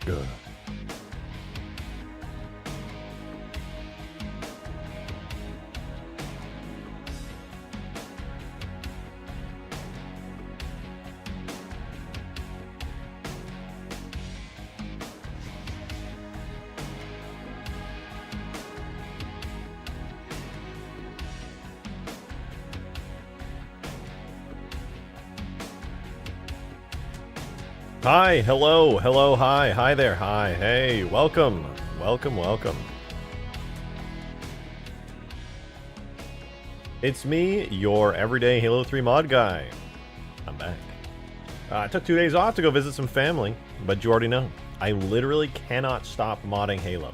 good. Hi, hello, hello, hi there, hi, hey, welcome, welcome. It's me, your everyday Halo 3 mod guy. I'm back. I took 2 days off to go visit some family, but you already know, I literally cannot stop modding Halo.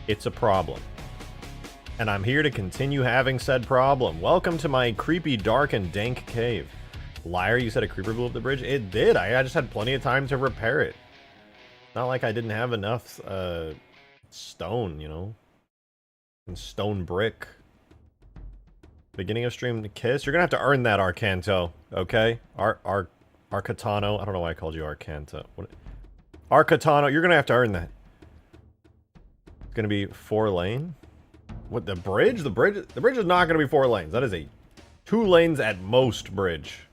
It's a problem. And I'm here to continue having said problem. Welcome to my creepy, dark, and dank cave. Liar, you said a creeper blew up the bridge? It did. I just had plenty of time to repair it. Not like I didn't have enough stone, you know? And stone brick. Beginning of stream, kiss. You're gonna have to earn that, Arcanto. Okay? Arcatano. I don't know why I called you Arcanto. What? Arcatano, you're gonna have to earn that. It's gonna be 4 lane. What, the bridge? The bridge is not gonna be 4 lanes. That is a 2 lanes at most bridge.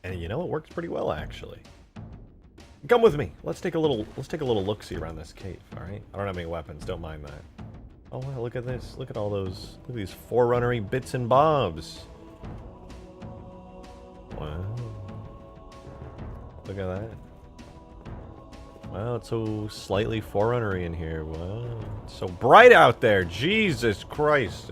And you know, it works pretty well, actually. Come with me. Let's take a little look-see around this cave, alright? I don't have any weapons, don't mind that. Oh wow, look at this. Look at all those, look at these Forerunner-y bits and bobs. Wow. Look at that. Wow, it's so slightly Forerunner-y in here. Wow. It's so bright out there. Jesus Christ.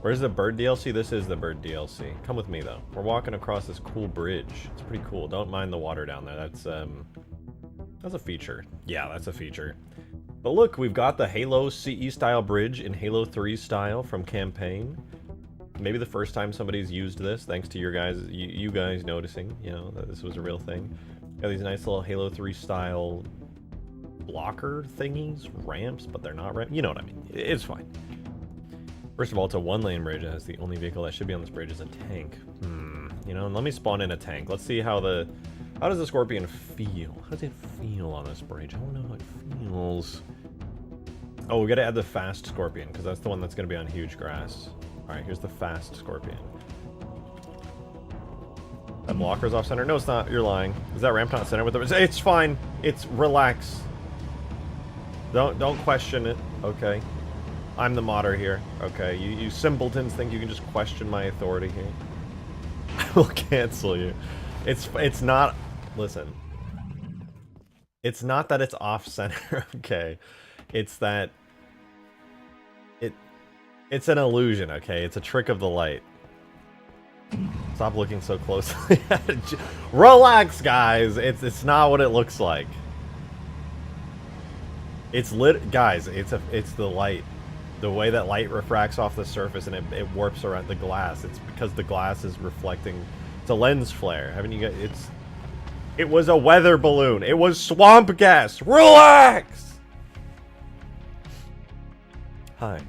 Where's the bird DLC? This is the bird DLC. Come with me, though. We're walking across this cool bridge. It's pretty cool. Don't mind the water down there. That's a feature. Yeah, that's a feature. But look, we've got the Halo CE style bridge in Halo 3 style from campaign. Maybe the first time somebody's used this, thanks to your guys, you guys noticing, you know, that this was a real thing. Got these nice little Halo 3 style blocker thingies, ramps, but they're not ramps. You know what I mean. It's fine. First of all, it's a 1-lane bridge, as the only vehicle that should be on this bridge is a tank. You know, and let me spawn in a tank. Let's see how does the Scorpion feel? How does it feel on this bridge? I don't know how it feels. Oh, we gotta add the fast Scorpion, because that's the one that's gonna be on Hugegrass. Alright, here's the fast Scorpion. That blocker's off center? No, it's not. You're lying. Is that ramp not center with the... It's fine. It's relax. Don't question it. Okay. I'm the modder here. Okay, you simpletons think you can just question my authority here. I will cancel you. It's not... Listen. It's not that it's off-center, okay? It's that... It's an illusion, okay? It's a trick of the light. Stop looking so closely at it. Relax, guys! It's not what it looks like. It's lit... Guys, it's the light. The way that light refracts off the surface and it warps around the glass. It's because the glass is reflecting. It's a lens flare. Haven't you got... It was a weather balloon. It was swamp gas. Relax! Hi.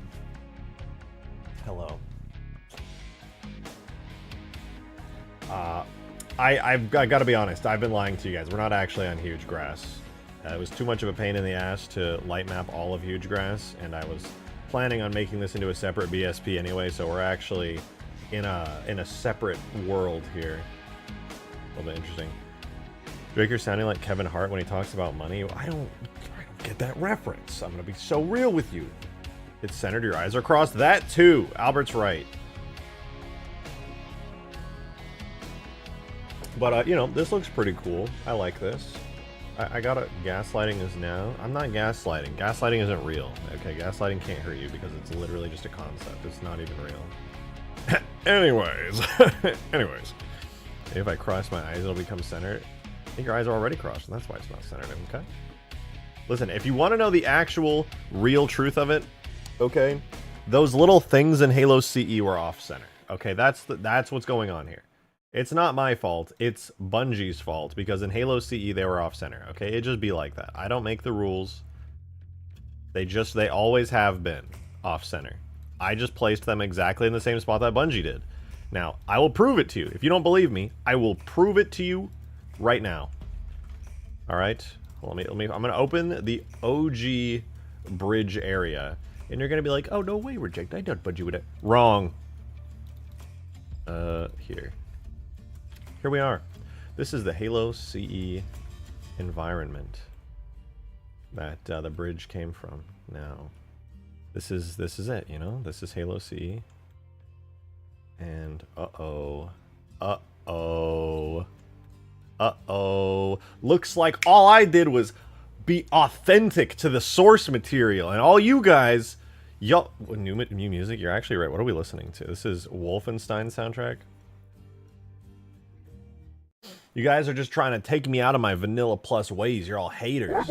Hello. I've got to be honest. I've been lying to you guys. We're not actually on Hugegrass. It was too much of a pain in the ass to light map all of Hugegrass, and I was planning on making this into a separate BSP anyway, so we're actually in a separate world here. A little bit interesting. Drake, you're sounding like Kevin Hart when he talks about money. I don't get that reference. I'm gonna be so real with you. It's centered, your eyes are crossed. That too. Albert's right. But you know, this looks pretty cool. I like this. I got it. Gaslighting is now. I'm not gaslighting. Gaslighting isn't real. Okay, gaslighting can't hurt you because it's literally just a concept. It's not even real. Anyways. Anyways. Maybe if I cross my eyes, it'll become centered. I think your eyes are already crossed, and that's why it's not centered. Okay? Listen, if you want to know the actual, real truth of it, okay, those little things in Halo CE were off-center. Okay, that's what's going on here. It's not my fault, it's Bungie's fault, because in Halo CE they were off-center, okay? It just be like that. I don't make the rules. They always have been off-center. I just placed them exactly in the same spot that Bungie did. Now, I will prove it to you. If you don't believe me, I will prove it to you right now. Alright? I'm gonna open the OG bridge area, and you're gonna be like, oh no way, Reject, I don't budget with it. Wrong. Here we are. This is the Halo CE environment that the bridge came from. Now, this is it. You know, this is Halo CE. And uh-oh, looks like all I did was be authentic to the source material, and all you guys, new music. You're actually right. What are we listening to? This is Wolfenstein soundtrack. You guys are just trying to take me out of my vanilla plus ways. You're all haters.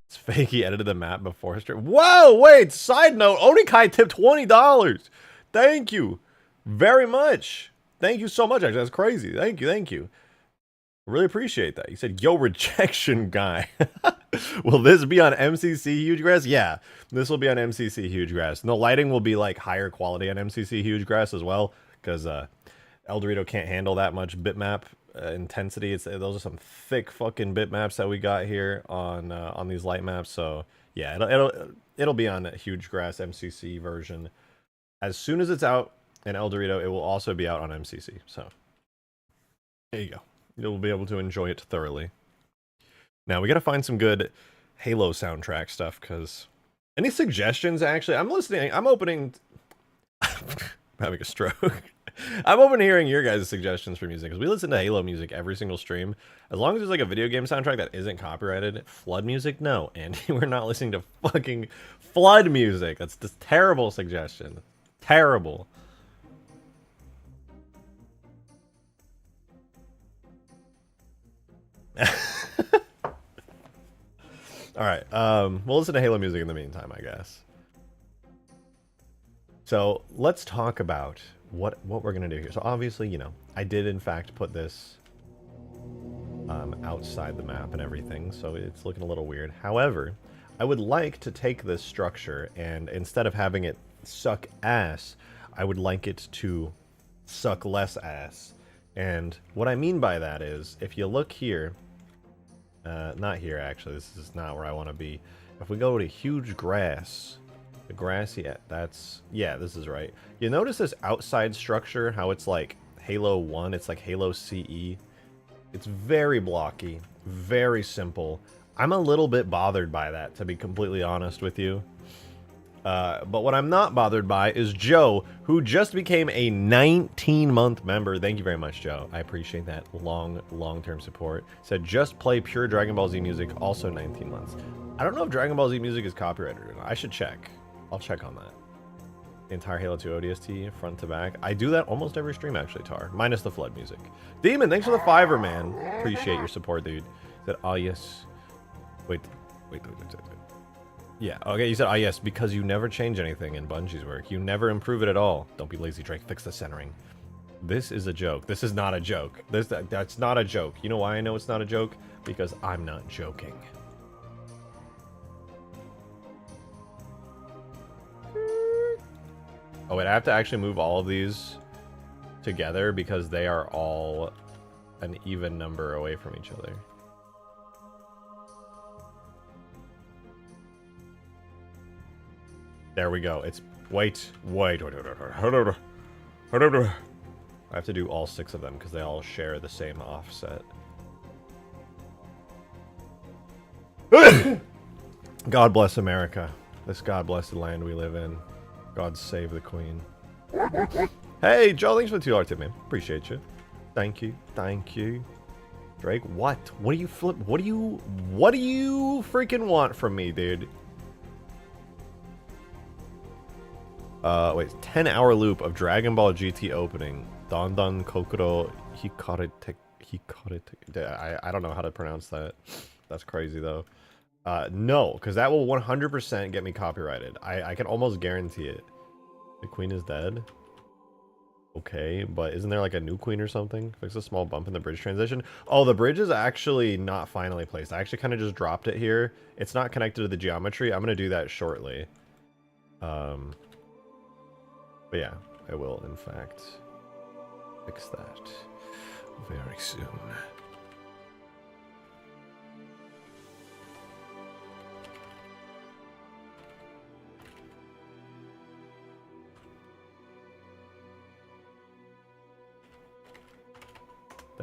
It's fake. He edited the map before stream. Whoa, wait. Side note, Onikai tipped $20. Thank you very much. Thank you so much. Actually, that's crazy. Thank you. Really appreciate that. You said, yo, rejection guy. Will this be on MCC Hugegrass? Yeah, this will be on MCC Hugegrass. And the lighting will be like higher quality on MCC Hugegrass as well, because El Dorito can't handle that much bitmap intensity. Those are some thick fucking bitmaps that we got here on these light maps. So yeah, it'll be on Hugegrass MCC version as soon as it's out. And El Dorito, it will also be out on MCC. So there you go. You'll be able to enjoy it thoroughly. Now, we got to find some good Halo soundtrack stuff, because... Any suggestions, actually? I'm listening. I'm opening... I'm having a stroke. I'm open to hearing your guys' suggestions for music, because we listen to Halo music every single stream. As long as there's like a video game soundtrack that isn't copyrighted. Flood music? No. And we're not listening to fucking Flood music. That's just terrible suggestion. Terrible. Alright, we'll listen to Halo music in the meantime, I guess. So, let's talk about what we're going to do here. So, obviously, you know, I did, in fact, put this outside the map and everything, so it's looking a little weird. However, I would like to take this structure, and instead of having it suck ass, I would like it to suck less ass. And what I mean by that is, if you look here... not here, actually. This is not where I want to be. If we go to Hugegrass, the grassy... Yeah, this is right. You notice this outside structure, how it's like Halo 1, it's like Halo CE. It's very blocky, very simple. I'm a little bit bothered by that, to be completely honest with you. But what I'm not bothered by is Joe, who just became a 19-month member. Thank you very much, Joe. I appreciate that long-term support. Said, just play pure Dragon Ball Z music, also 19 months. I don't know if Dragon Ball Z music is copyrighted or not. I should check. I'll check on that. The entire Halo 2 ODST, front to back. I do that almost every stream, actually, Tar. Minus the Flood music. Demon, thanks for the $5, man. Appreciate your support, dude. Said, oh, yes. Wait. Yeah, okay, you said, ah, yes, because you never change anything in Bungie's work. You never improve it at all. Don't be lazy, Drake. Fix the centering. This is a joke. This is not a joke. That's not a joke. You know why I know it's not a joke? Because I'm not joking. Oh, wait, I have to actually move all of these together because they are all an even number away from each other. There we go. It's wait. I have to do all 6 of them because they all share the same offset. God bless America. This God-blessed land we live in. God save the Queen. Hey, Joe, thanks for the $2 tip, man. Appreciate you. Thank you. Thank you. Drake, what? What do you flip? What do you freaking want from me, dude? Wait, 10-hour loop of Dragon Ball GT opening. Don Kokoro Hikare. I don't know how to pronounce that. That's crazy, though. No, because that will 100% get me copyrighted. I can almost guarantee it. The queen is dead? Okay, but isn't there like a new queen or something? Fix a small bump in the bridge transition. Oh, the bridge is actually not finally placed. I actually kind of just dropped it here. It's not connected to the geometry. I'm going to do that shortly. But yeah, I will, in fact, fix that very soon.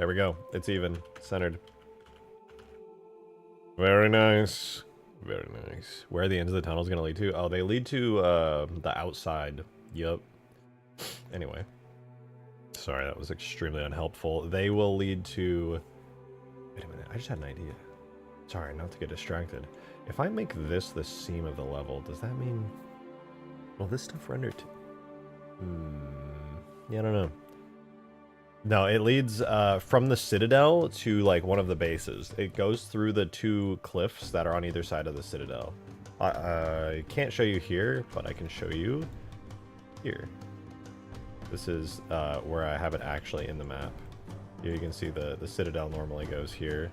There we go. It's even. Centered. Very nice. Very nice. Where are the ends of the tunnels going to lead to? Oh, they lead to the outside. Yup. Anyway. Sorry, that was extremely unhelpful. They will lead to... Wait a minute, I just had an idea. Sorry, not to get distracted. If I make this the seam of the level, does that mean... Will this stuff render to... Yeah, I don't know. No, it leads from the Citadel to, like, one of the bases. It goes through the 2 cliffs that are on either side of the Citadel. I can't show you here, but I can show you here. This is where I have it actually in the map. Here you can see the Citadel normally goes here.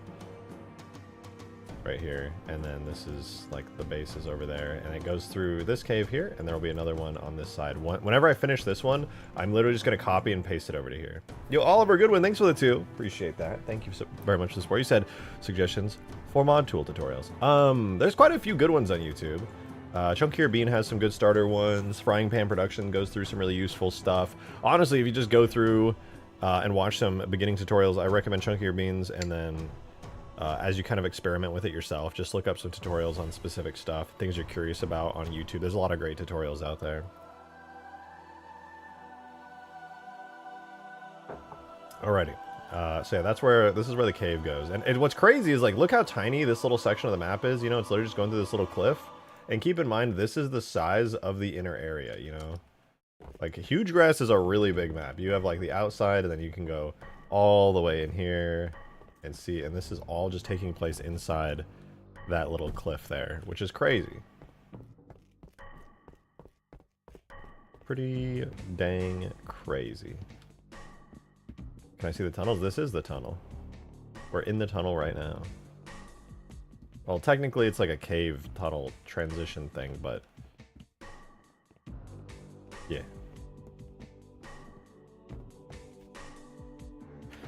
Right here. And then this is, like, the base is over there. And it goes through this cave here, and there will be another one on this side. Whenever I finish this one, I'm literally just going to copy and paste it over to here. Yo, Oliver Goodwin, thanks for the 2. Appreciate that. Thank you so very much for the support. You said suggestions for mod tool tutorials. There's quite a few good ones on YouTube. Chunkier Bean has some good starter ones. Frying Pan Production goes through some really useful stuff. Honestly, if you just go through and watch some beginning tutorials, I recommend Chunkier Beans, and then as you kind of experiment with it yourself, just look up some tutorials on specific stuff, things you're curious about on YouTube. There's a lot of great tutorials out there. Alrighty. So yeah, this is where the cave goes. And what's crazy is, like, look how tiny this little section of the map is. You know, it's literally just going through this little cliff. And keep in mind, this is the size of the inner area, you know? Like, Hugegrass is a really big map. You have, like, the outside, and then you can go all the way in here and see. And this is all just taking place inside that little cliff there, which is crazy. Pretty dang crazy. Can I see the tunnels? This is the tunnel. We're in the tunnel right now. Well, technically it's like a cave tunnel transition thing, but yeah.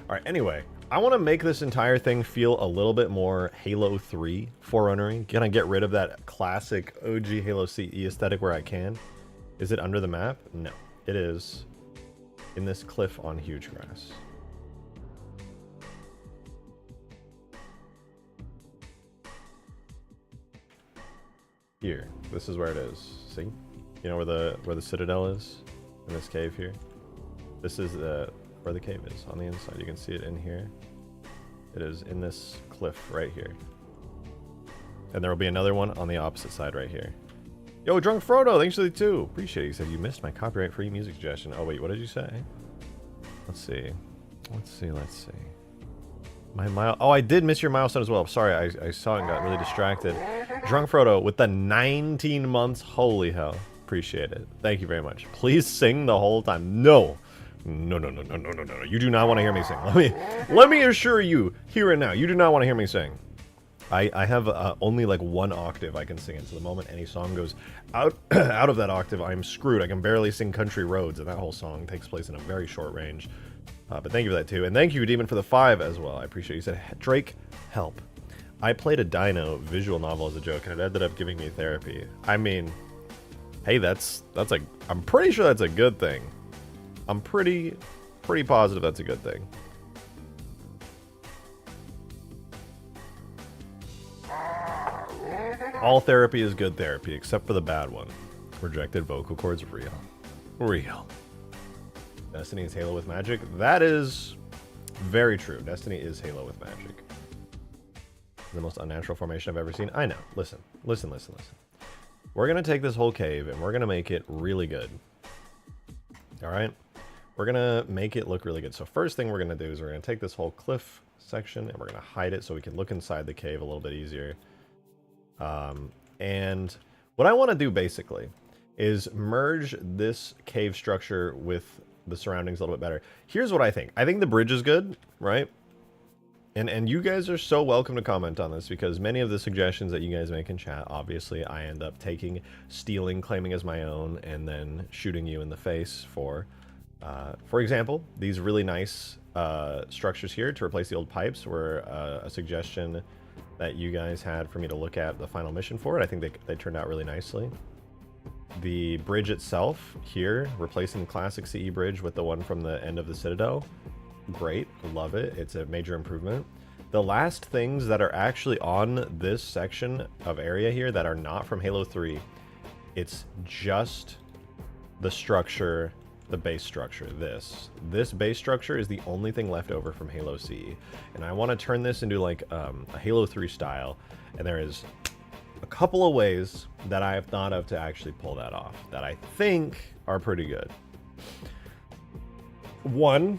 Alright, anyway, I want to make this entire thing feel a little bit more Halo 3 Forerunner-y. Gonna get rid of that classic OG Halo CE aesthetic where I can. Is it under the map? No. It is in this cliff on Hugegrass. Here. This is where it is. See? You know where the Citadel is? In this cave here? This is where the cave is, on the inside. You can see it in here. It is in this cliff right here. And there will be another one on the opposite side right here. Yo, Drunk Frodo, thanks for the 2. Appreciate it. You said you missed my copyright-free music suggestion. Oh, wait, what did you say? Let's see. Let's see. Oh, I did miss your milestone as well. Sorry, I saw it and got really distracted. Drunk Frodo with the 19 months. Holy hell. Appreciate it. Thank you very much. Please sing the whole time. No. No. You do not want to hear me sing. Let me assure you, here and now, you do not want to hear me sing. I have only like 1 octave I can sing in. So the moment any song goes out of that octave, I'm screwed. I can barely sing Country Roads, and that whole song takes place in a very short range. But thank you for that too. And thank you, Demon, for the 5 as well. I appreciate it. You said, Drake, help. I played a Dino visual novel as a joke, and it ended up giving me therapy. I mean, hey, I'm pretty sure that's a good thing. I'm pretty positive that's a good thing. All therapy is good therapy, except for the bad one. Rejected vocal cords, real. Destiny is Halo with magic. That is very true. Destiny is Halo with magic. The most unnatural formation I've ever seen. I know. Listen. We're going to take this whole cave and we're going to make it really good. Alright? We're going to make it look really good. So first thing we're going to do is we're going to take this whole cliff section and we're going to hide it so we can look inside the cave a little bit easier. And what I want to do basically is merge this cave structure with the surroundings a little bit better. Here's what I think. I think the bridge is good, right? And you guys are so welcome to comment on this, because many of the suggestions that you guys make in chat, obviously I end up taking, stealing, claiming as my own, and then shooting you in the face for example, these really nice structures here to replace the old pipes were a suggestion that you guys had for me to look at the final mission for it. I think they turned out really nicely. The bridge itself here, replacing the classic CE bridge with the one from the end of the Citadel, great. Love it. It's a major improvement. The last things that are actually on this section of area here that are not from Halo 3, it's just the structure, the base structure. This base structure is the only thing left over from Halo CE. And I want to turn this into like a Halo 3 style. And there is a couple of ways that I have thought of to actually pull that off that I think are pretty good. One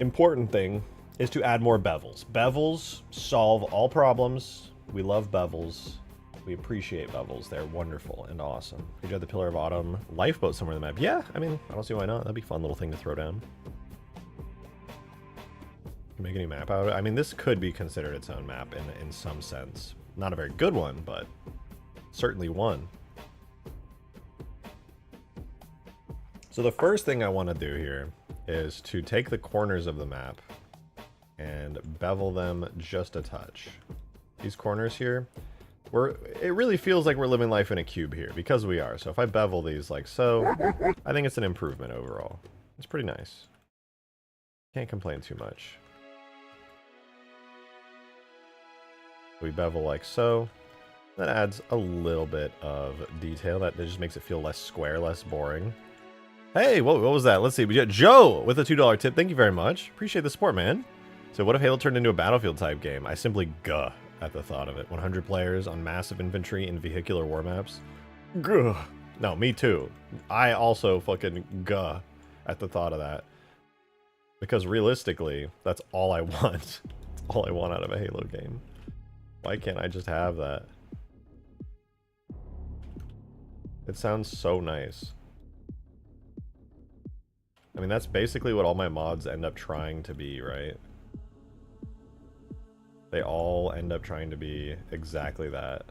important thing is to add more bevels. Bevels solve all problems. We love bevels. We appreciate bevels. They're wonderful and awesome. Could you have the Pillar of Autumn lifeboat somewhere in the map? Yeah, I mean, I don't see why not. That'd be a fun little thing to throw down. Make a new map out of it. I mean, this could be considered its own map in some sense. Not a very good one, but certainly one. So the first thing I want to do here is to take the corners of the map and bevel them just a touch. These corners here, it really feels like we're living life in a cube here, because we are. So if I bevel these like so, I think it's an improvement overall. It's pretty nice. Can't complain too much. We bevel like so. That adds a little bit of detail. That just makes it feel less square, less boring. Hey, what was that? Let's see. We got Joe with a $2 tip. Thank you very much. Appreciate the support, man. So what if Halo turned into a Battlefield type game? I simply guh at the thought of it. 100 players on massive infantry in vehicular war maps. Guh. No, me too. I also fucking guh at the thought of that. Because realistically, that's all I want. That's all I want out of a Halo game. Why can't I just have that? It sounds so nice. I mean, that's basically what all my mods end up trying to be, right? They all end up trying to be exactly that.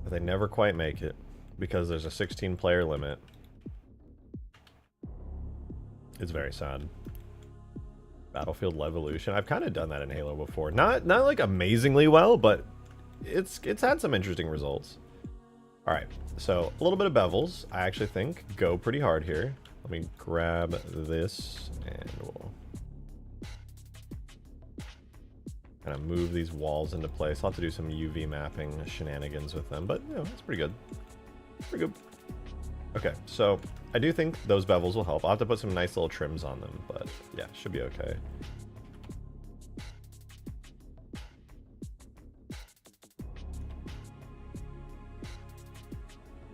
But they never quite make it, because there's a 16-player limit. It's very sad. Battlefield Levolution. I've kind of done that in Halo before. Not like amazingly well, but it's had some interesting results. All right, so a little bit of bevels, I actually think, go pretty hard here. Let me grab this and we'll kind of move these walls into place. I'll have to do some UV mapping shenanigans with them, but you know, it's pretty good. Pretty good. Okay, so I do think those bevels will help. I'll have to put some nice little trims on them, but yeah, should be okay.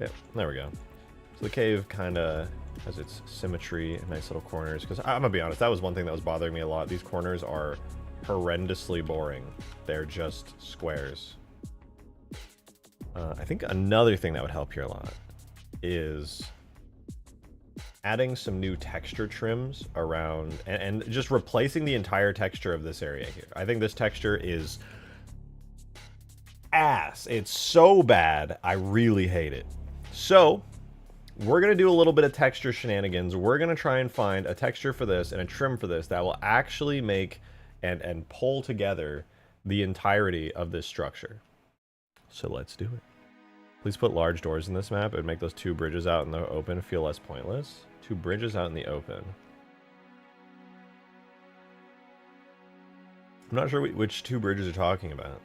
Yep, there we go. So the cave kind of has its symmetry, nice little corners. Because I'm gonna be honest, that was one thing that was bothering me a lot. These corners are horrendously boring. They're just squares. I think another thing that would help here a lot is adding some new texture trims around and just replacing the entire texture of this area here. I think this texture is ass. It's so bad. I really hate it. So we're going to do a little bit of texture shenanigans. We're going to try and find a texture for this and a trim for this that will actually make and pull together the entirety of this structure. So let's do it. Please put large doors in this map. It would make those two bridges out in the open feel less pointless. Two bridges out in the open. I'm not sure which two bridges you're talking about.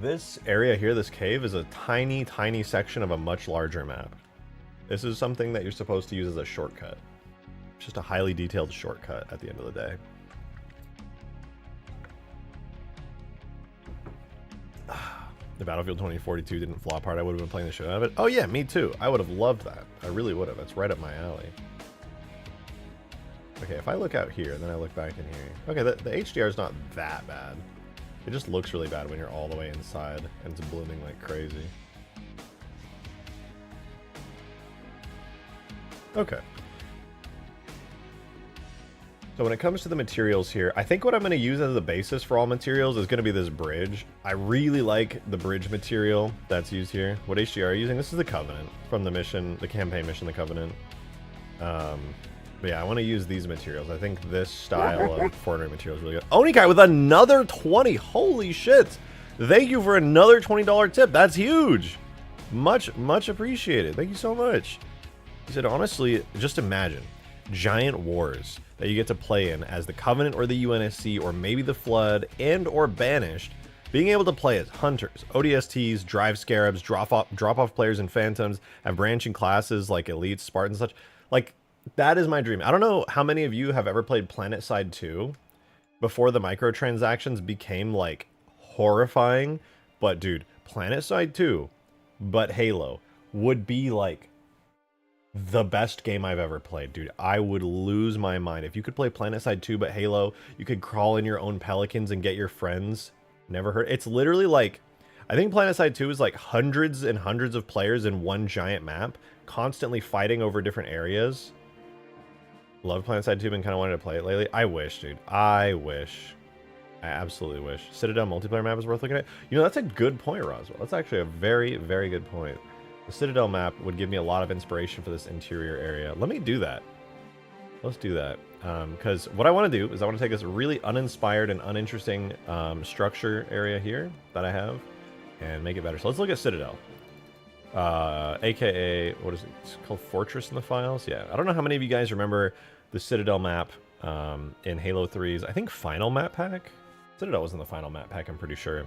This area here, this cave, is a tiny, tiny section of a much larger map. This is something that you're supposed to use as a shortcut. It's just a highly detailed shortcut at the end of the day. The Battlefield 2042 didn't flop hard. I would have been playing the shit out of it. Oh yeah, me too. I would have loved that. I really would have. That's right up my alley. Okay, if I look out here and then I look back in here. Okay, the HDR is not that bad. It just looks really bad when you're all the way inside and it's blooming like crazy. Okay. So when it comes to the materials here, I think what I'm going to use as the basis for all materials is going to be this bridge. I really like the bridge material that's used here. What HDR are you using? This is the Covenant from the mission, the campaign mission, the Covenant. But yeah, I want to use these materials. I think this style of Forerunner material is really good. Onikai with another 20. Holy shit. Thank you for another $20 tip. That's huge. Much appreciated. Thank you so much. He said, honestly, just imagine giant wars that you get to play in as the Covenant or the UNSC or maybe the Flood and or Banished, being able to play as Hunters, ODSTs, Drive Scarabs, drop off players and Phantoms, have branching classes like Elites, Spartans, such. Like, that is my dream. I don't know how many of you have ever played PlanetSide 2 before the microtransactions became, like, horrifying. But, dude, PlanetSide 2, but Halo, would be, like, the best game I've ever played, dude. I would lose my mind. If you could play PlanetSide 2, but Halo, you could crawl in your own Pelicans and get your friends. Never heard. It's literally like, I think PlanetSide 2 is like hundreds and hundreds of players in one giant map, constantly fighting over different areas. Love PlanetSide 2, been kind of wanting to play it lately. I wish, dude. I wish. I absolutely wish. Citadel multiplayer map is worth looking at. You know, that's a good point, Roswell. That's actually a very, very good point. The Citadel map would give me a lot of inspiration for this interior area. Let me do that. Let's do that. Because what I want to do is I want to take this really uninspired and uninteresting structure area here that I have and make it better. So let's look at Citadel. AKA, what is it? It's called Fortress in the files? Yeah. I don't know how many of you guys remember the Citadel map in Halo 3's, I think, final map pack? Citadel was in the final map pack, I'm pretty sure.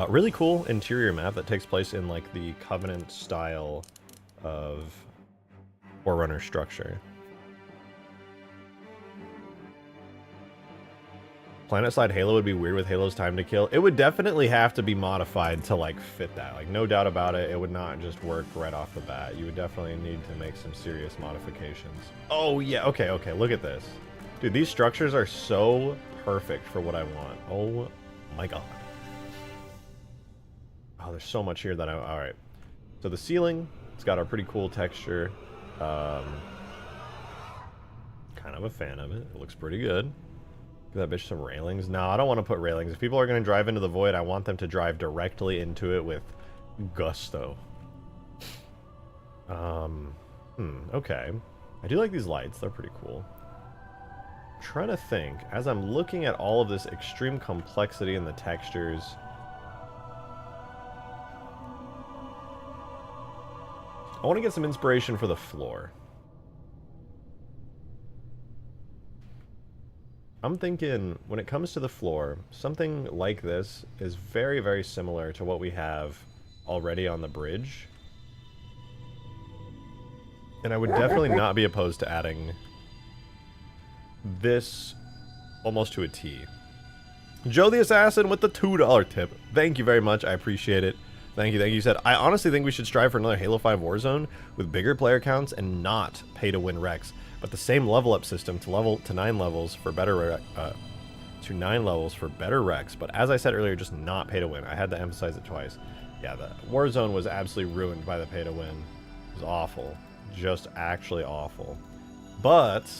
Really cool interior map that takes place in, like, the Covenant style of Forerunner structure. PlanetSide Halo would be weird with Halo's time to kill. It would definitely have to be modified to, like, fit that. Like, no doubt about it, it would not just work right off the bat. You would definitely need to make some serious modifications. Oh, yeah, okay, look at this. Dude, these structures are so perfect for what I want. Oh, my God. Oh, there's so much here that alright. So the ceiling, it's got a pretty cool texture. Kind of a fan of it. It looks pretty good. Give that bitch some railings. No, I don't want to put railings. If people are going to drive into the void, I want them to drive directly into it with gusto. Okay. I do like these lights. They're pretty cool. I'm trying to think. As I'm looking at all of this extreme complexity in the textures, I want to get some inspiration for the floor. I'm thinking, when it comes to the floor, something like this is very, very similar to what we have already on the bridge. And I would definitely not be opposed to adding this almost to a T. Joe the Assassin with the $2 tip. Thank you very much. I appreciate it. Thank you. You said, I honestly think we should strive for another Halo 5 Warzone with bigger player counts and not pay-to-win Rex, but the same level up system to 9 levels for better Rex. But as I said earlier, just not pay-to-win. I had to emphasize it twice. Yeah, the Warzone was absolutely ruined by the pay-to-win. It was awful. Just actually awful. But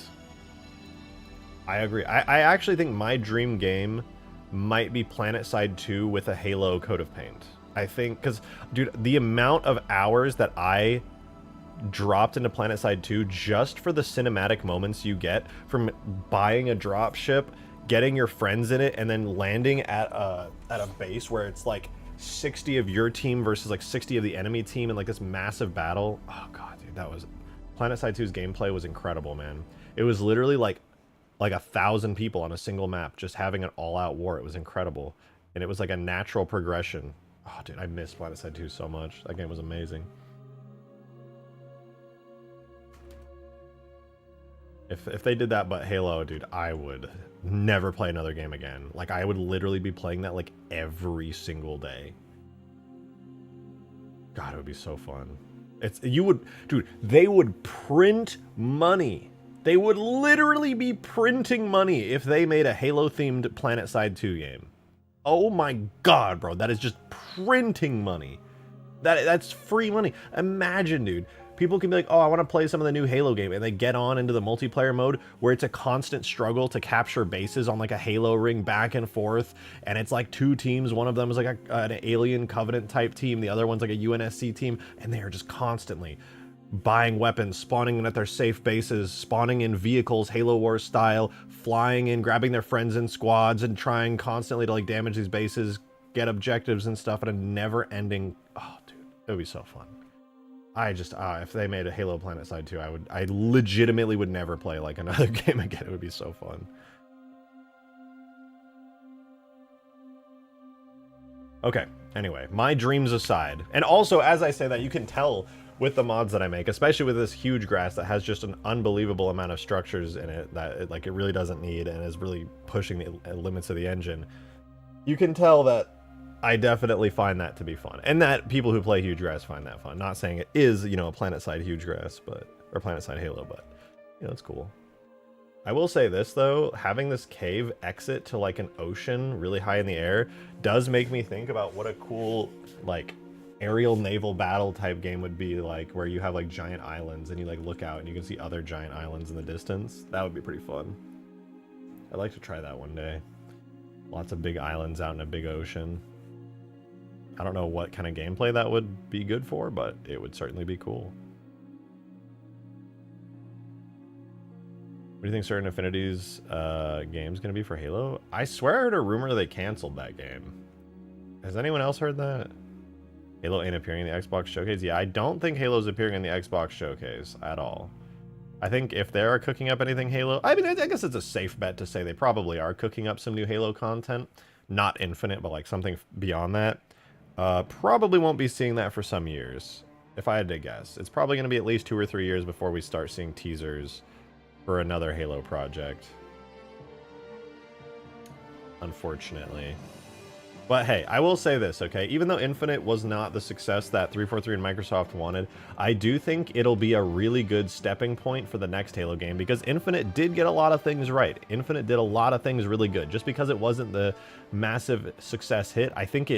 I agree. I actually think my dream game might be PlanetSide 2 with a Halo coat of paint. I think, because, dude, the amount of hours that I dropped into PlanetSide 2 just for the cinematic moments you get from buying a drop ship, getting your friends in it, and then landing at a base where it's like 60 of your team versus like 60 of the enemy team in like this massive battle. Oh god, dude, that was... PlanetSide 2's gameplay was incredible, man. It was literally like 1,000 people on a single map just having an all-out war. It was incredible. And it was like a natural progression. Oh, dude, I miss PlanetSide 2 so much. That game was amazing. If they did that but Halo, dude, I would never play another game again. Like, I would literally be playing that, like, every single day. God, it would be so fun. Dude, they would print money. They would literally be printing money if they made a Halo-themed PlanetSide 2 game. Oh my god, bro, that is just printing money. That's free money. Imagine, dude. People can be like, oh, I want to play some of the new Halo game, and they get on into the multiplayer mode where it's a constant struggle to capture bases on like a Halo ring back and forth, and it's like 2 teams. One of them is like an alien Covenant type team, the other one's like a UNSC team, and they are just constantly buying weapons, spawning in at their safe bases, spawning in vehicles, Halo Wars style, flying in, grabbing their friends in squads, and trying constantly to like damage these bases, get objectives and stuff, and a never-ending... Oh, dude, It would be so fun. I just, if they made a Halo PlanetSide 2, I legitimately would never play like another game again. It would be so fun. Okay, anyway, my dreams aside. And also, as I say that, you can tell with the mods that I make, especially with this Hugegrass that has just an unbelievable amount of structures in it that it really doesn't need and is really pushing the limits of the engine. You can tell that I definitely find that to be fun, and that people who play Hugegrass find that fun. Not saying it is, you know, a PlanetSide Hugegrass, or PlanetSide Halo, but you know, it's cool. I will say this though, having this cave exit to like an ocean really high in the air does make me think about what a cool like aerial naval battle type game would be like, where you have like giant islands and you like look out and you can see other giant islands in the distance. That would be pretty fun. I'd like to try that one day. Lots of big islands out in a big ocean. I don't know what kind of gameplay that would be good for, but it would certainly be cool. What do you think Certain Affinity's game's going to be for Halo? I swear I heard a rumor they canceled that game. Has anyone else heard that? Halo ain't appearing in the Xbox Showcase? Yeah, I don't think Halo's appearing in the Xbox Showcase at all. I think if they are cooking up anything Halo... I mean, I guess it's a safe bet to say they probably are cooking up some new Halo content. Not Infinite, but like something beyond that. Probably won't be seeing that for some years, if I had to guess. It's probably going to be at least 2 or 3 years before we start seeing teasers for another Halo project. Unfortunately. But hey, I will say this, okay? Even though Infinite was not the success that 343 and Microsoft wanted, I do think it'll be a really good stepping point for the next Halo game, because Infinite did get a lot of things right. Infinite did a lot of things really good. Just because it wasn't the massive success hit, I think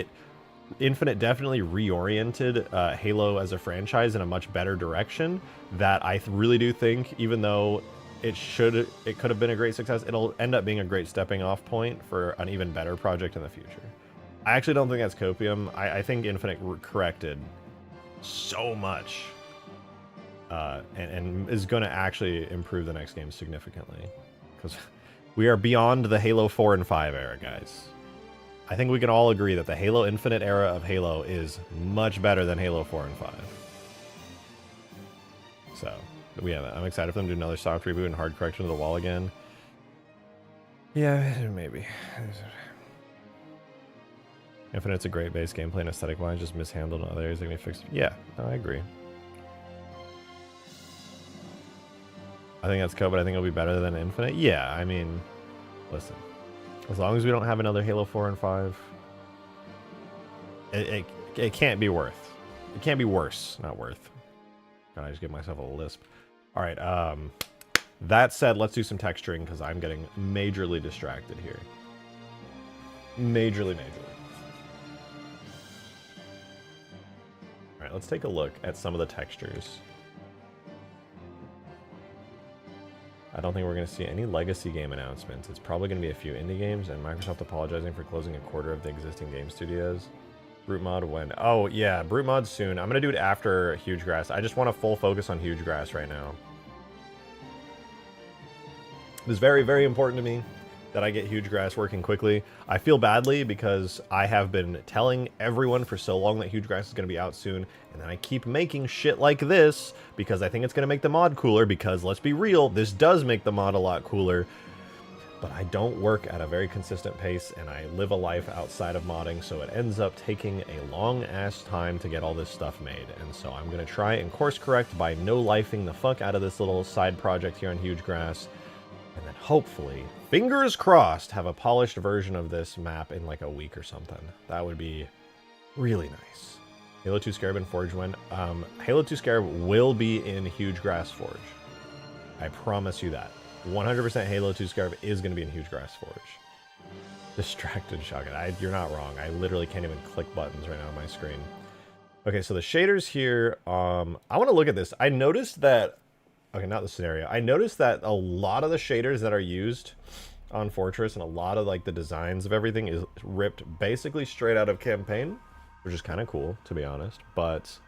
Infinite definitely reoriented Halo as a franchise in a much better direction, that I really do think, even though it could have been a great success, it'll end up being a great stepping off point for an even better project in the future. I actually don't think that's copium. I think Infinite corrected so much and is going to actually improve the next game significantly, because we are beyond the Halo 4 and 5 era, guys. I think we can all agree that the Halo Infinite era of Halo is much better than Halo 4 and 5. So, yeah, I'm excited for them to do another soft reboot and hard correction of the wall again. Yeah, maybe. Infinite's a great base gameplay and aesthetic-wise, just mishandled in other areas that can be fixed. Yeah, no, I agree. I think that's cool, but I think it'll be better than Infinite. Yeah, I mean, listen. As long as we don't have another Halo 4 and 5, it can't be worth. It can't be worse, not worth. Can I just give myself a lisp? All right, that said, let's do some texturing, because I'm getting majorly distracted here. Majorly. All right, let's take a look at some of the textures. I don't think we're going to see any legacy game announcements. It's probably going to be a few indie games, and Microsoft apologizing for closing a quarter of the existing game studios. Brute mod when? Oh, yeah, Brute mod soon. I'm going to do it after Hugegrass. I just want a full focus on Hugegrass right now. It is very, very important to me that I get Hugegrass working quickly. I feel badly because I have been telling everyone for so long that Hugegrass is going to be out soon, and then I keep making shit like this because I think it's going to make the mod cooler, because let's be real, this does make the mod a lot cooler, but I don't work at a very consistent pace, and I live a life outside of modding, so it ends up taking a long-ass time to get all this stuff made, and so I'm going to try and course correct by no-lifing the fuck out of this little side project here on Hugegrass, and then hopefully, fingers crossed, have a polished version of this map in like a week or something. That would be really nice. Halo 2 Scarab and Forge when? Halo 2 Scarab will be in Hugegrass Forge. I promise you that. 100% Halo 2 Scarab is going to be in Hugegrass Forge. Distracted Shotgun. You're not wrong. I literally can't even click buttons right now on my screen. Okay, so the shaders here, I want to look at this. I noticed that, okay, not the scenario. I noticed that a lot of the shaders that are used on Fortress and a lot of like the designs of everything is ripped basically straight out of Campaign, which is kind of cool, to be honest. But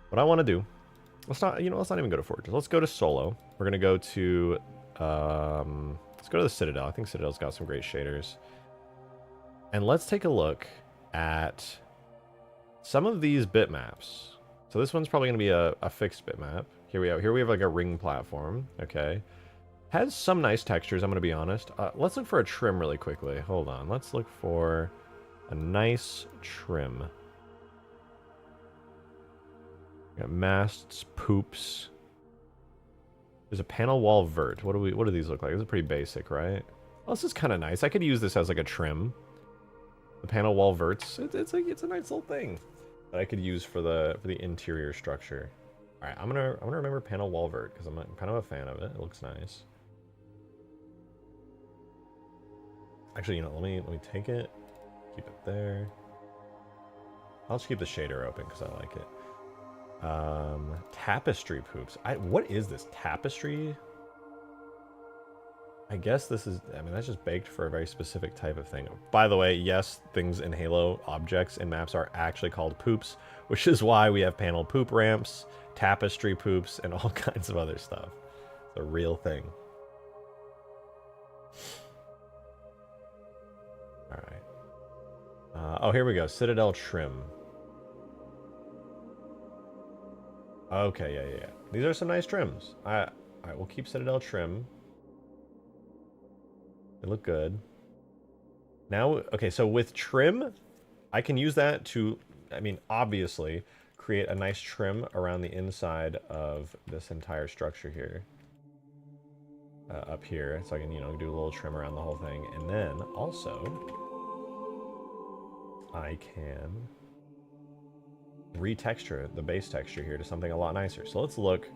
what I want to do, let's not even go to Fortress. Let's go to Solo. We're gonna go to let's go to the Citadel. I think Citadel's got some great shaders. And let's take a look at some of these bitmaps. So this one's probably going to be a fixed bitmap. Here we have like a ring platform. Okay. Has some nice textures, I'm going to be honest. Let's look for a trim really quickly. Hold on. Let's look for a nice trim. Got masts, poops. There's a panel wall vert. What do these look like? This is pretty basic, right? Well, this is kind of nice. I could use this as like a trim. The panel wall verts. It's a nice little thing that I could use for the interior structure. All right, I'm gonna remember panel wall vert because I'm kind of a fan of it. It looks nice. Actually, you know, let me take it, keep it there. I'll just keep the shader open because I like it. Tapestry poops. What is this? Tapestry? I guess this is, I mean, that's just baked for a very specific type of thing. By the way, yes, things in Halo, objects and maps are actually called poops, which is why we have panel poop ramps, tapestry poops, and all kinds of other stuff. It's a real thing. All right. Oh, here we go. Citadel trim. Okay, yeah. These are some nice trims. All right, we'll keep Citadel trim. They look good. Now, okay, so with trim, I can use that to, I mean, obviously, create a nice trim around the inside of this entire structure here. Up here, so I can, you know, do a little trim around the whole thing. And then, also, I can retexture the base texture here to something a lot nicer. So let's look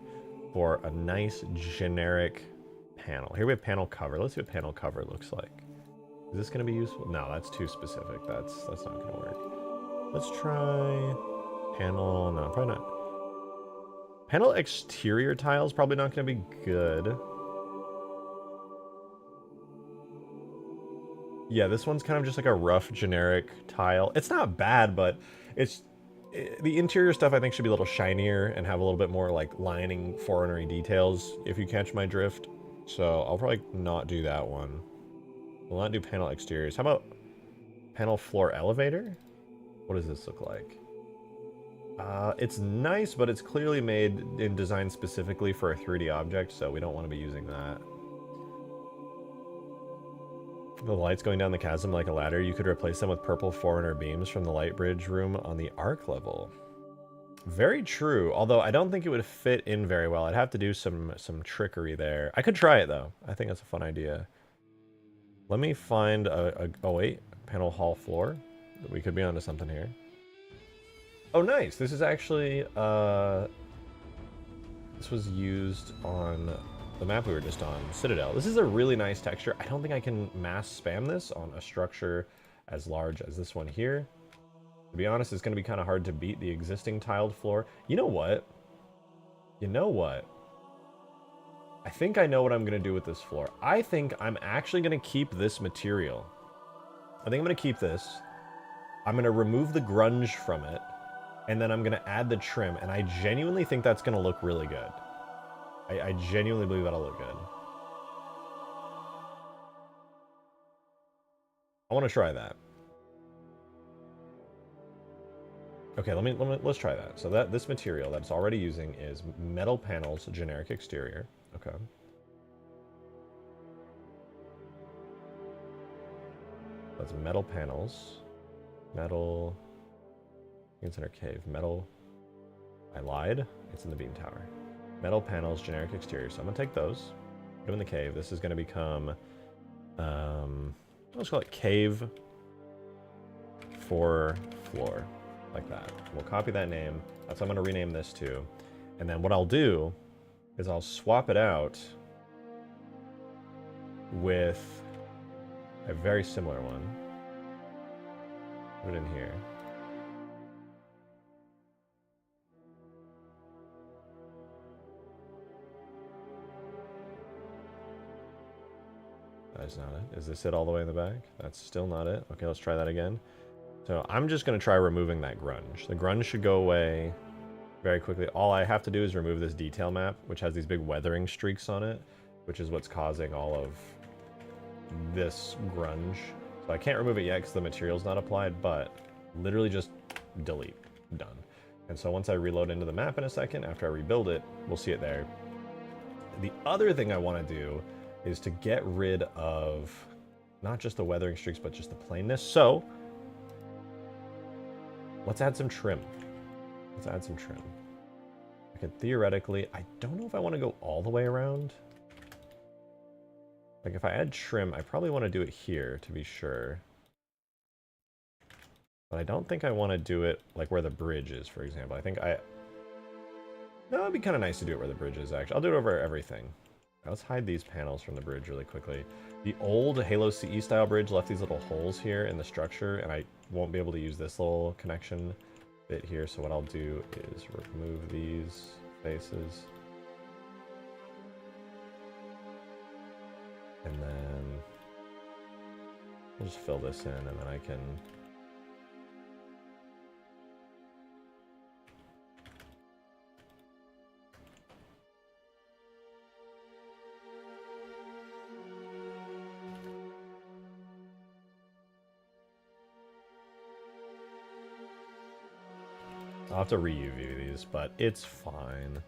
for a nice generic panel. Here we have panel cover. Let's see what panel cover looks like. Is this going to be useful? No, that's too specific. That's not going to work. Let's try panel. No, probably not. Panel exterior tiles probably not going to be good. Yeah, this one's kind of just like a rough generic tile. It's not bad, but the interior stuff I think should be a little shinier and have a little bit more like lining Forerunner-y details, if you catch my drift. So I'll probably not do that one. We'll not do panel exteriors. How about panel floor elevator? What does this look like? It's nice, but it's clearly made and designed specifically for a 3D object, so we don't want to be using that. The lights going down the chasm like a ladder, you could replace them with purple Forerunner beams from the light bridge room on the arc level. Very true, although I don't think it would fit in very well. I'd have to do some trickery there. I could try it, though. I think that's a fun idea. Let me find oh, wait. Panel hall floor. We could be onto something here. Oh, nice. This is actually, this was used on the map we were just on, Citadel. This is a really nice texture. I don't think I can mass spam this on a structure as large as this one here. To be honest, it's going to be kind of hard to beat the existing tiled floor. You know what? I think I know what I'm going to do with this floor. I think I'm actually going to keep this material. I think I'm going to keep this. I'm going to remove the grunge from it. And then I'm going to add the trim. And I genuinely think that's going to look really good. I genuinely believe that'll look good. I want to try that. Okay, let's try that. So this material that it's already using is metal panels, generic exterior. Okay. That's metal panels. Metal. It's in our cave. Metal. I lied. It's in the beam tower. Metal panels, generic exterior. So I'm gonna take those. Put them in the cave. This is gonna become. Let's call it cave for floor. Like that. We'll copy that name. That's what I'm going to rename this to. And then what I'll do is I'll swap it out with a very similar one. Put it in here. That's not it. Is this it all the way in the back? That's still not it. Okay, let's try that again. So I'm just going to try removing that grunge. The grunge should go away very quickly. All I have to do is remove this detail map, which has these big weathering streaks on it, which is what's causing all of this grunge. So I can't remove it yet because the material's not applied, but literally just delete. done. And so once I reload into the map in a second, after I rebuild it, we'll see it there. The other thing I want to do is to get rid of not just the weathering streaks, but just the plainness. So let's add some trim. Let's add some trim. I could theoretically, I don't know if I want to go all the way around. Like if I add trim, I probably want to do it here to be sure. But I don't think I want to do it like where the bridge is, for example. I think no, it'd be kind of nice to do it where the bridge is, actually. I'll do it over everything. Let's hide these panels from the bridge really quickly. The old Halo CE style bridge left these little holes here in the structure, and I won't be able to use this little connection bit here. So what I'll do is remove these faces. And then we'll just fill this in, and then I can... I'll have to re-UV these, but it's fine.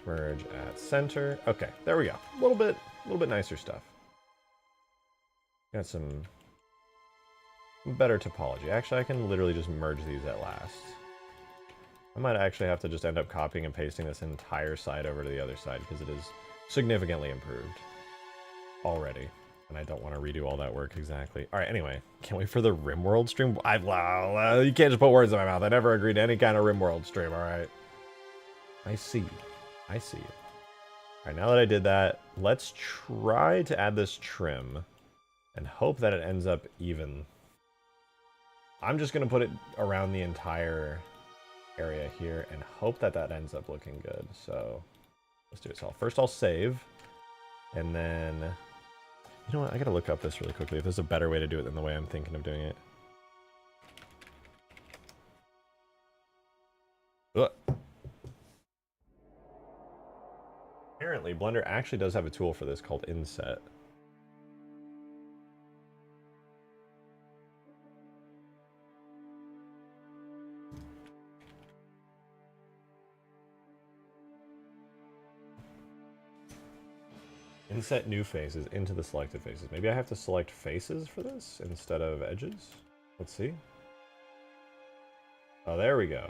Merge at center. Okay, there we go. A little bit nicer stuff. Got some better topology. Actually, I can literally just merge these at last. I might actually have to just end up copying and pasting this entire side over to the other side because it is significantly improved already. And I don't want to redo all that work exactly. All right, anyway, can't wait for the RimWorld stream. You can't just put words in my mouth. I never agreed to any kind of RimWorld stream, all right? I see. I see. All right, now that I did that, let's try to add this trim and hope that it ends up even. I'm just going to put it around the entire area here and hope that that ends up looking good. So let's do it. So first I'll save, and then... You know what? I gotta look up this really quickly if there's a better way to do it than the way I'm thinking of doing it. Ugh. Apparently, Blender actually does have a tool for this called inset. Inset new faces into the selected faces. Maybe I have to select faces for this instead of edges. Let's see. Oh, there we go.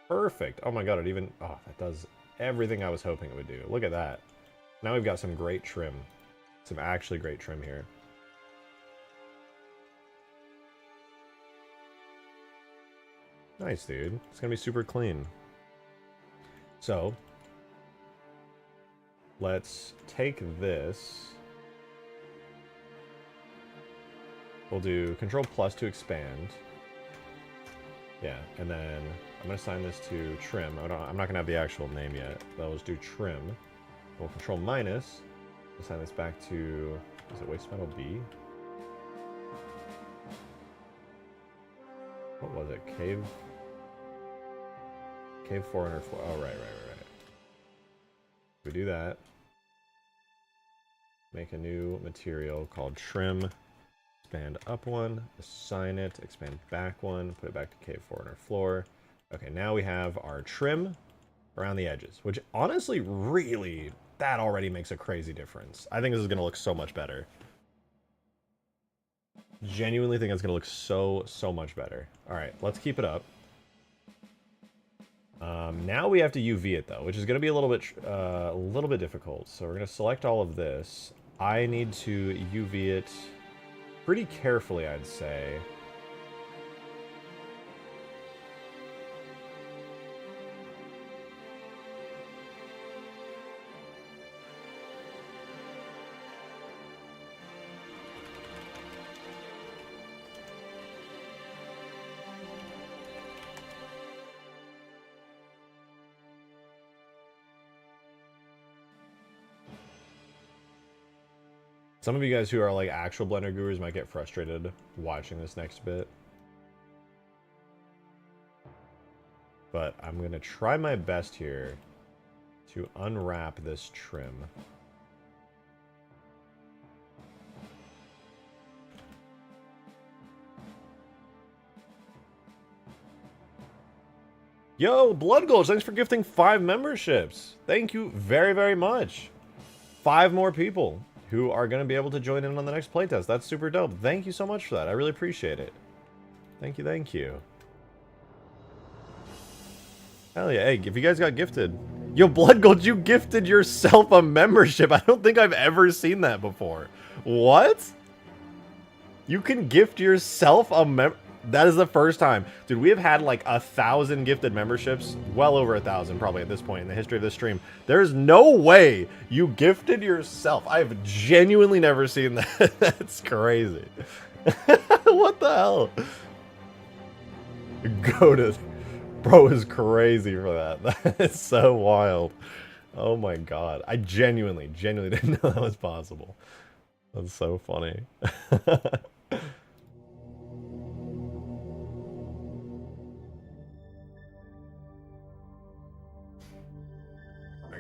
Perfect. Oh my god, it even... Oh, that does everything I was hoping it would do. Look at that. Now we've got some great trim. Some actually great trim here. Nice, dude. It's gonna be super clean. So... let's take this. We'll do Control Plus to expand. Yeah, and then I'm going to assign this to trim. I'm not going to have the actual name yet, but I'll just do trim. We'll Control Minus. Assign this back to, is it Waste Metal B? What was it? Cave Forerunner 4. Oh, right. We do that. Make a new material called trim. Expand up one, assign it, expand back one, put it back to Cave Forerunner floor. Okay, now we have our trim around the edges, which honestly, really, that already makes a crazy difference. I think this is going to look so much better. Genuinely think it's going to look so much better. All right, let's keep it up. Now we have to UV it though, which is going to be a little bit difficult. So we're going to select all of this. I need to UV it pretty carefully, I'd say. Some of you guys who are like actual Blender gurus might get frustrated watching this next bit. But I'm going to try my best here to unwrap this trim. Yo, Blood Gulch, thanks for gifting 5 memberships. Thank you very, very much. 5 more people who are going to be able to join in on the next playtest. That's super dope. Thank you so much for that. I really appreciate it. Thank you, thank you. Hell yeah. Hey, if you guys got gifted... Yo, Blood Gold, you gifted yourself a membership. I don't think I've ever seen that before. What? You can gift yourself a That is the first time. Dude, we have had like 1,000 gifted memberships. Well over 1,000 probably at this point in the history of this stream. There's no way you gifted yourself. I've genuinely never seen that. That's crazy. What the hell? Goated. Bro is crazy for that. That is so wild. Oh my god. I genuinely didn't know that was possible. That's so funny. Alright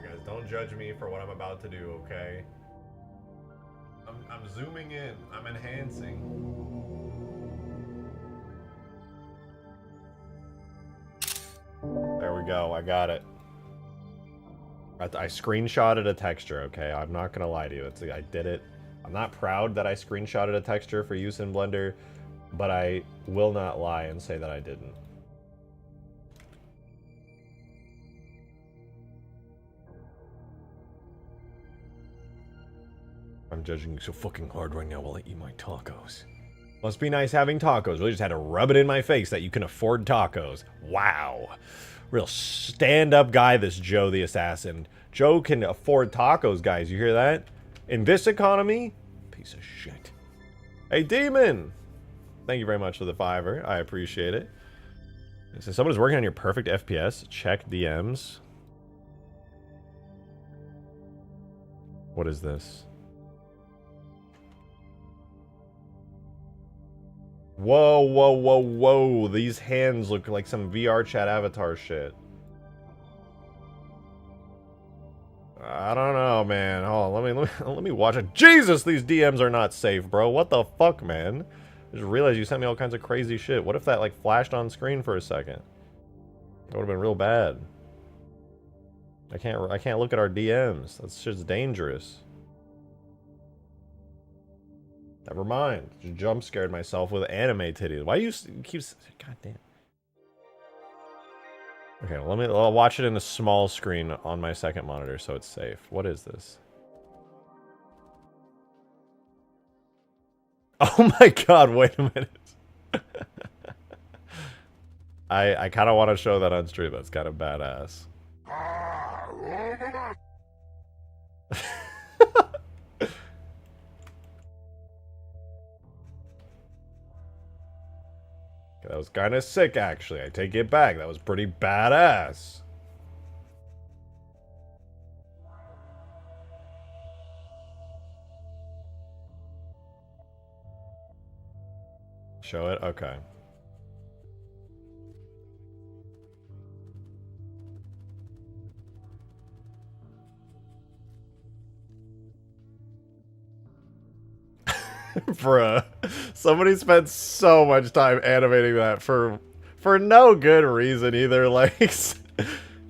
guys, don't judge me for what I'm about to do, okay? I'm zooming in. I'm enhancing. There we go, I got it. I screenshotted a texture, okay? I'm not gonna lie to you. I did it. I'm not proud that I screenshotted a texture for use in Blender, but I will not lie and say that I didn't. I'm judging you so fucking hard right now while I eat my tacos. Must be nice having tacos. Really just had to rub it in my face that you can afford tacos. Wow. Real stand-up guy, this Joe the Assassin. Joe can afford tacos, guys. You hear that? In this economy? Piece of shit. Hey, Demon! Thank you very much for the $5. I appreciate it. So someone is working on your perfect FPS. Check DMs. What is this? Whoa, whoa, whoa, whoa. These hands look like some VR chat avatar shit. I don't know, man. Hold on, let me watch it. Jesus, these DMs are not safe, bro. What the fuck, man? I just realized you sent me all kinds of crazy shit. What if that, like, flashed on screen for a second? That would have been real bad. I can't look at our DMs. That's just dangerous. Never mind. Just jump scared myself with anime titties. Why do you keep... God damn. Okay, well, I'll watch it in a small screen on my second monitor so it's safe. What is this? Oh my god, wait a minute. I kind of want to show that on stream. That's kind of badass. That was kind of sick, actually. I take it back. That was pretty badass. Show it? Okay. Bruh. Somebody spent so much time animating that for no good reason either. Like,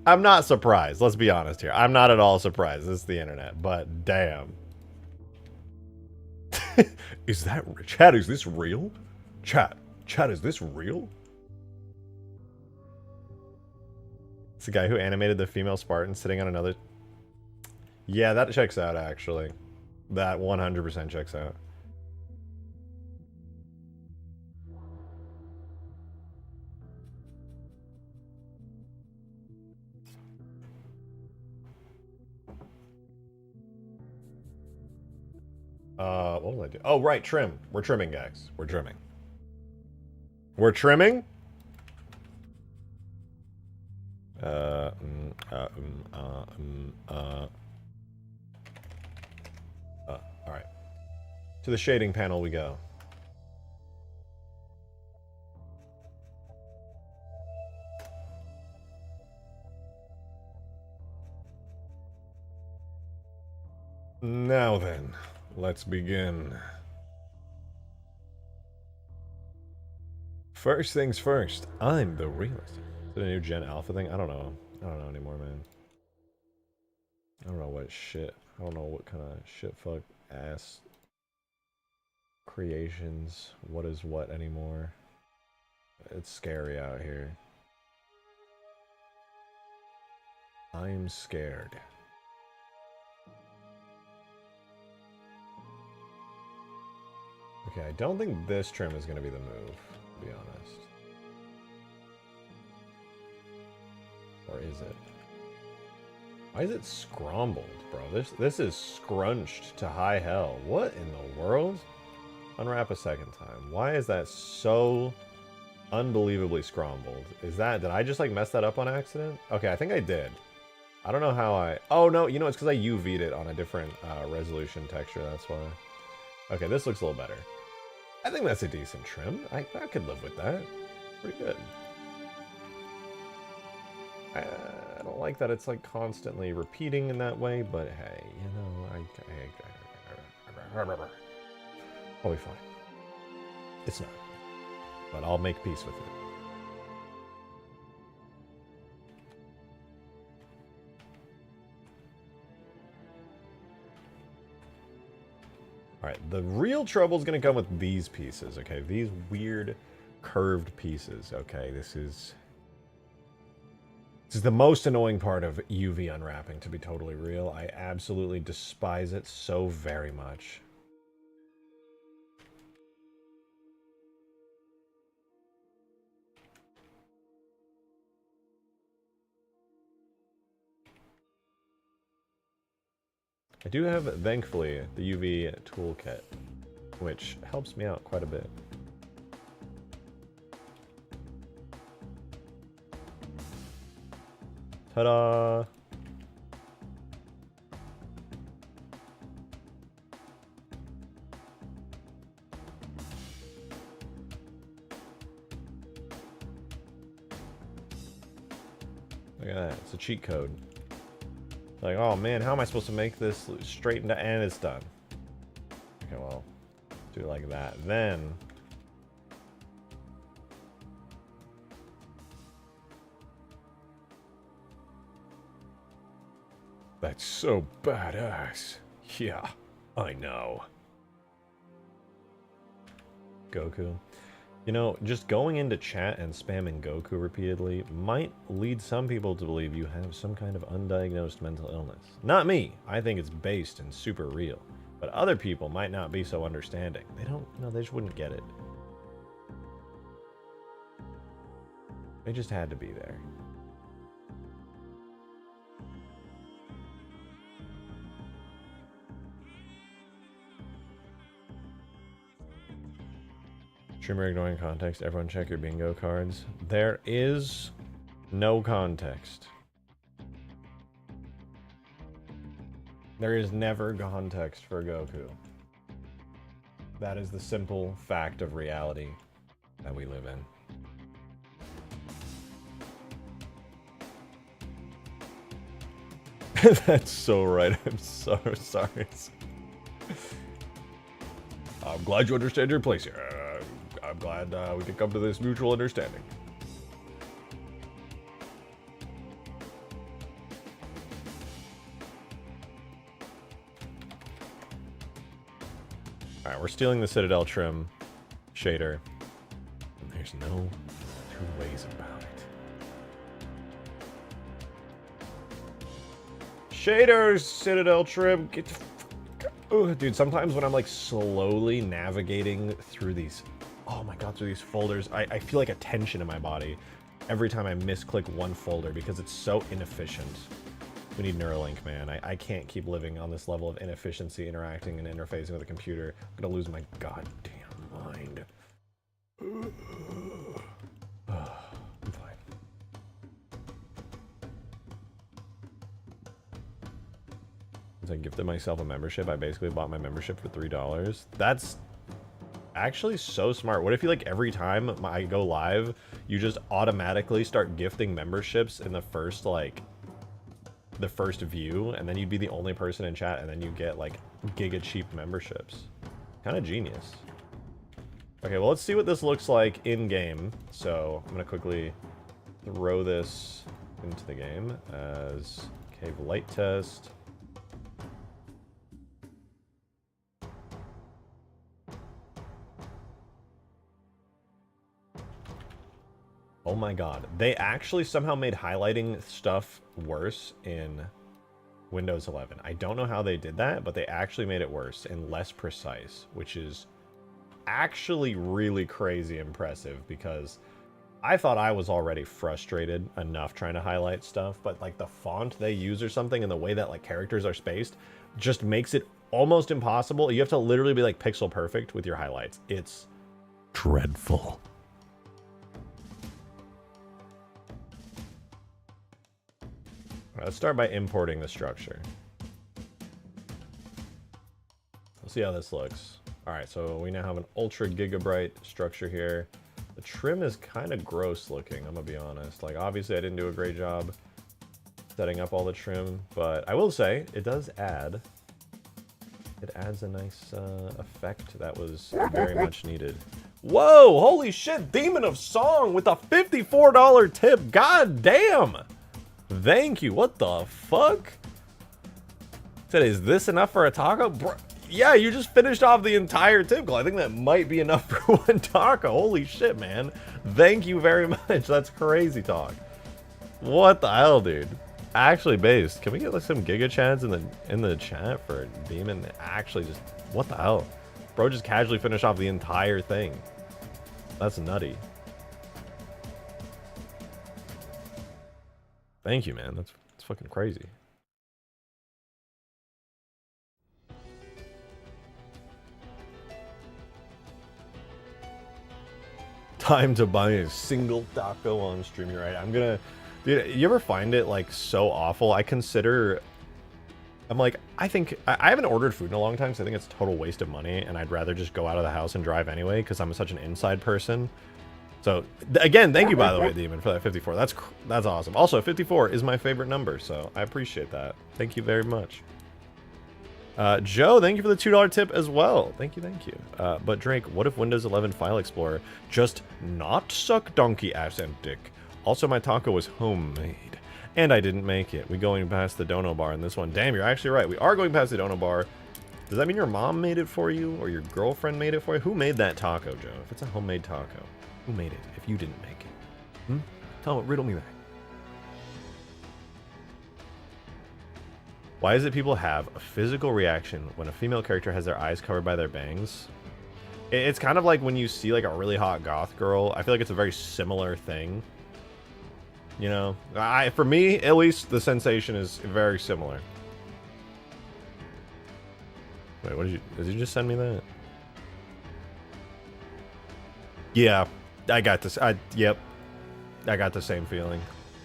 I'm not surprised. Let's be honest here. I'm not at all surprised. This is the internet, but damn. Is that... Chat, is this real? Chat, is this real? It's the guy who animated the female Spartan sitting on another... Yeah, that checks out, actually. That 100% checks out. What was I doing? Oh, right, trim. We're trimming, guys. We're trimming. We're trimming? Alright. To the shading panel we go. Now then, let's begin. First things first, I'm the realist. The new Gen Alpha thing? I don't know. I don't know anymore, man. I don't know what shit. I don't know what kind of shit fuck ass creations. What is what anymore? It's scary out here. I'm scared. Okay, I don't think this trim is going to be the move, to be honest. Or is it? Why is it scrambled, bro? This is scrunched to high hell. What in the world? Unwrap a second time. Why is that so unbelievably scrambled? Is that... Did I just, like, mess that up on accident? Okay, I think I did. I don't know how I... Oh, no, you know, it's because I UV'd it on a different resolution texture, that's why. Okay, this looks a little better. I think that's a decent trim. I could live with that. Pretty good. I don't like that it's like constantly repeating in that way, but hey, you know, I'll be fine. It's not. But I'll make peace with it. Alright, the real trouble is going to come with these pieces, okay? These weird curved pieces, okay? This is the most annoying part of UV unwrapping, to be totally real. I absolutely despise it so very much. I do have, thankfully, the UV toolkit, which helps me out quite a bit. Ta-da! Look at that, it's a cheat code. Like, oh man, how am I supposed to make this straightened out? And it's done. Okay, well, do it like that. Then... That's so badass. Yeah, I know. Goku. You know, just going into chat and spamming Goku repeatedly might lead some people to believe you have some kind of undiagnosed mental illness. Not me. I think it's based and super real. But other people might not be so understanding. They don't, no, they just wouldn't get it. They just had to be there. Streamer ignoring context. Everyone check your bingo cards. There is no context. There is never context for Goku. That is the simple fact of reality that we live in. That's so right. I'm so sorry. I'm glad you understand your place here. I'm glad we could come to this mutual understanding. Alright, we're stealing the Citadel trim shader. And there's no two ways about it. Shaders, Citadel trim, get the... Oh, dude, sometimes when I'm like slowly navigating through these... Oh my god, through these folders, I feel like a tension in my body every time I misclick one folder because it's so inefficient. We need Neuralink, man. I can't keep living on this level of inefficiency interacting and interfacing with a computer. I'm gonna lose my goddamn mind. I'm fine. Since I gifted myself a membership, I basically bought my membership for $3. That's actually so smart. What if you, like, every time I go live, you just automatically start gifting memberships in the first, like, the first view, and then you'd be the only person in chat, and then you get, like, giga cheap memberships. Kind of genius. Okay, well, let's see what this looks like in game. So I'm gonna quickly throw this into the game as cave light test. Oh my god. They actually somehow made highlighting stuff worse in Windows 11. I don't know how they did that, but they actually made it worse and less precise, which is actually really crazy impressive because I thought I was already frustrated enough trying to highlight stuff, but like the font they use or something and the way that like characters are spaced just makes it almost impossible. You have to literally be like pixel perfect with your highlights. It's dreadful. Let's start by importing the structure. Let's see how this looks. All right, so we now have an ultra gigabyte structure here. The trim is kind of gross looking, I'm gonna be honest. Like, obviously I didn't do a great job setting up all the trim, but I will say it does add, it adds a nice effect that was very much needed. Whoa, holy shit, Demon of Song with a $54 tip, god damn! Thank you. What the fuck? Said, is this enough for a taco? Bro, yeah, you just finished off the entire tip goal. I think that might be enough for one taco. Holy shit, man. Thank you very much. That's crazy talk. What the hell, dude? Actually, based. Can we get like some giga chads in the chat for Demon? Actually, just what the hell? Bro just casually finished off the entire thing. That's nutty. Thank you, man. That's fucking crazy. Time to buy a single taco on stream. You're right. I'm gonna... Dude, you ever find it, like, so awful? I consider... I'm like, I think... I haven't ordered food in a long time, so I think it's a total waste of money, and I'd rather just go out of the house and drive anyway, because I'm such an inside person. So, again, thank you, by the way, Demon, for that 54. That's awesome. Also, 54 is my favorite number, so I appreciate that. Thank you very much. Joe, thank you for the $2 tip as well. Thank you, thank you. But Drake, what if Windows 11 File Explorer just not suck donkey ass and dick? Also, my taco was homemade, and I didn't make it. We going past the dono bar in this one. Damn, you're actually right. We are going past the dono bar. Does that mean your mom made it for you, or your girlfriend made it for you? Who made that taco, Joe? If it's a homemade taco. Who made it if you didn't make it? Hmm? Tell me, riddle me that. Why is it people have a physical reaction when a female character has their eyes covered by their bangs? It's kind of like when you see like a really hot goth girl. I feel like it's a very similar thing. You know? For me, at least, the sensation is very similar. Wait, did you just send me that? Yeah. I got this. Yep. I got the same feeling.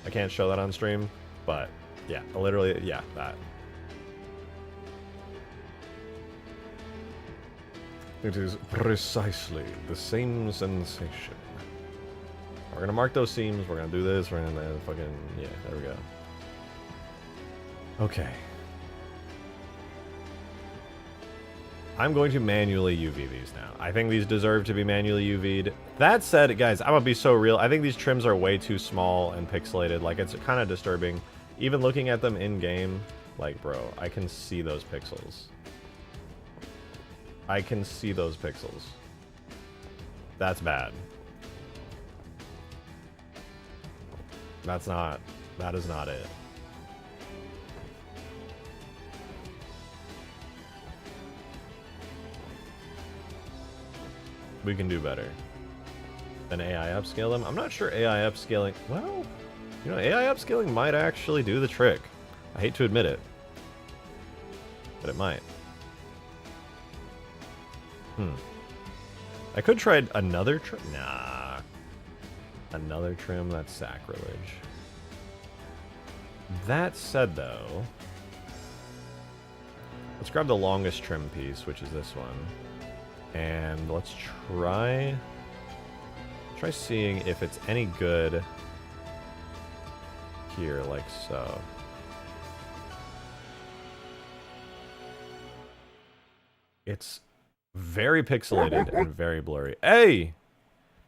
I can't show that on stream, but yeah, literally, yeah, that. It is precisely the same sensation. We're gonna mark those seams. We're gonna do this. We're gonna fucking, yeah, there we go. Okay. I'm going to manually UV these now. I think these deserve to be manually UV'd. That said, guys, I'm gonna be so real. I think these trims are way too small and pixelated. Like, it's kind of disturbing. Even looking at them in-game, like, bro, I can see those pixels. I can see those pixels. That's bad. That is not it. We can do better than AI upscale them. I'm not sure AI upscaling... Well, you know, AI upscaling might actually do the trick. I hate to admit it, but it might. I could try another trim. Nah. Another trim? That's sacrilege. That said, though, let's grab the longest trim piece, which is this one. And let's try seeing if it's any good here, like so. It's very pixelated and very blurry. Hey!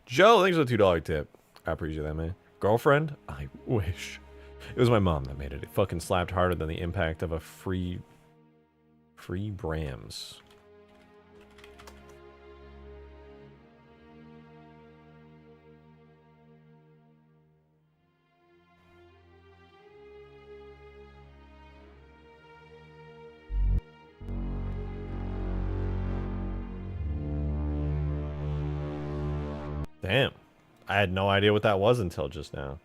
Joe, thanks for the $2 tip. I appreciate that, man. Girlfriend? I wish. It was my mom that made it. It fucking slapped harder than the impact of a free Brams. Damn. I had no idea what that was until just now.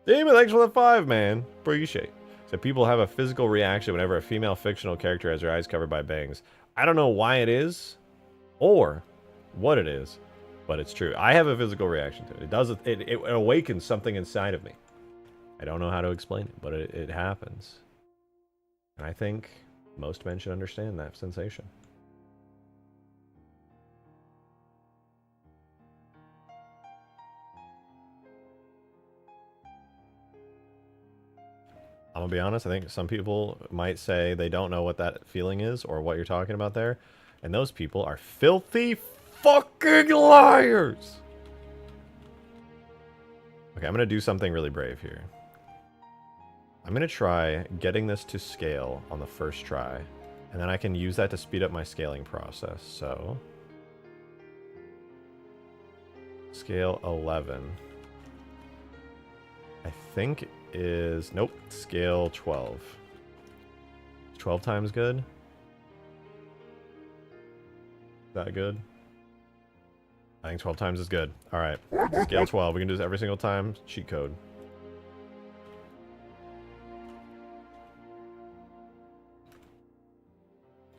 Damn it, thanks for the 5, man. Appreciate. So people have a physical reaction whenever a female fictional character has her eyes covered by bangs. I don't know why it is, or what it is, but it's true. I have a physical reaction to it. It does. It awakens something inside of me. I don't know how to explain it, but it happens. And I think most men should understand that sensation. I'm gonna be honest, I think some people might say they don't know what that feeling is or what you're talking about there. And those people are filthy fucking liars! Okay, I'm gonna do something really brave here. I'm gonna try getting this to scale on the first try. And then I can use that to speed up my scaling process. So, scale 11. I think is, nope, scale 12. 12 times good? Is that good? I think 12 times is good. Alright, scale 12. We can do this every single time. Cheat code.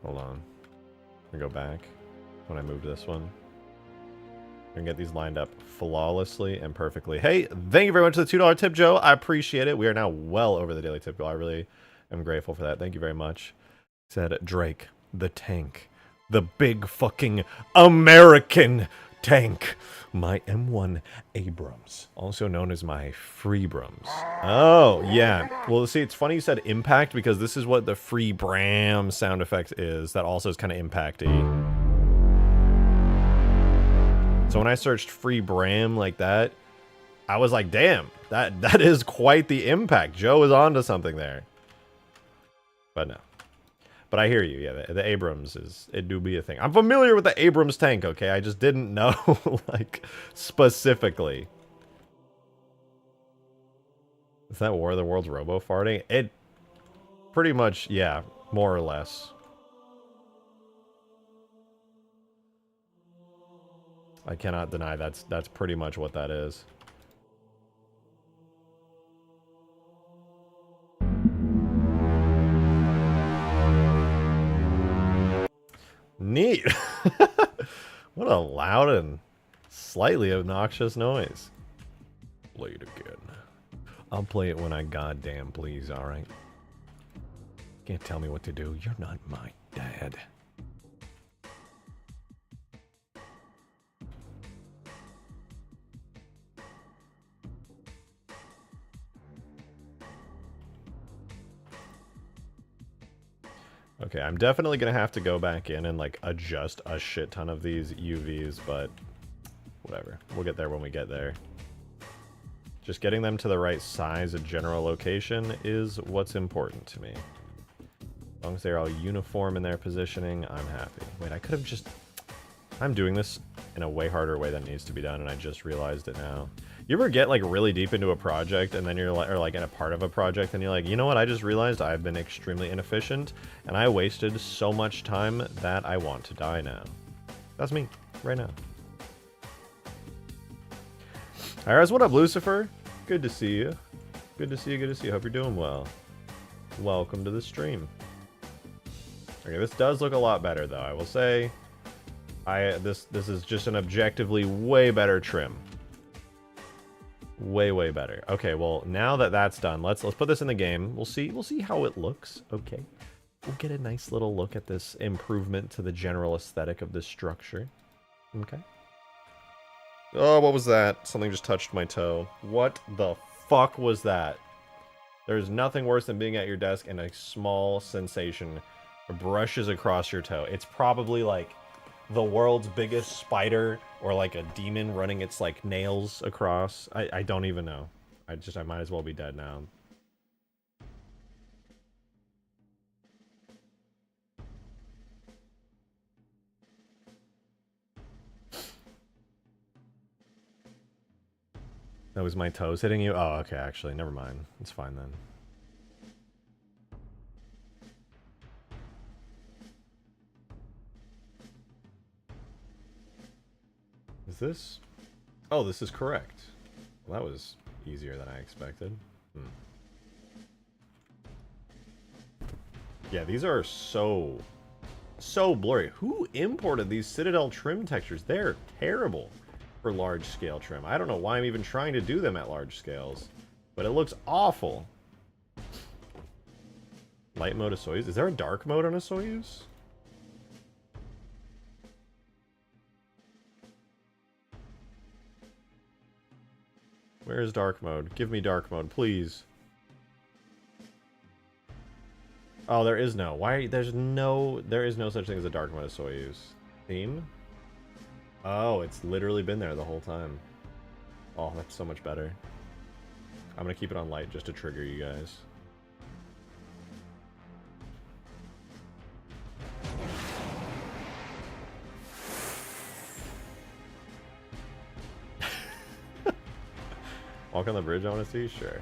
Hold on. I'm gonna go back when I move this one. And get these lined up flawlessly and perfectly. Hey, thank you very much for the $2 tip, Joe. I appreciate it. We are now well over the daily tip goal. I really am grateful for that. Thank you very much. Said Drake, the tank. The big fucking American tank. My M1 Abrams. Also known as my Freebrams. Oh, yeah. Well, see, it's funny you said impact because this is what the Free Bram sound effect is. That also is kind of impacty. So when I searched free Bram like that, I was like, damn, that is quite the impact. Joe is onto something there. But no. But I hear you, yeah, the Abrams it do be a thing. I'm familiar with the Abrams tank, okay? I just didn't know, like, specifically. Is that War of the Worlds robo-farting? It, pretty much, yeah, more or less. I cannot deny that's pretty much what that is. Neat. What a loud and slightly obnoxious noise. Play it again. I'll play it when I goddamn please, alright? Can't tell me what to do. You're not my dad. Okay, I'm definitely gonna have to go back in and like adjust a shit ton of these UVs, but whatever. We'll get there when we get there. Just getting them to the right size and general location is what's important to me. As long as they're all uniform in their positioning, I'm happy. Wait, I could have just... I'm doing this in a way harder way than it needs to be done, and I just realized it now. You ever get like really deep into a project and then you're like, or like in a part of a project and you're like, you know what, I just realized I've been extremely inefficient and I wasted so much time that I want to die now. That's me, right now. Iris, what up, Lucifer? Good to see you. Good to see you, good to see you. Hope you're doing well. Welcome to the stream. Okay, this does look a lot better though, I will say. This is just an objectively way better trim. Way better. Okay, well, now that that's done, let's put this in the game. We'll see how it looks. Okay. We'll get a nice little look at this improvement to the general aesthetic of this structure. Okay. Oh, what was that? Something just touched my toe. What the fuck was that? There's nothing worse than being at your desk and a small sensation brushes across your toe. It's probably like the world's biggest spider or like a demon running its like nails across. I don't even know. I might as well be dead now. That was my toes hitting you? Oh, okay, actually, never mind. It's fine then. Is this? Oh, this is correct. Well, that was easier than I expected. Yeah, these are so blurry. Who imported these Citadel trim textures? They're terrible for large scale trim. I don't know why I'm even trying to do them at large scales, but it looks awful. Light mode of Soyuz. Is there a dark mode on a Soyuz? Where is dark mode? Give me dark mode, please. Oh, there is no. Why? There is no such thing as a dark mode of Soyuz. Theme? Oh, it's literally been there the whole time. Oh, that's so much better. I'm gonna keep it on light just to trigger you guys. Walk on the bridge I want to see? Sure.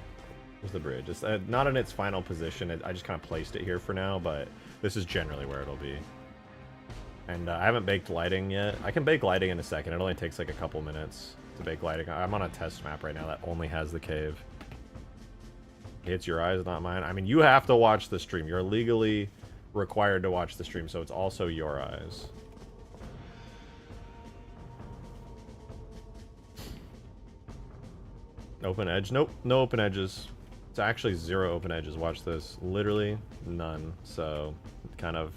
There's the bridge. It's not in its final position. I just kind of placed it here for now, but this is generally where it'll be. And I haven't baked lighting yet. I can bake lighting in a second. It only takes like a couple minutes to bake lighting. I'm on a test map right now that only has the cave. It's your eyes, not mine. I mean, you have to watch the stream. You're legally required to watch the stream, so it's also your eyes. Open edge? Nope, no open edges. It's actually 0 open edges. Watch this. Literally none. So kind of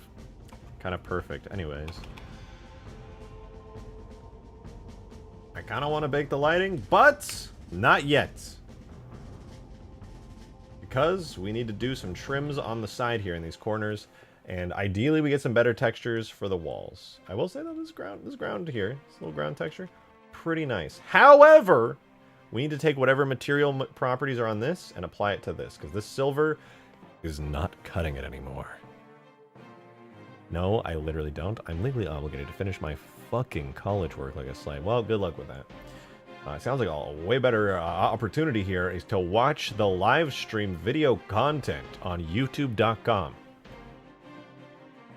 perfect. Anyways, I kind of want to bake the lighting, but not yet, because we need to do some trims on the side here in these corners, and ideally we get some better textures for the walls. I will say that this ground here, this little ground texture, pretty nice. However, we need to take whatever material properties are on this and apply it to this, because this silver is not cutting it anymore. No, I literally don't. I'm legally obligated to finish my fucking college work like a slave. Well, good luck with that. Sounds like a way better opportunity here is to watch the live stream video content on youtube.com.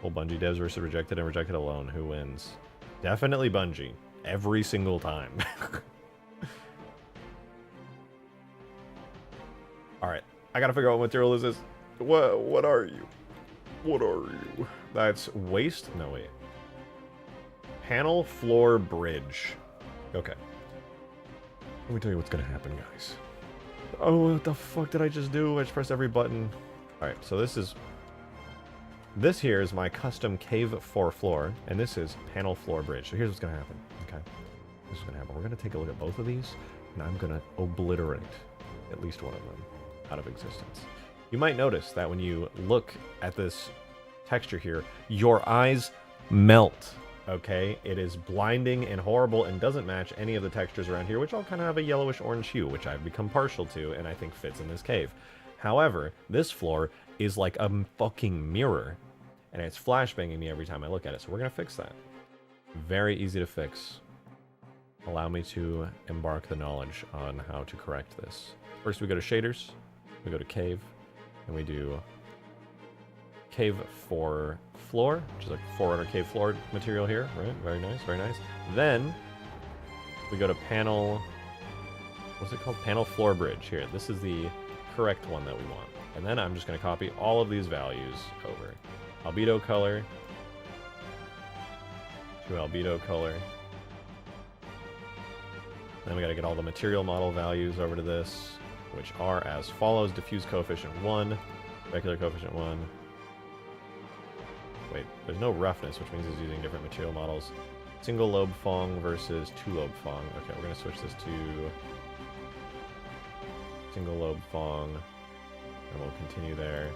Well, Bungie devs versus rejected and rejected alone. Who wins? Definitely Bungie. Every single time. Alright, I gotta figure out what material is this. What are you? What are you? That's waste? No, wait. Panel, floor, bridge. Okay. Let me tell you what's gonna happen, guys. Oh, what the fuck did I just do? I just pressed every button. Alright, so this here is my custom cave 4 floor, and this is panel, floor, bridge. So here's what's gonna happen, okay? This is gonna happen. We're gonna take a look at both of these, and I'm gonna obliterate at least one of them out of existence. You might notice that when you look at this texture here, your eyes melt, okay? It is blinding and horrible and doesn't match any of the textures around here, which all kind of have a yellowish orange hue, which I've become partial to and I think fits in this cave. However, this floor is like a fucking mirror, and it's flashbanging me every time I look at it, so we're gonna fix that. Very easy to fix. Allow me to embark the knowledge on how to correct this. First we go to shaders, we go to cave, and we do cave 4 floor, which is like Forerunner cave floor material here, right? Very nice, very nice. Then we go to panel, what's it called? Panel floor bridge here. This is the correct one that we want. And then I'm just going to copy all of these values over. Albedo color to albedo color. Then we got to get all the material model values over to this, which are as follows: diffuse coefficient 1, specular coefficient 1. Wait, there's no roughness, which means he's using different material models. Single lobe Fong versus 2 lobe Fong. Okay, we're going to switch this to single lobe Fong, and we'll continue there.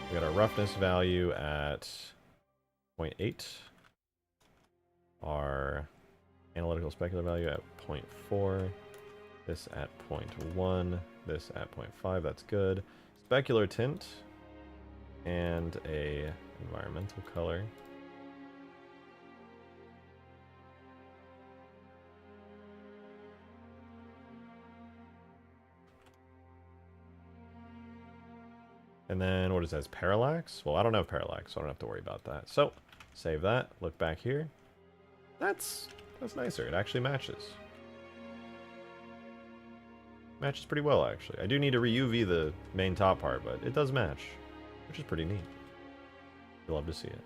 We got our roughness value at 0.8. our analytical specular value at 0.4, this at 0.1, this at 0.5, that's good. Specular tint, and a environmental color. And then what it says, parallax? Well, I don't have parallax, so I don't have to worry about that. So, save that, look back here. That's nicer, it actually matches. Matches pretty well, actually. I do need to re-UV the main top part, but it does match, which is pretty neat. I love to see it.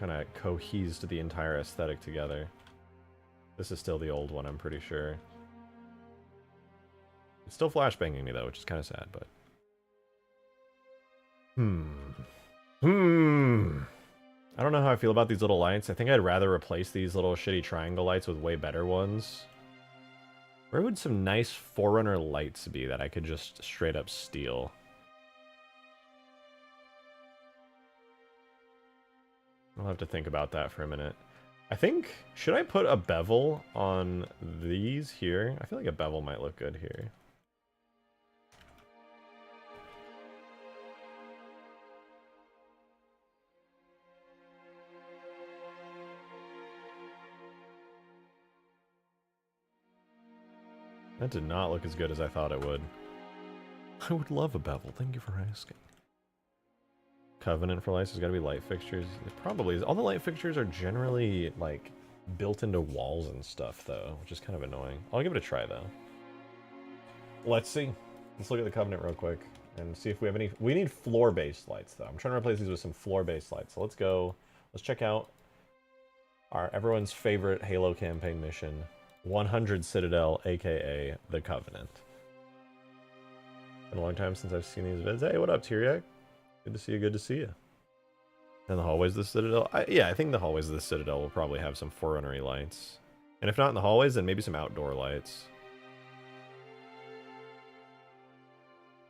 Kind of cohesed the entire aesthetic together. This is still the old one, I'm pretty sure. It's still flashbanging me, though, which is kind of sad, but... I don't know how I feel about these little lights. I think I'd rather replace these little shitty triangle lights with way better ones. Where would some nice Forerunner lights be that I could just straight up steal? I'll have to think about that for a minute. I think, should I put a bevel on these here? I feel like a bevel might look good here. That did not look as good as I thought it would. I would love a bevel, thank you for asking. Covenant for lights, there's gotta be light fixtures. It probably is. All the light fixtures are generally, like, built into walls and stuff, though, which is kind of annoying. I'll give it a try, though. Let's see. Let's look at the Covenant real quick and see if we have any... We need floor-based lights, though. I'm trying to replace these with some floor-based lights. So let's go... Let's check out our everyone's favorite Halo campaign mission. 100 Citadel, aka the Covenant. Been a long time since I've seen these vids. Hey, what up, Tyriak? Good to see you, good to see you. And the hallways of the Citadel? Yeah, I think the hallways of the Citadel will probably have some Forerunner-y lights. And if not in the hallways, then maybe some outdoor lights.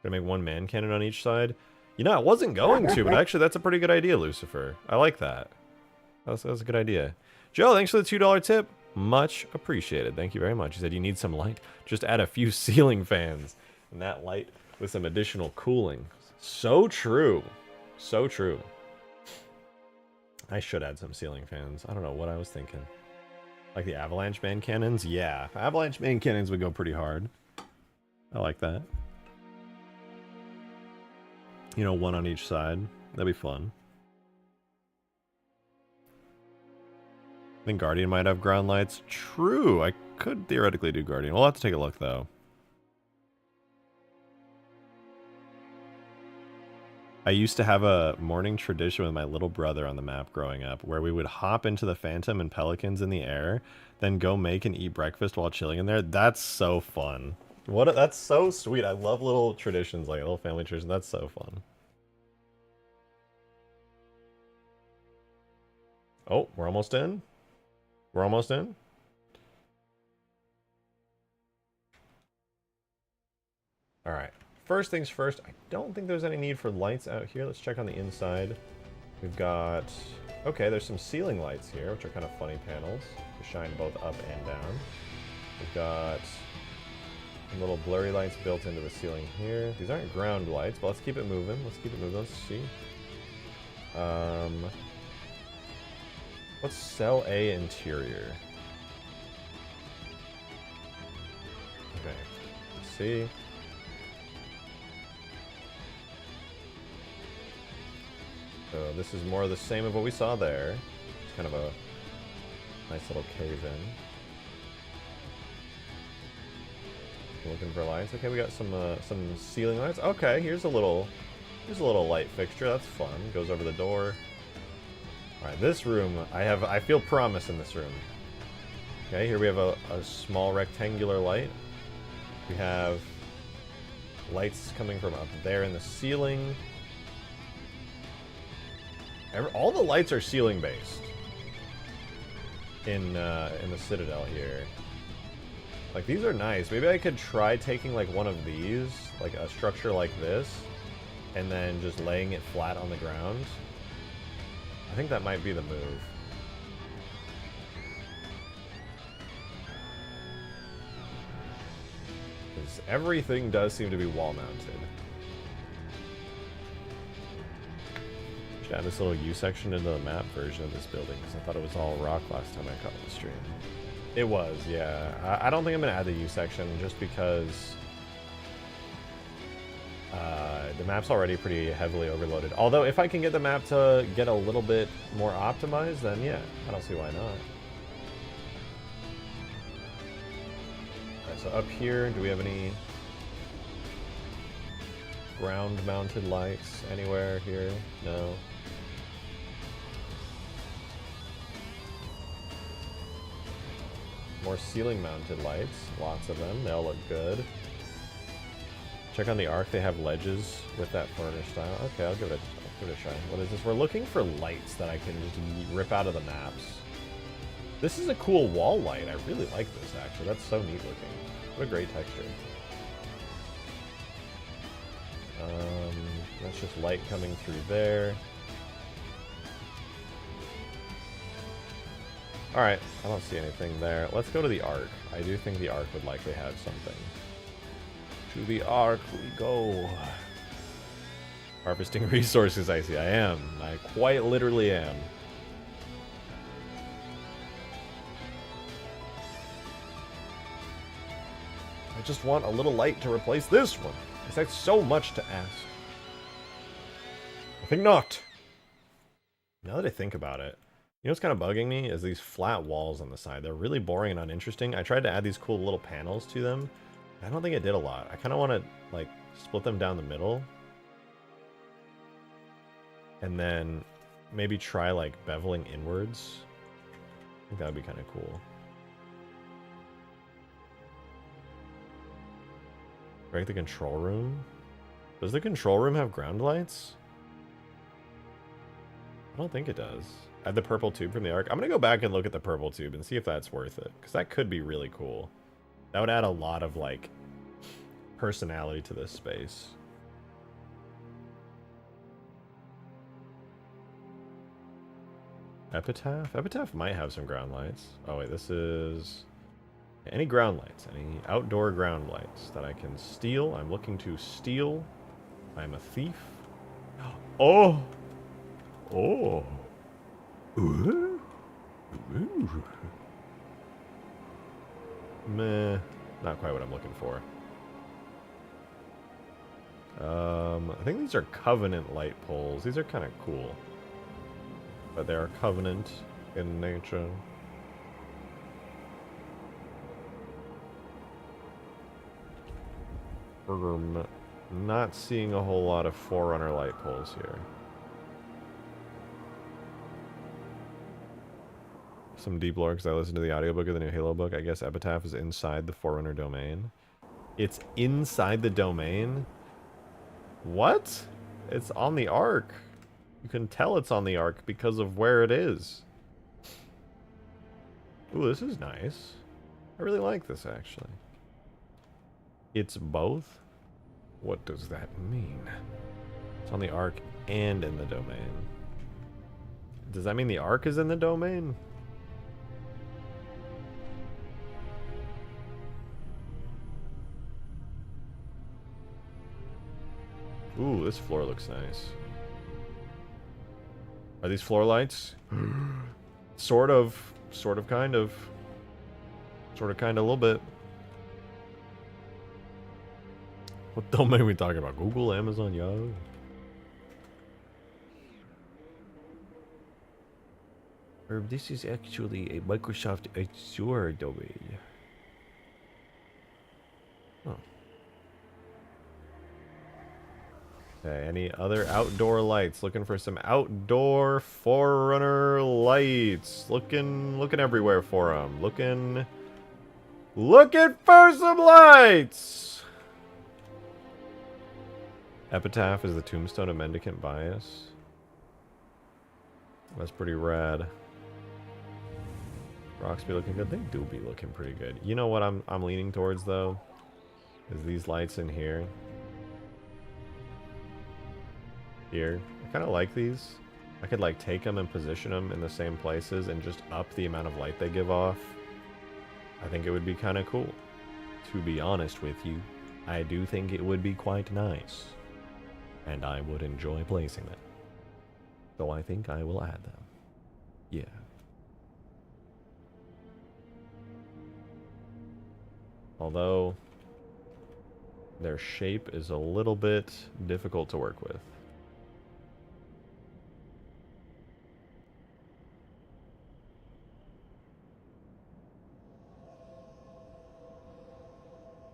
Gonna make one man cannon on each side? You know, I wasn't going to, but actually that's a pretty good idea, Lucifer. I like that. That was a good idea. Joe, thanks for the $2 tip. Much appreciated. Thank you very much. He said you need some light. Just add a few ceiling fans. And that light with some additional cooling. So true. So true. I should add some ceiling fans. I don't know what I was thinking. Like the avalanche man cannons? Yeah. Avalanche man cannons would go pretty hard. I like that. You know, one on each side. That'd be fun. I think Guardian might have ground lights. True, I could theoretically do Guardian. We'll have to take a look, though. I used to have a morning tradition with my little brother on the map growing up, where we would hop into the Phantom and Pelicans in the air, then go make and eat breakfast while chilling in there. That's so fun. That's so sweet. I love little traditions, like little family traditions. That's so fun. Oh, we're almost in. We're almost in. All right. First things first, I don't think there's any need for lights out here. Let's check on the inside. We've got... Okay, there's some ceiling lights here, which are kind of funny panels to shine both up and down. We've got some little blurry lights built into the ceiling here. These aren't ground lights, but let's keep it moving. Let's keep it moving. Let's see. What's cell A interior? Okay, let's see. So this is more of the same of what we saw there. It's kind of a nice little cave-in. Looking for lights. Okay, we got some ceiling lights. Okay, here's a little light fixture. That's fun. Goes over the door. All right, this room, I feel promise in this room. Okay, here we have a small rectangular light. We have lights coming from up there in the ceiling. All the lights are ceiling based in the Citadel here. Like, these are nice. Maybe I could try taking like one of these, like a structure like this, and then just laying it flat on the ground. I think that might be the move. Because everything does seem to be wall-mounted. Should add this little U section into the map version of this building, because I thought it was all rock last time I caught the stream. It was, yeah. I don't think I'm going to add the U section, just because the map's already pretty heavily overloaded. Although, if I can get the map to get a little bit more optimized, then yeah, I don't see why not. Alright, so up here, do we have any ground-mounted lights anywhere here? No. More ceiling-mounted lights, lots of them. They all look good. Check on the arc, they have ledges with that Forerunner style. Okay, I'll give it a try. What is this? We're looking for lights that I can just rip out of the maps. This is a cool wall light. I really like this, actually. That's so neat looking. What a great texture. That's just light coming through there. Alright, I don't see anything there. Let's go to the Ark. I do think the Ark would likely have something. To the Ark we go. Harvesting resources, I see. I am. I quite literally am. I just want a little light to replace this one. Is that so much to ask? I think not. Now that I think about it, you know what's kind of bugging me is these flat walls on the side. They're really boring and uninteresting. I tried to add these cool little panels to them. I don't think it did a lot. I kind of want to, like, split them down the middle. And then maybe try, like, beveling inwards. I think that would be kind of cool. Break the control room. Does the control room have ground lights? I don't think it does. Add the purple tube from the Ark. I'm going to go back and look at the purple tube and see if that's worth it. Because that could be really cool. That would add a lot of, like, personality to this space. Epitaph? Epitaph might have some ground lights. Oh, wait, this is... Any ground lights? Any outdoor ground lights that I can steal? I'm looking to steal. I'm a thief. Oh! Oh! Ooh. Ooh. Meh. Not quite what I'm looking for. I think these are Covenant light poles. These are kind of cool. But they are Covenant in nature. Not seeing a whole lot of Forerunner light poles here. Some deep lore because I listened to the audiobook of the new Halo book. I guess Epitaph is inside the Forerunner domain. It's inside the domain? What? It's on the Ark. You can tell it's on the Ark because of where it is. Ooh, this is nice. I really like this, actually. It's both? What does that mean? It's on the Ark and in the domain. Does that mean the Ark is in the domain? Ooh, this floor looks nice. Are these floor lights? Sort of, kind of. Sort of, kind of, a little bit. What domain are we talking about? Google, Amazon, Yahoo? Or this is actually a Microsoft Azure domain. Oh. Okay, any other outdoor lights? Looking for some outdoor Forerunner lights. Looking everywhere for them. Looking for some lights! Epitaph is the tombstone of Mendicant Bias. That's pretty rad. Rocks be looking good. They do be looking pretty good. You know what I'm leaning towards though? Is these lights in here. Here. I kind of like these. I could like take them and position them in the same places and just up the amount of light they give off. I think it would be kind of cool. To be honest with you. I do think it would be quite nice. And I would enjoy placing them. So I think I will add them. Yeah. Although their shape is a little bit difficult to work with.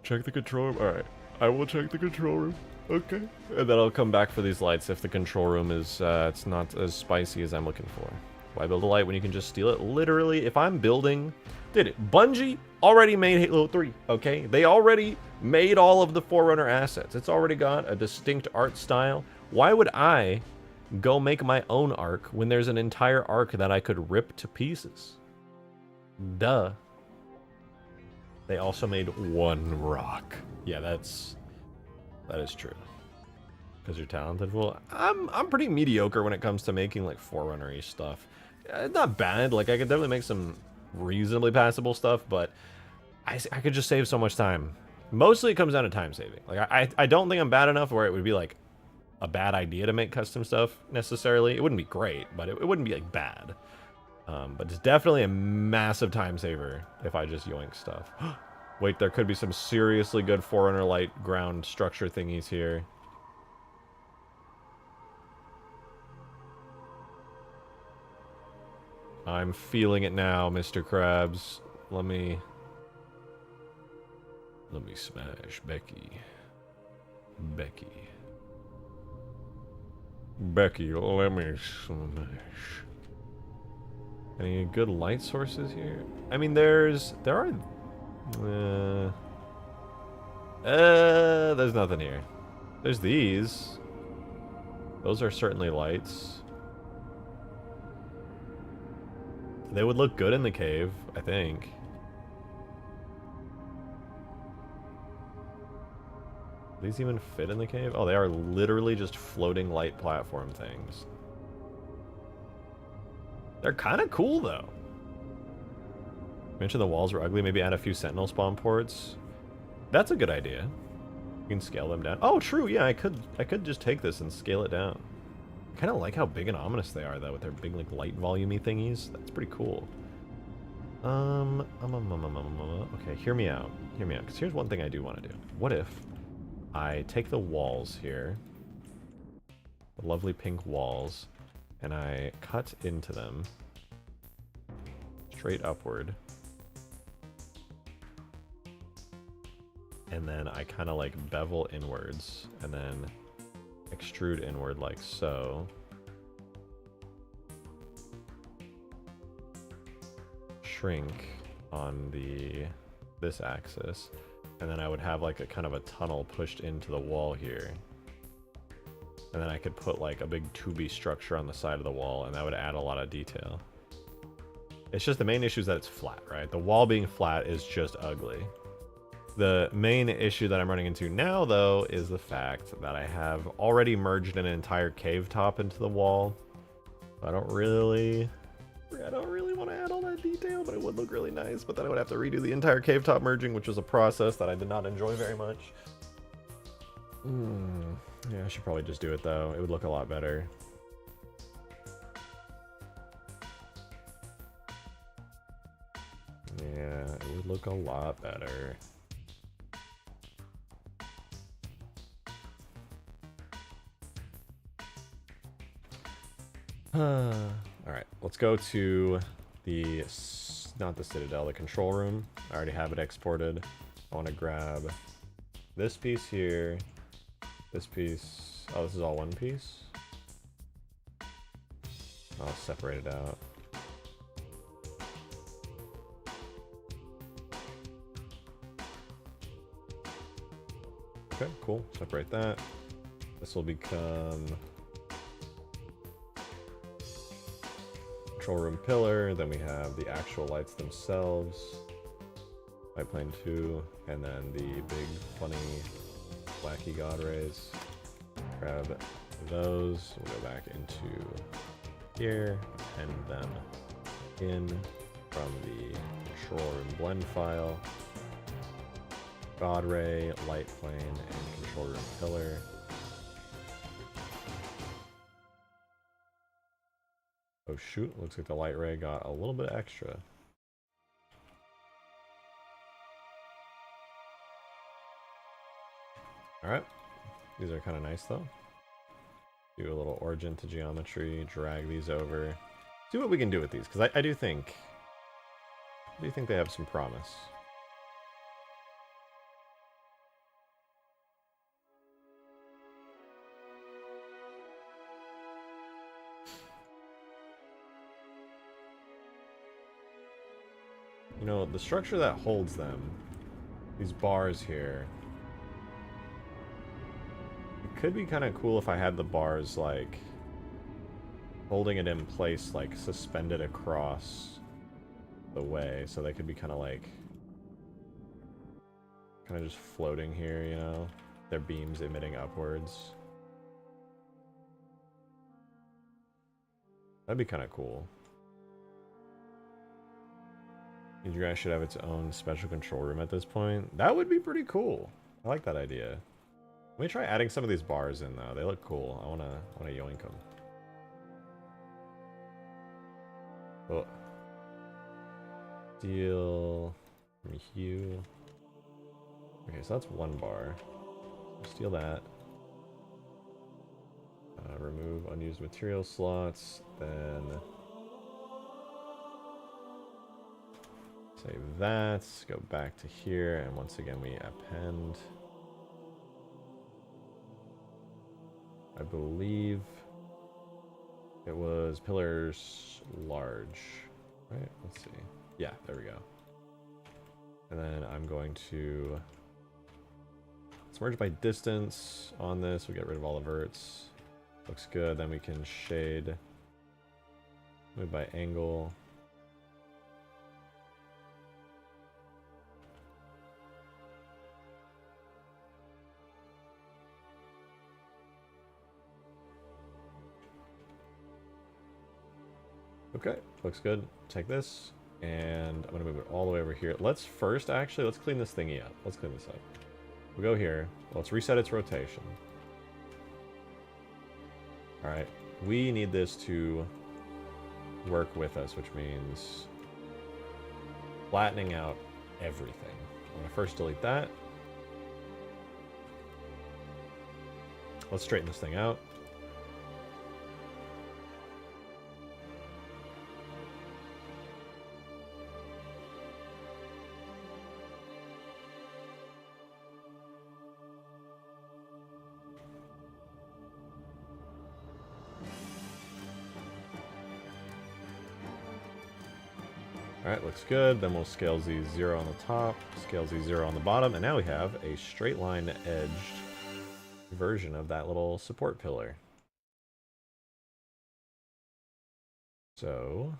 Check the control room. Alright. I will check the control room. Okay. And then I'll come back for these lights if the control room is it's not as spicy as I'm looking for. Why build a light when you can just steal it? Literally, if I'm building... Dude, Bungie already made Halo 3, okay? They already made all of the Forerunner assets. It's already got a distinct art style. Why would I go make my own arc when there's an entire arc that I could rip to pieces? Duh. They also made one rock. Yeah, that is true. Because you're talented. Well, I'm pretty mediocre when it comes to making like Forerunner-y stuff. It's not bad. Like I could definitely make some reasonably passable stuff, but I could just save so much time. Mostly it comes down to time saving. Like I don't think I'm bad enough where it would be like a bad idea to make custom stuff necessarily. It wouldn't be great, but it wouldn't be like bad. But it's definitely a massive time saver if I just yoink stuff. Wait, there could be some seriously good Forerunner light ground structure thingies here. I'm feeling it now, Mr. Krabs. Let me smash Becky. Becky, let me smash. Any good light sources here? I mean, there are. There's nothing here. There's these. Those are certainly lights. They would look good in the cave, I think. Do these even fit in the cave? Oh, they are literally just floating light platform things. They're kind of cool, though. Mentioned the walls were ugly. Maybe add a few sentinel spawn ports. That's a good idea. You can scale them down. Oh, true. Yeah, I could just take this and scale it down. I kind of like how big and ominous they are, though, with their big, like, light volume-y thingies. That's pretty cool. Okay, hear me out. Hear me out, because here's one thing I do want to do. What if I take the walls here, the lovely pink walls, and I cut into them straight upward, and then I kind of like bevel inwards, and then extrude inward like so. Shrink on this axis, and then I would have like a kind of a tunnel pushed into the wall here. And then I could put like a big tubey structure on the side of the wall, and that would add a lot of detail. It's just the main issue is that it's flat, right? The wall being flat is just ugly. The main issue that I'm running into now, though, is the fact that I have already merged an entire cave top into the wall. I don't really want to add all that detail, but it would look really nice. But then I would have to redo the entire cave top merging, which was a process that I did not enjoy very much. Yeah, I should probably just do it, though. It would look a lot better. Yeah, it would look a lot better. Alright, let's go to the, not the Citadel, the control room. I already have it exported. I want to grab this piece here, this piece. Oh, this is all one piece. I'll separate it out. Okay, cool. Separate that. This will become control room pillar. Then we have the actual lights themselves. Light plane 2, and then the big, funny, wacky god rays. Grab those. We'll go back into here, and then in from the control room blend file. God ray, light plane, and control room pillar. Oh shoot, looks like the light ray got a little bit extra. Alright, these are kind of nice though. Do a little origin to geometry, drag these over. See what we can do with these, because I do think they have some promise. You know, the structure that holds them, these bars here, it could be kind of cool if I had the bars, like, holding it in place, like, suspended across the way, so they could be kind of, like, kind of just floating here, you know? Their beams emitting upwards. That'd be kind of cool. Hugegrass should have its own special control room at this point. That would be pretty cool. I like that idea. Let me try adding some of these bars in though. They look cool. I wanna yoink them. Oh. Steal from Hue. Okay, so that's one bar. Steal that. Remove unused material slots. Then save that. Go back to here, and once again we append. I believe it was pillars large, right? Let's see. Yeah, there we go. And then I'm going to merge by distance on this. We get rid of all the verts. Looks good. Then we can shade. Move by angle. Okay, looks good. Take this, and I'm gonna move it all the way over here. Let's first, actually, let's clean this thingy up. Let's clean this up. We go here. Let's reset its rotation. All right, we need this to work with us, which means flattening out everything. I'm gonna first delete that. Let's straighten this thing out. Alright, looks good. Then we'll scale Z0 on the top, scale Z0 on the bottom, and now we have a straight line edged version of that little support pillar. So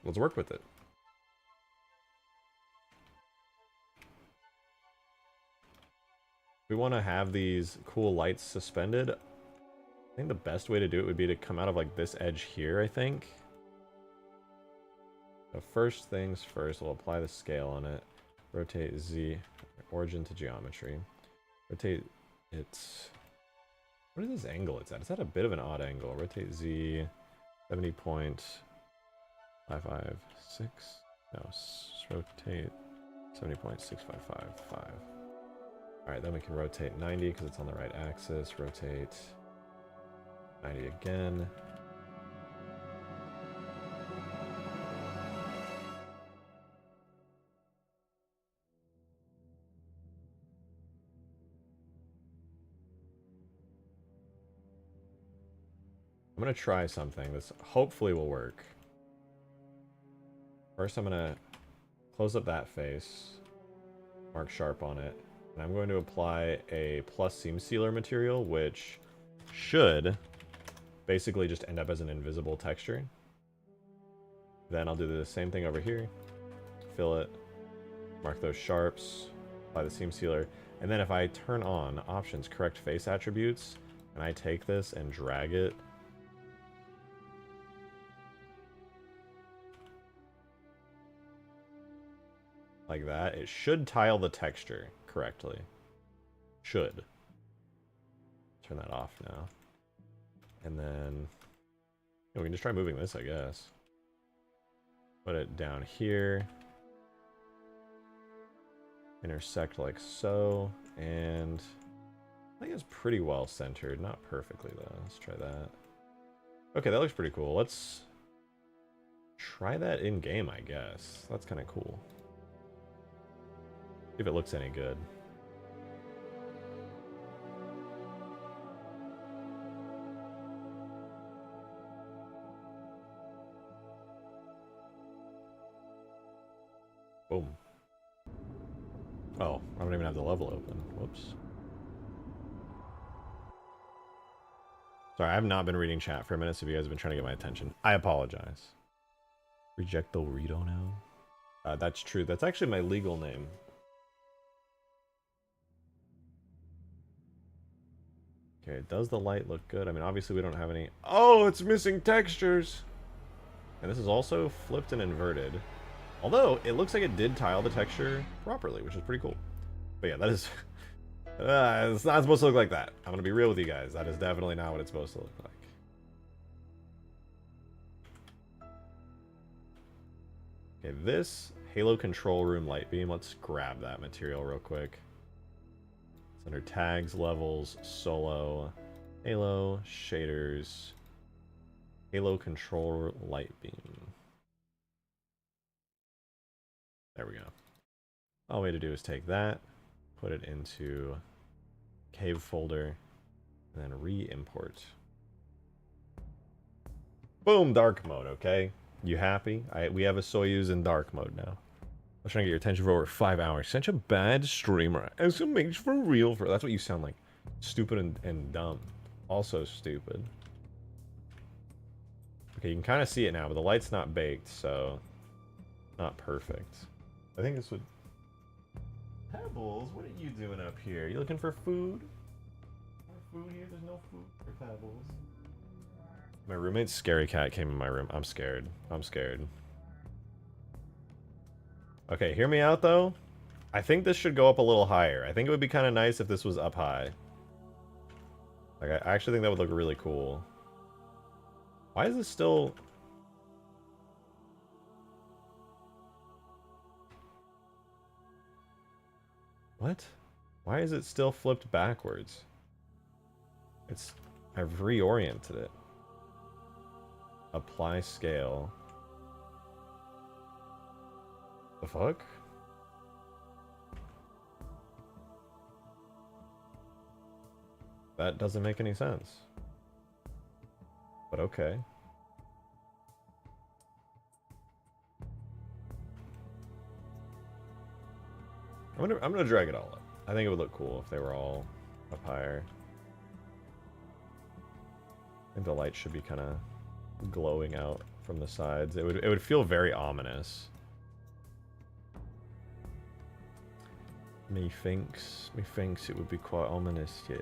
let's work with it. We want to have these cool lights suspended. I think the best way to do it would be to come out of like this edge here, I think. So first things first, we'll apply the scale on it. Rotate Z, origin to geometry. Rotate its... What is this angle it's at? It's at a bit of an odd angle. Rotate Z, 70.556. No, rotate 70.6555. Alright, then we can rotate 90 because it's on the right axis. Rotate 90 again. I'm going to try something. This hopefully will work. First, I'm going to close up that face, mark sharp on it, and I'm going to apply a plus seam sealer material, which should basically just end up as an invisible texture. Then I'll do the same thing over here. Fill it, mark those sharps, apply the seam sealer, and then if I turn on options, correct face attributes, and I take this and drag it like that, it should tile the texture correctly. Should. Turn that off now. And then we can just try moving this, I guess. Put it down here. Intersect like so. And I think it's pretty well centered. Not perfectly, though. Let's try that. Okay, that looks pretty cool. Let's try that in-game, I guess. That's kind of cool. See if it looks any good. Boom. Oh, I don't even have the level open. Whoops. Sorry, I have not been reading chat for a minute, so if you guys have been trying to get my attention, I apologize. Reject the Rito now? That's true. That's actually my legal name. Okay, does the light look good? I mean, obviously we don't have any... Oh, it's missing textures! And this is also flipped and inverted. Although, it looks like it did tile the texture properly, which is pretty cool. But yeah, that is... it's not supposed to look like that. I'm gonna be real with you guys. That is definitely not what it's supposed to look like. Okay, this Halo control room light beam, let's grab that material real quick. It's under tags, levels, solo, Halo, shaders, Halo control light beam. There we go. All we have to do is take that, put it into cave folder, and then re-import. Boom, dark mode, okay? You happy? We have a Soyuz in dark mode now. I was trying to get your attention for over 5 hours. Such a bad streamer. SMH for real. That's what you sound like. Stupid and dumb. Also stupid. Okay, you can kind of see it now, but the light's not baked, so... Not perfect. I think this would... Pebbles, what are you doing up here? You looking for food? More food here? There's no food for Pebbles. My roommate's scary cat came in my room. I'm scared. I'm scared. Okay, hear me out though. I think this should go up a little higher. I think it would be kind of nice if this was up high. Like, I actually think that would look really cool. Why is this still... What? Why is it still flipped backwards? It's... I've reoriented it. Apply scale. The fuck? That doesn't make any sense. But okay. I'm gonna drag it all up. I think it would look cool if they were all up higher. I think the light should be kind of glowing out from the sides. It would feel very ominous. Methinks it would be quite ominous yet.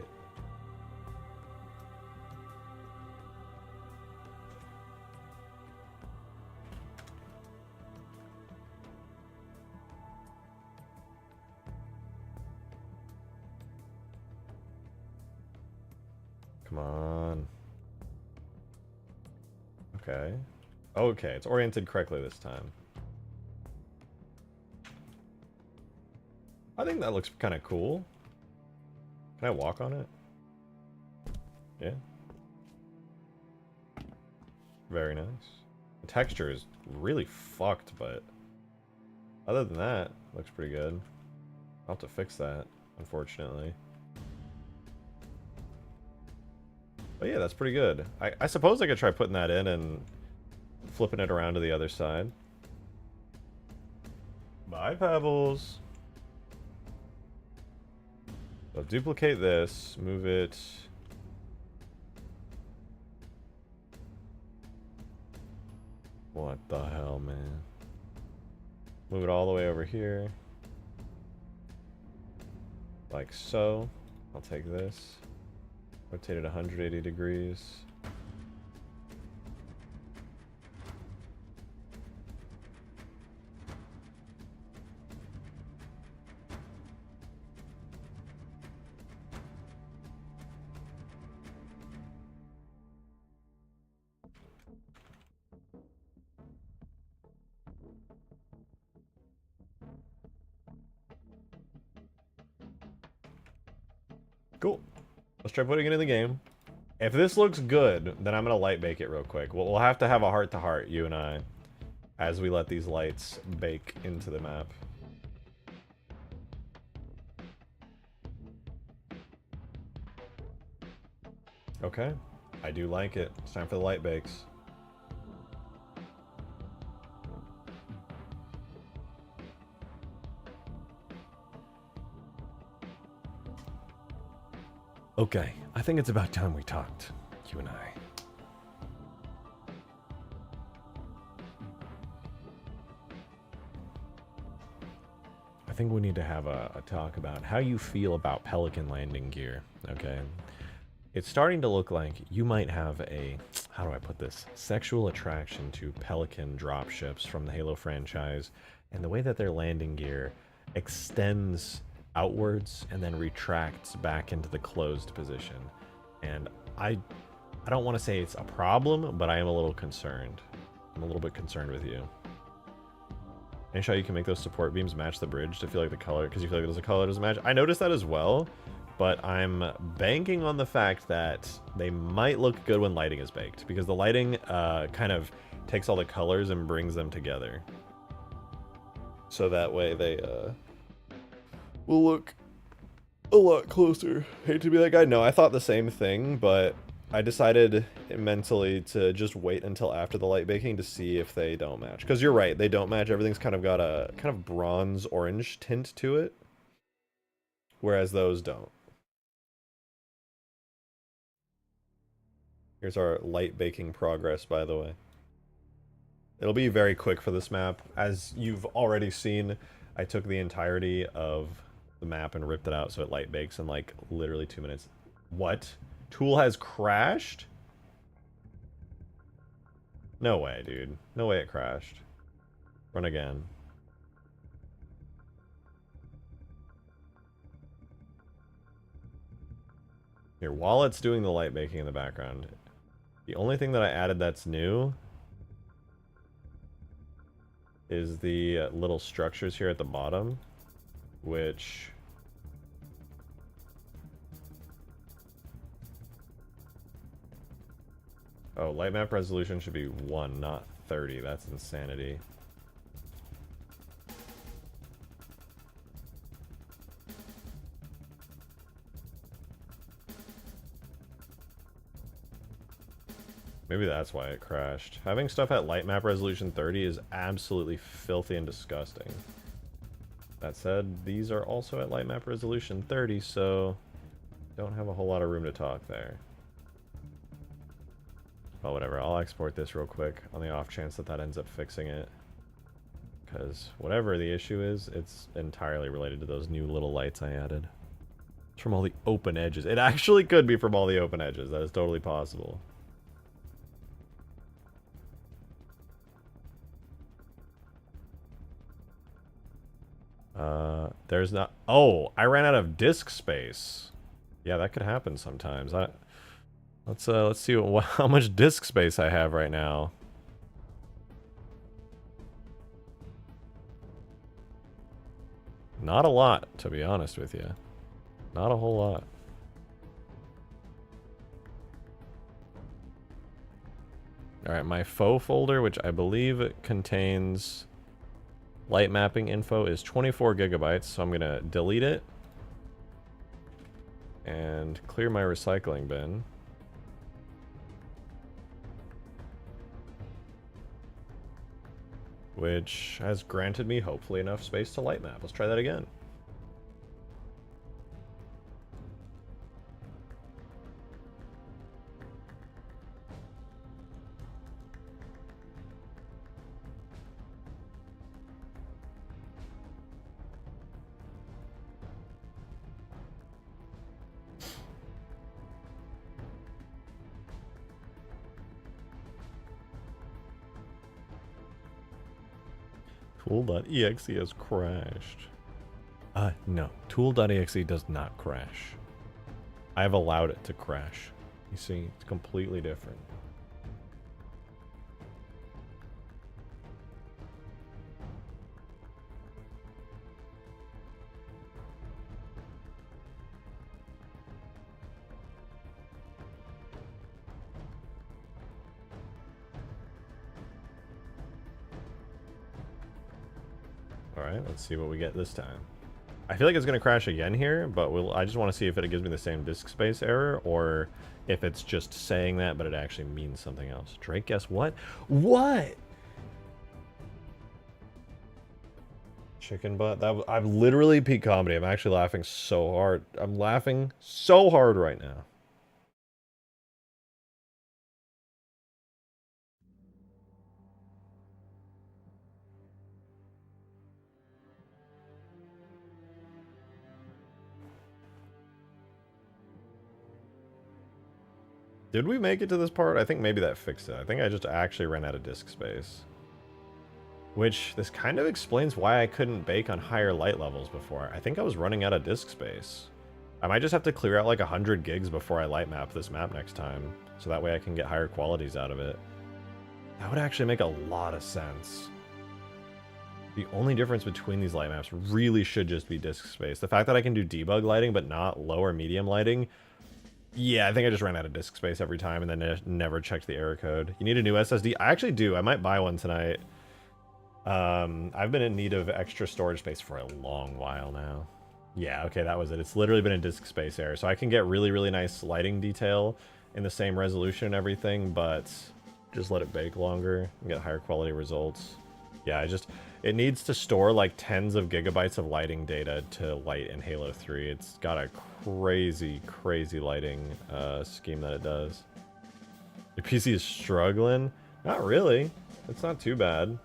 Come on. Okay. Okay, it's oriented correctly this time. I think that looks kind of cool. Can I walk on it? Yeah. Very nice. The texture is really fucked, but other than that, looks pretty good. I'll have to fix that, unfortunately. But yeah, that's pretty good. I suppose I could try putting that in and flipping it around to the other side. Bye, Pebbles. So duplicate this, move it. What the hell, man? Move it all the way over here. Like so. I'll take this. Rotate it 180 degrees. Cool. Let's try putting it in the game. If this looks good, then I'm gonna light bake it real quick. We'll have to have a heart-to-heart, you and I, as we let these lights bake into the map. Okay, I do like it. It's time for the light bakes. Okay, I think it's about time we talked, you and I. I think we need to have a talk about how you feel about Pelican landing gear, okay? It's starting to look like you might have a, how do I put this, sexual attraction to Pelican dropships from the Halo franchise, and the way that their landing gear extends outwards and then retracts back into the closed position. And I don't want to say it's a problem, but I am a little concerned. I'm a little bit concerned with you. Any shot you can make those support beams match the bridge to feel like the color, because you feel like there's a color doesn't match. I noticed that as well, but I'm banking on the fact that they might look good when lighting is baked, because the lighting kind of takes all the colors and brings them together. So that way they will look a lot closer. Hate to be that guy. No, I thought the same thing, but I decided mentally to just wait until after the light baking to see if they don't match. Because you're right, they don't match. Everything's kind of got a kind of bronze orange tint to it, whereas those don't. Here's our light baking progress, by the way. It'll be very quick for this map. As you've already seen, I took the entirety of the map and ripped it out so it light bakes in like literally 2 minutes. What? Tool has crashed? No way, dude. No way it crashed. Run again. Here, while it's doing the light baking in the background, the only thing that I added that's new is the little structures here at the bottom, which oh, light map resolution should be 1, not 30. That's insanity. Maybe that's why it crashed. Having stuff at light map resolution 30 is absolutely filthy and disgusting. That said, these are also at light map resolution 30, so don't have a whole lot of room to talk there. Oh, whatever. I'll export this real quick on the off chance that that ends up fixing it. Because whatever the issue is, it's entirely related to those new little lights I added. It's from all the open edges. It actually could be from all the open edges. That is totally possible. There's not... Oh, I ran out of disk space. Yeah, that could happen sometimes. Let's see how much disk space I have right now. Not a lot, to be honest with you. Not a whole lot. Alright, my faux folder, which I believe contains light mapping info, is 24 gigabytes, so I'm gonna delete it and clear my recycling bin. Which has granted me hopefully enough space to light map. Let's try that again. Tool.exe has crashed. No. Tool.exe does not crash. I've allowed it to crash. You see, it's completely different. Alright, let's see what we get this time. I feel like it's going to crash again here, but I just want to see if it gives me the same disk space error, or if it's just saying that, but it actually means something else. Drake, guess what? What? Chicken butt? I've literally peak comedy. I'm actually laughing so hard. I'm laughing so hard right now. Did we make it to this part? I think maybe that fixed it. I think I just actually ran out of disk space. Which, this kind of explains why I couldn't bake on higher light levels before. I think I was running out of disk space. I might just have to clear out like 100 gigs before I light map this map next time. So that way I can get higher qualities out of it. That would actually make a lot of sense. The only difference between these light maps really should just be disk space. The fact that I can do debug lighting but not low or medium lighting. Yeah, I think I just ran out of disk space every time and then never checked the error code. You need a new SSD? I actually do. I might buy one tonight. I've been in need of extra storage space for a long while now. Yeah, okay, that was it. It's literally been a disk space error. So I can get really, really nice lighting detail in the same resolution and everything, but just let it bake longer and get higher quality results. Yeah, it needs to store like tens of gigabytes of lighting data to light in Halo 3. It's got a crazy, crazy lighting scheme that it does. Your PC is struggling? Not really. It's not too bad.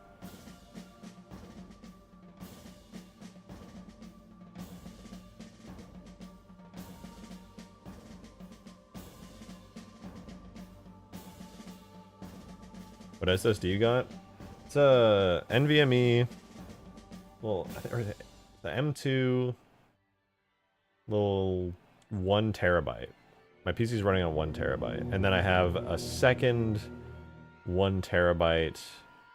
What SSD you got? It's a NVMe. Well, or the M2. Little 1 terabyte. My PC's running on 1 terabyte, and then I have a second 1 terabyte.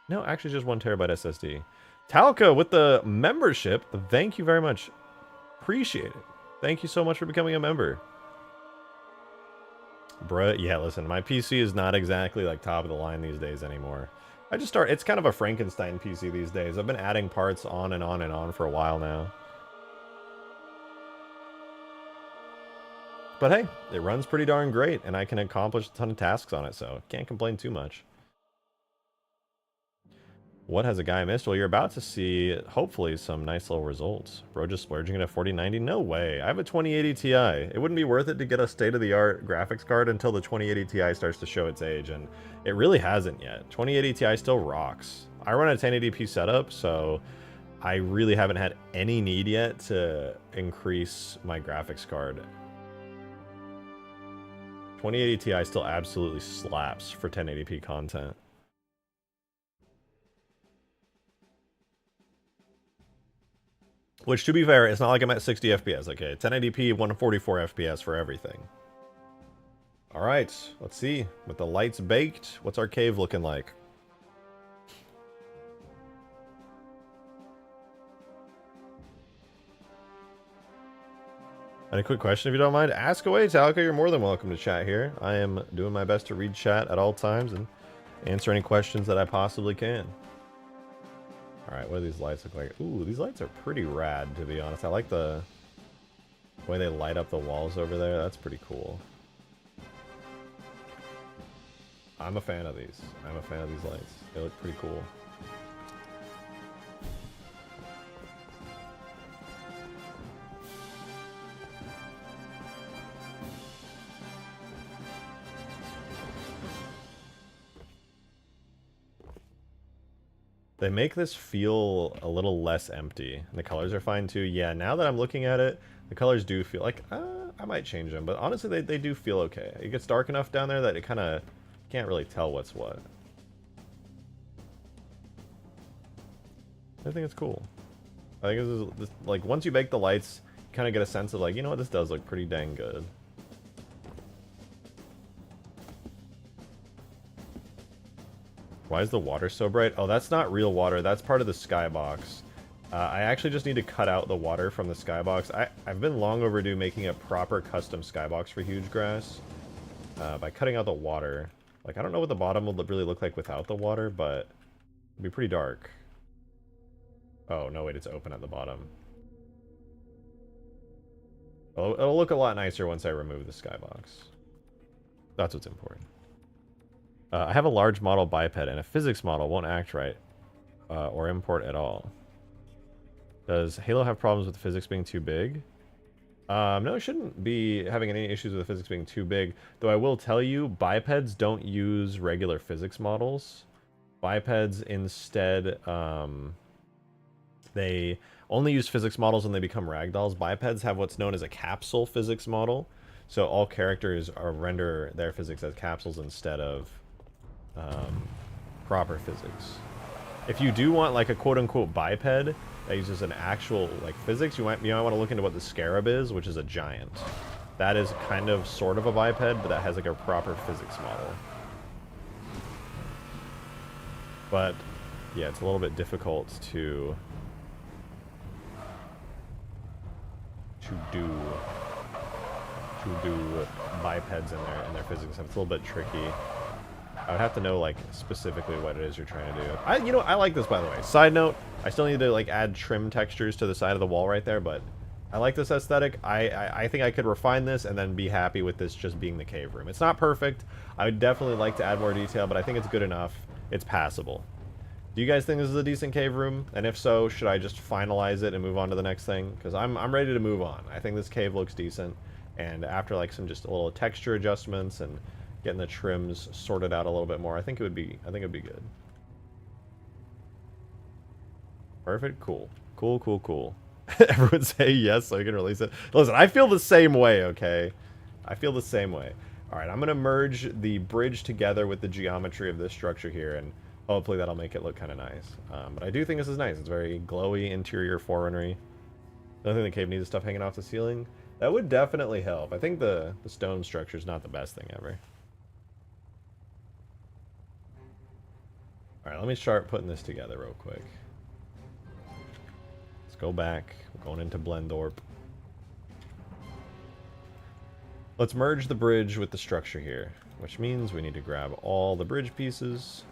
No, actually, just 1 terabyte SSD. Talca with the membership. Thank you very much. Appreciate it. Thank you so much for becoming a member. Bruh, yeah, listen, my PC is not exactly like top of the line these days anymore. It's kind of a Frankenstein PC these days. I've been adding parts on and on and on for a while now. But hey, it runs pretty darn great, and I can accomplish a ton of tasks on it, so can't complain too much. What has a guy missed? Well, you're about to see, hopefully, some nice little results. Bro just splurging at a 4090? No way. I have a 2080 Ti. It wouldn't be worth it to get a state-of-the-art graphics card until the 2080 Ti starts to show its age, and it really hasn't yet. 2080 Ti still rocks. I run a 1080p setup, so I really haven't had any need yet to increase my graphics card. 2080 Ti still absolutely slaps for 1080p content. Which, to be fair, it's not like I'm at 60 FPS, okay? 1080p, 144 FPS for everything. Alright, let's see. With the lights baked, what's our cave looking like? And a quick question, if you don't mind, ask away, Talca. You're more than welcome to chat here. I am doing my best to read chat at all times and answer any questions that I possibly can. Alright, what do these lights look like? Ooh, these lights are pretty rad, to be honest. I like the way they light up the walls over there. That's pretty cool. I'm a fan of these. I'm a fan of these lights. They look pretty cool. They make this feel a little less empty. The colors are fine too. Yeah, now that I'm looking at it, the colors do feel like, I might change them, but honestly, they do feel okay. It gets dark enough down there that it kind of can't really tell what's what. I think it's cool. I think this like, once you bake the lights, you kind of get a sense of like, you know what, this does look pretty dang good. Why is the water so bright? Oh, that's not real water. That's part of the skybox. I actually just need to cut out the water from the skybox. I've been long overdue making a proper custom skybox for Hugegrass. By cutting out the water. Like, I don't know what the bottom will really look like without the water, but it'll be pretty dark. Oh, no, wait, it's open at the bottom. Well, it'll look a lot nicer once I remove the skybox. That's what's important. I have a large model biped, and a physics model won't act right or import at all. Does Halo have problems with physics being too big? No, it shouldn't be having any issues with the physics being too big. Though I will tell you, bipeds don't use regular physics models. Bipeds instead, they only use physics models when they become ragdolls. Bipeds have what's known as a capsule physics model. So all characters render their physics as capsules instead of proper physics. If you do want like a quote-unquote biped that uses an actual like physics, you might want to look into what the Scarab is, which is a giant. That is kind of sort of a biped, but that has like a proper physics model. But yeah, it's a little bit difficult to do bipeds in their physics. It's a little bit tricky. I would have to know like specifically what it is you're trying to do. I like this, by the way. Side note, I still need to like add trim textures to the side of the wall right there, but I like this aesthetic. I think I could refine this and then be happy with this just being the cave room. It's not perfect. I would definitely like to add more detail, but I think it's good enough. It's passable. Do you guys think this is a decent cave room? And if so, should I just finalize it and move on to the next thing? Because I'm ready to move on. I think this cave looks decent, and after like some just a little texture adjustments and getting the trims sorted out a little bit more, I think it'd be good. Perfect. Cool. Cool. Everyone say yes so I can release it. Listen, I feel the same way, okay? I feel the same way. All right, I'm gonna merge the bridge together with the geometry of this structure here, and hopefully that'll make it look kind of nice. But I do think this is nice. It's very glowy, interior, Forerunner-y. I don't think the cave needs stuff hanging off the ceiling. That would definitely help. I think the stone structure is not the best thing ever. All right, let me start putting this together real quick. Let's go back. We're going into Blendorp. Let's merge the bridge with the structure here, which means we need to grab all the bridge pieces.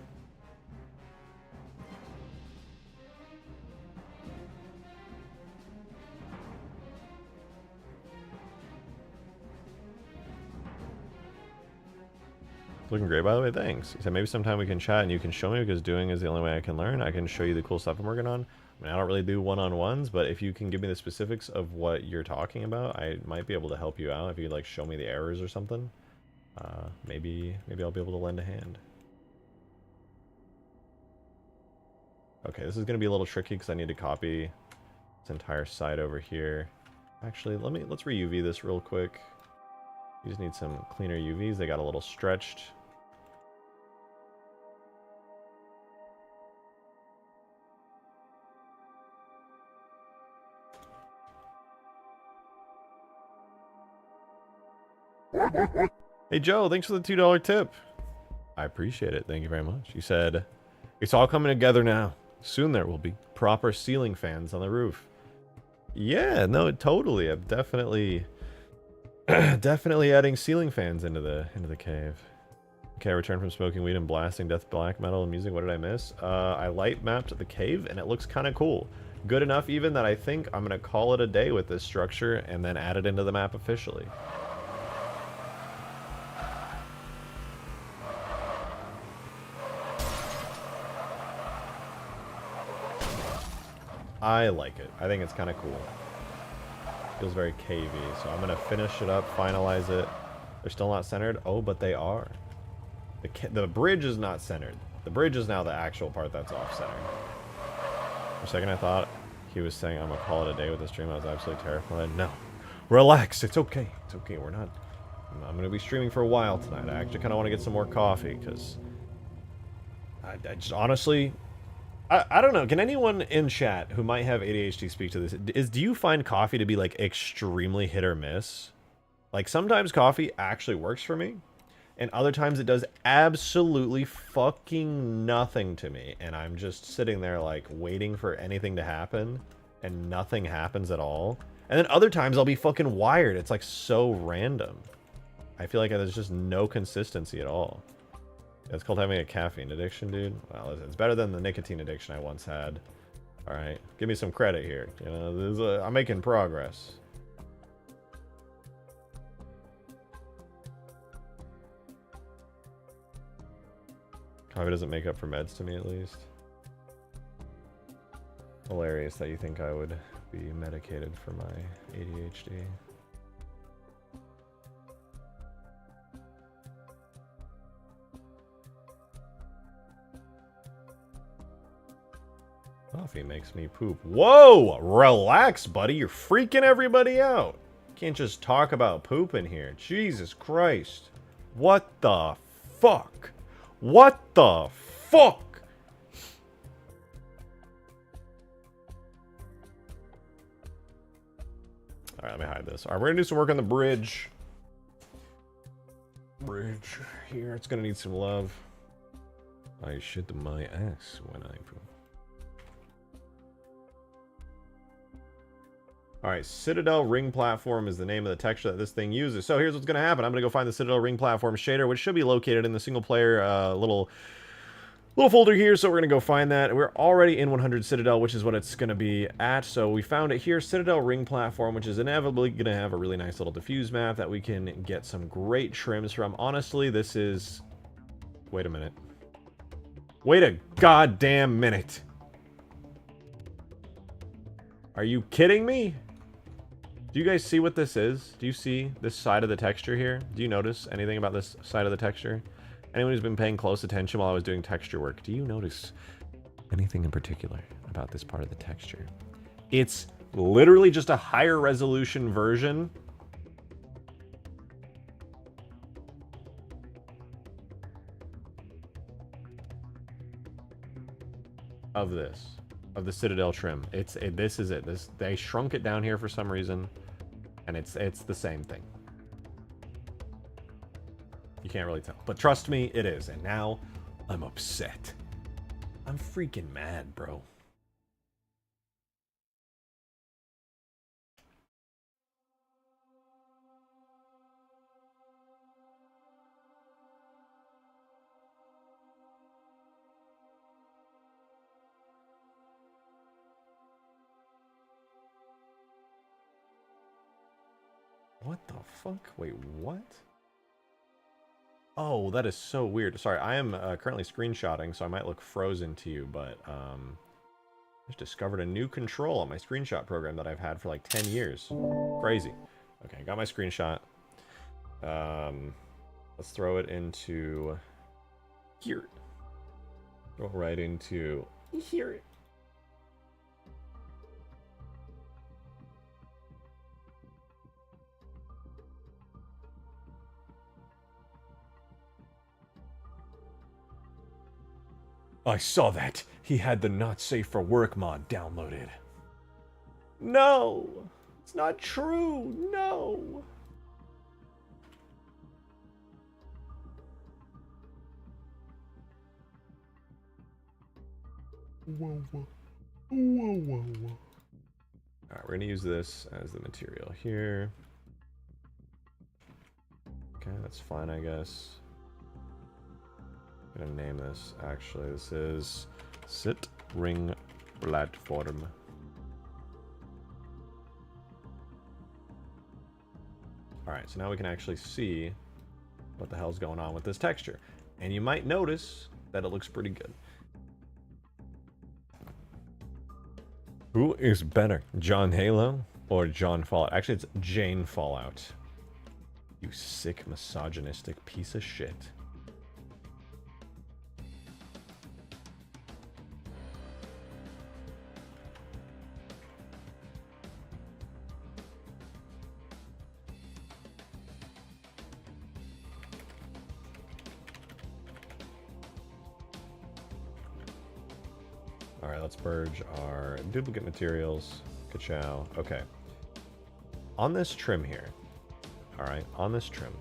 Looking great, by the way. Thanks. He said maybe sometime we can chat and you can show me, because doing is the only way I can learn. I can show you the cool stuff I'm working on. I mean, I don't really do one-on-ones, but if you can give me the specifics of what you're talking about, I might be able to help you out. If you could like show me the errors or something, maybe I'll be able to lend a hand. Okay, this is going to be a little tricky because I need to copy this entire side over here. Actually, let's re-UV this real quick. You just need some cleaner UVs. They got a little stretched. Hey Joe, thanks for the $2 tip. I appreciate it. Thank you very much. You said, it's all coming together now. Soon there will be proper ceiling fans on the roof. Yeah, no, totally. I'm definitely adding ceiling fans into the cave. Okay, I returned from smoking weed and blasting death black metal and music. What did I miss? I light mapped the cave and it looks kind of cool. Good enough even that I think I'm going to call it a day with this structure and then add it into the map officially. I like it. I think it's kind of cool. Feels very cavey, so I'm going to finish it up, finalize it. They're still not centered? Oh, but they are. The bridge is not centered. The bridge is now the actual part that's off-centered. For a second I thought he was saying I'm going to call it a day with the stream. I was absolutely terrified. No. Relax. It's okay. It's okay. We're not... I'm going to be streaming for a while tonight. I actually kind of want to get some more coffee, because... I just honestly... I don't know. Can anyone in chat who might have ADHD speak to this? Do you find coffee to be like extremely hit or miss? Like sometimes coffee actually works for me, and other times it does absolutely fucking nothing to me, and I'm just sitting there like waiting for anything to happen, and nothing happens at all. And then other times I'll be fucking wired. It's like so random. I feel like there's just no consistency at all. It's called having a caffeine addiction, dude. Well, it's better than the nicotine addiction I once had. All right, give me some credit here. You know, I'm making progress. Probably doesn't make up for meds to me, at least. Hilarious that you think I would be medicated for my ADHD. Coffee makes me poop. Whoa! Relax, buddy. You're freaking everybody out. Can't just talk about poop in here. Jesus Christ. What the fuck? What the fuck? Alright, let me hide this. Alright, we're gonna do some work on the bridge. Bridge here. It's gonna need some love. I shit my ass when I poop. Alright, Citadel Ring Platform is the name of the texture that this thing uses. So here's what's going to happen. I'm going to go find the Citadel Ring Platform shader, which should be located in the single player little folder here. So we're going to go find that. We're already in 100 Citadel, which is what it's going to be at. So we found it here, Citadel Ring Platform, which is inevitably going to have a really nice little diffuse map that we can get some great trims from. Honestly, this is... Wait a minute. Wait a goddamn minute. Are you kidding me? Do you guys see what this is? Do you see this side of the texture here? Do you notice anything about this side of the texture? Anyone who's been paying close attention while I was doing texture work, do you notice anything in particular about this part of the texture? It's literally just a higher resolution version of this. Of the Citadel trim. This is it. They shrunk it down here for some reason, and it's the same thing. You can't really tell, but trust me, it is. And now I'm upset. I'm freaking mad, bro. What the fuck? Wait, what? Oh, that is so weird. Sorry, I am currently screenshotting, so I might look frozen to you, but I just discovered a new control on my screenshot program that I've had for like 10 years. Crazy. Okay, got my screenshot. Let's throw it into here. Throw it right into here. I saw that. He had the not safe for work mod downloaded. No! It's not true! No! Whoa, whoa. Whoa, whoa, whoa. Alright, we're gonna use this as the material here. Okay, that's fine, I guess. I'm gonna name this, actually. This is Sit Ring Platform. Alright, so now we can actually see what the hell's going on with this texture. And you might notice that it looks pretty good. Who is better, John Halo or John Fallout? Actually, it's Jane Fallout. You sick, misogynistic piece of shit. Alright, let's purge our duplicate materials. Ka-chow. Okay. On this trim here. Alright, on this trim.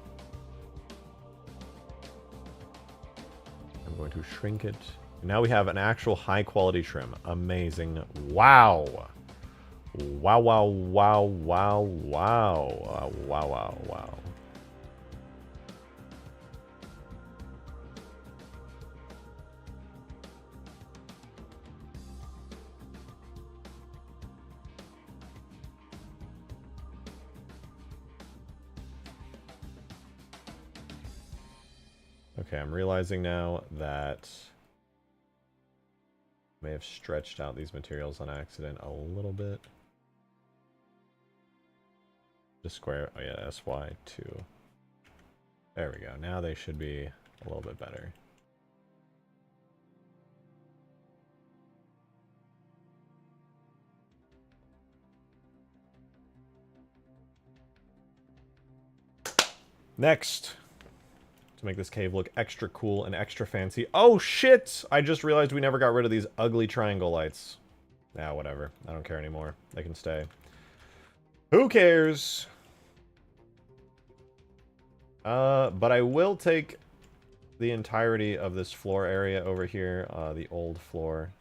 I'm going to shrink it. Now we have an actual high quality trim. Amazing. Wow. Wow, wow, wow, wow, wow. Wow, wow, wow. Okay, I'm realizing now that I may have stretched out these materials on accident a little bit. Just square, oh yeah, SY2. There we go. Now they should be a little bit better. Next, to make this cave look extra cool and extra fancy. Oh shit! I just realized we never got rid of these ugly triangle lights. Nah, whatever. I don't care anymore. They can stay. Who cares? But I will take the entirety of this floor area over here, the old floor.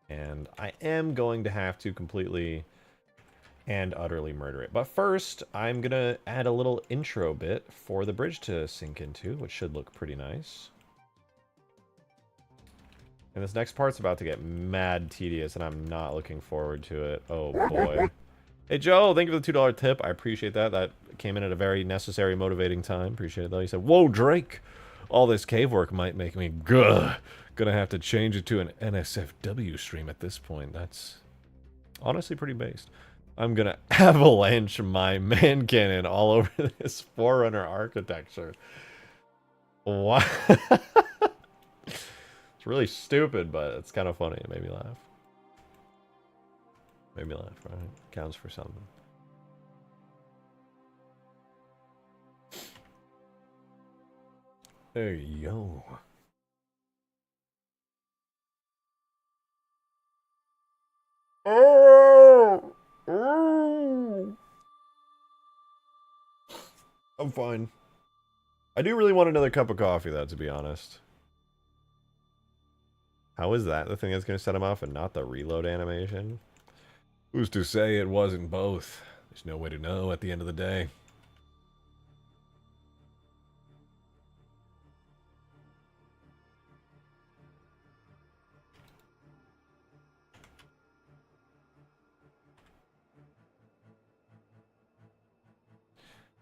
And I am going to have to completely and utterly murder it. But first, I'm going to add a little intro bit for the bridge to sink into, which should look pretty nice. And this next part's about to get mad tedious, and I'm not looking forward to it. Oh, boy. Hey, Joe, thank you for the $2 tip. I appreciate that. That came in at a very necessary, motivating time. Appreciate it, though. He said, whoa, Drake. All this cave work might make me gonna have to change it to an NSFW stream at this point. That's honestly pretty based. I'm gonna avalanche my man cannon all over this Forerunner architecture. Wow. It's really stupid, but it's kind of funny. It made me laugh. Made me laugh, right? Counts for something. There you go. Oh! I'm fine. I do really want another cup of coffee, though, to be honest. How is that the thing that's going to set him off and not the reload animation? Who's to say it wasn't both? There's no way to know at the end of the day.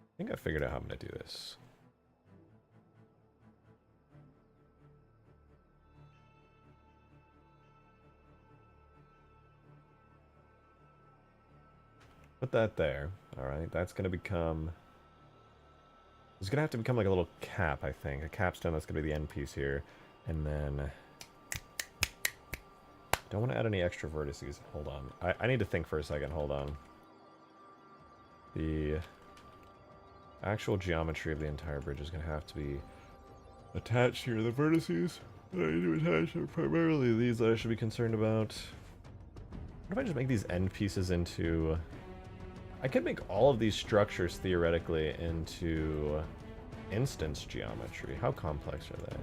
I think I figured out how I'm going to do this. Put that there. Alright, that's going to become... It's going to have to become like a little cap, I think. A capstone that's going to be the end piece here. And then... Don't want to add any extra vertices. Hold on. I need to think for a second. Hold on. The actual geometry of the entire bridge is going to have to be attached here. The vertices that I need to attach are primarily these that I should be concerned about. What if I just make these end pieces into... I could make all of these structures theoretically into instance geometry. How complex are they?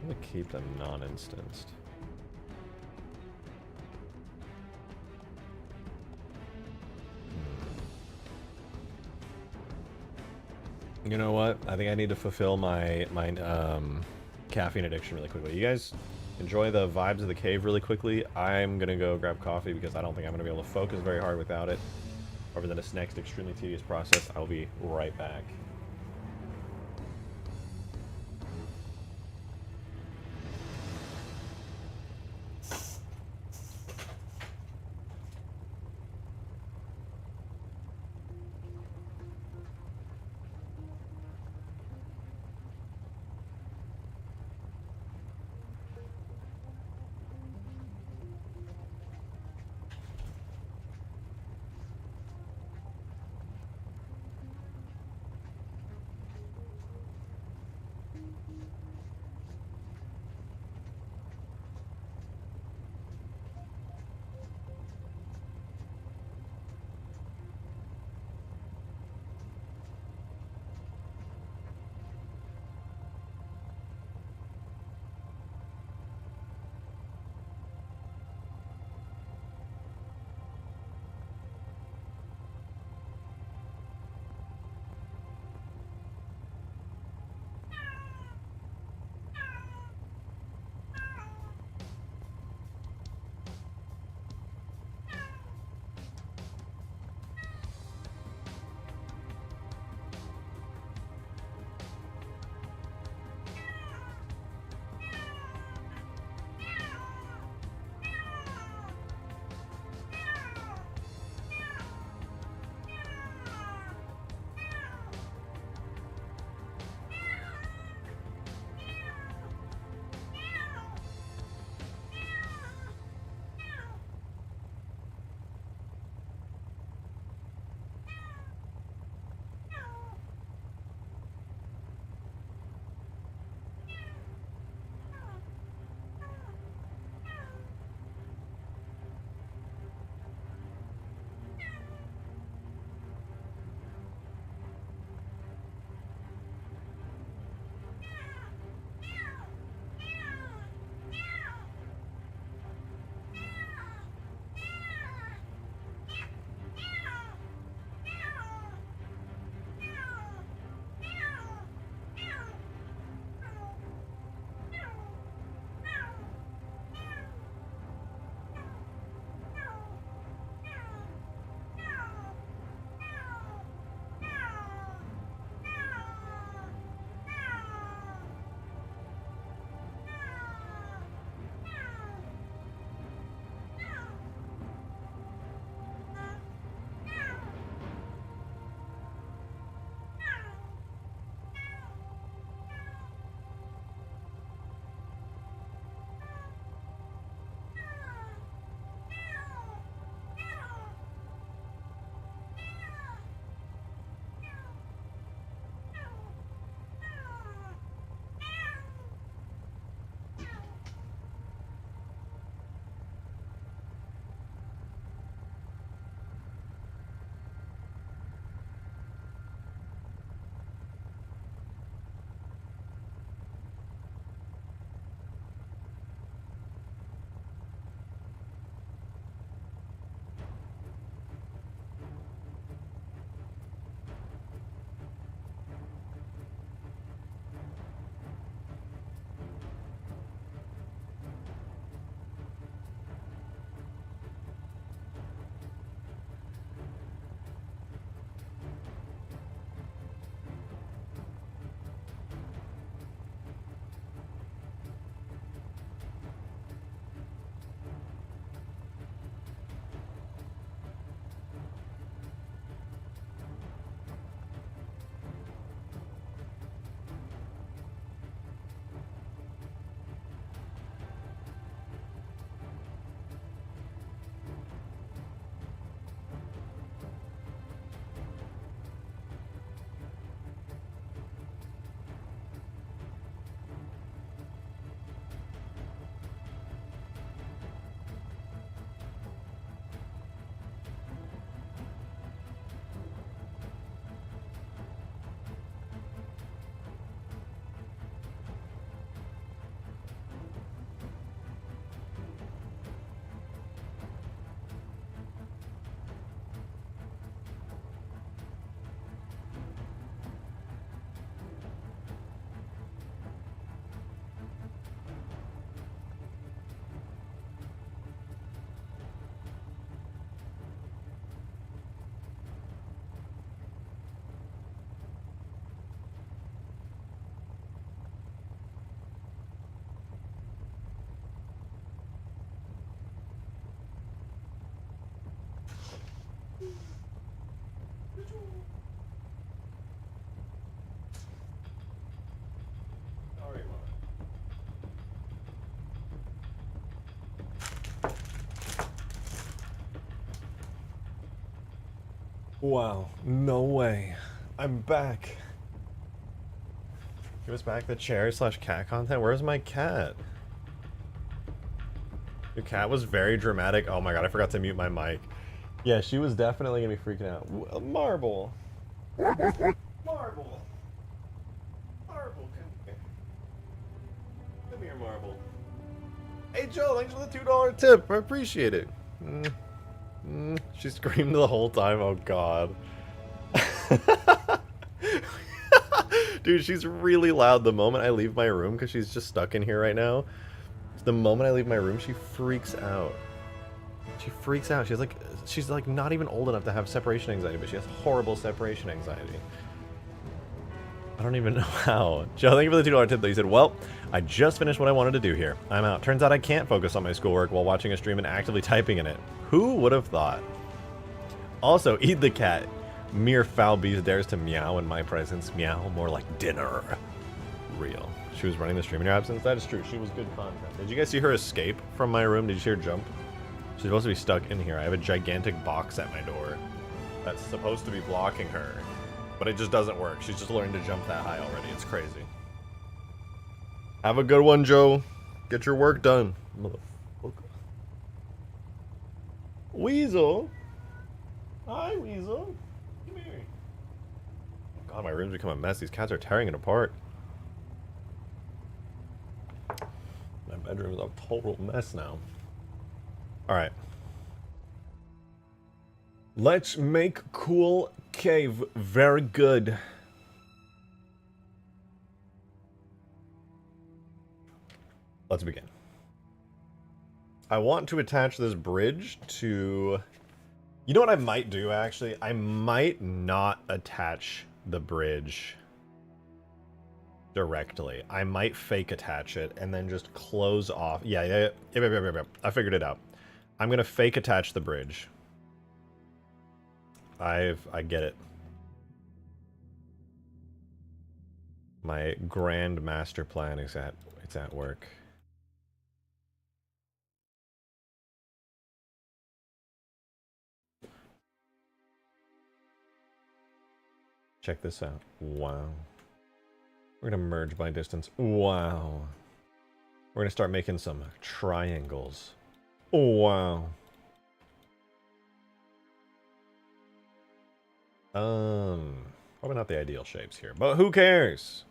I'm going to keep them non-instanced. You know what? I think I need to fulfill my caffeine addiction really quickly. You guys enjoy the vibes of the cave really quickly. I'm going to go grab coffee because I don't think I'm going to be able to focus very hard without it. Over this next extremely tedious process, I'll be right back. Wow, no way. I'm back. Give us back the chair slash cat content. Where's my cat? Your cat was very dramatic. Oh my god, I forgot to mute my mic. Yeah, she was definitely gonna be freaking out. Marble. Marble. Marble, come here. Come here, Marble. Hey Joe, thanks for the $2 tip. I appreciate it. She screamed the whole time. Oh god. Dude, she's really loud the moment I leave my room because she's just stuck in here right now. The moment I leave my room, she freaks out. She freaks out. She's like not even old enough to have separation anxiety, but she has horrible separation anxiety. I don't even know how. Joe, thank you for the $2 tip though. You said, well, I just finished what I wanted to do here. I'm out. Turns out I can't focus on my schoolwork while watching a stream and actively typing in it. Who would have thought? Also, eat the cat. Mere foul beast dares to meow in my presence. Meow, more like dinner. Real. She was running the stream in your absence? That is true. She was good content. Did you guys see her escape from my room? Did you see her jump? She's supposed to be stuck in here. I have a gigantic box at my door that's supposed to be blocking her, but it just doesn't work. She's just learned to jump that high already. It's crazy. Have a good one, Joe. Get your work done. Motherfucker. Weasel. Hi, Weasel. Come here. Oh god, my room's become a mess. These cats are tearing it apart. My bedroom is a total mess now. Alright. Let's make cool cave. Very good. Let's begin. I want to attach this bridge to... You know what I might do, actually? I might not attach the bridge directly. I might fake attach it and then just close off. Yeah. I figured it out. I'm gonna fake attach the bridge. I get it. My grand master plan is at work. Check this out. Wow. We're gonna merge by distance. Wow. We're gonna start making some triangles. Wow. Probably not the ideal shapes here, but who cares?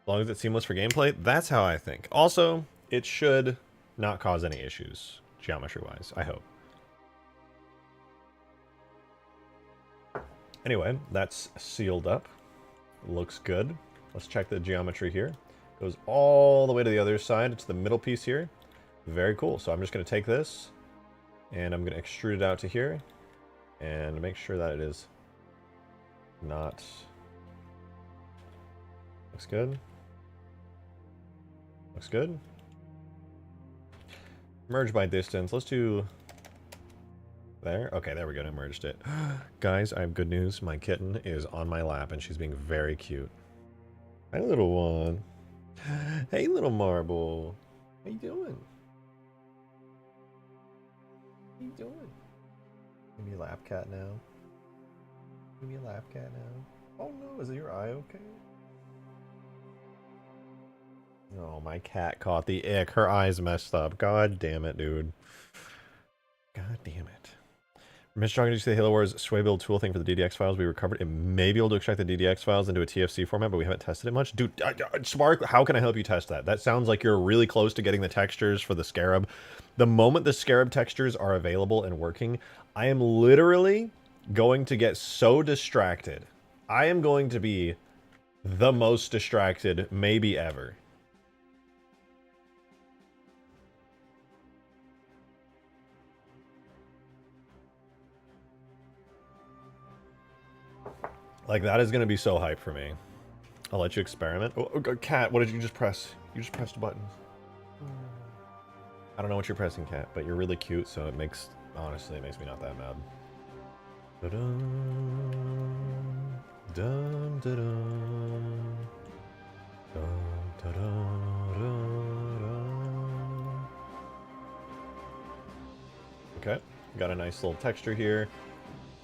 As long as it's seamless for gameplay, that's how I think. Also, it should not cause any issues, geometry-wise, I hope. Anyway, that's sealed up. Looks good. Let's check the geometry here. Goes all the way to the other side. It's the middle piece here. Very cool. So I'm just going to take this, and I'm going to extrude it out to here, and make sure that it is not... Looks good. Looks good. Merge by distance. Let's do... There? Okay, there we go. I merged it. Guys, I have good news. My kitten is on my lap, and she's being very cute. Hi, little one. Hey, little marble. How you doing? How you doing? Give me a lap cat now. Give me a lap cat now. Oh no, is your eye okay? Oh, my cat caught the ick. Her eye's messed up. God damn it, dude. God damn it. Mr. Strong, did you say the Halo Wars sway build tool thing for the DDX files we recovered? It may be able to extract the DDX files into a TFC format, but we haven't tested it much. Dude, Spark, how can I help you test that? That sounds like you're really close to getting the textures for the Scarab. The moment the Scarab textures are available and working, I am literally going to get so distracted. I am going to be the most distracted maybe ever. Like, that is going to be so hype for me. I'll let you experiment. Oh, Cat, what did you just press? You just pressed buttons. I don't know what you're pressing, Cat, but you're really cute, so it makes... Honestly, it makes me not that mad. Da-dum, dum, da-dum, dum, da-dum, da-dum. Okay, got a nice little texture here.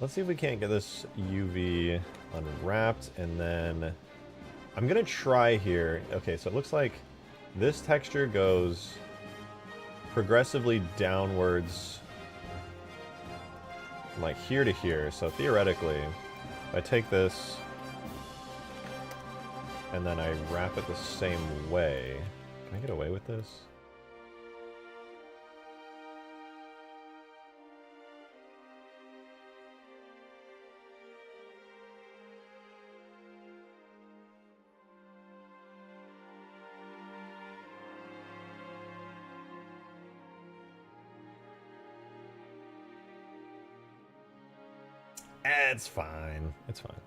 Let's see if we can't get this UV unwrapped, and then I'm gonna try here. Okay, so it looks like this texture goes progressively downwards from like here to here. So theoretically, if I take this and then I wrap it the same way, can I get away with this? It's fine. It's fine.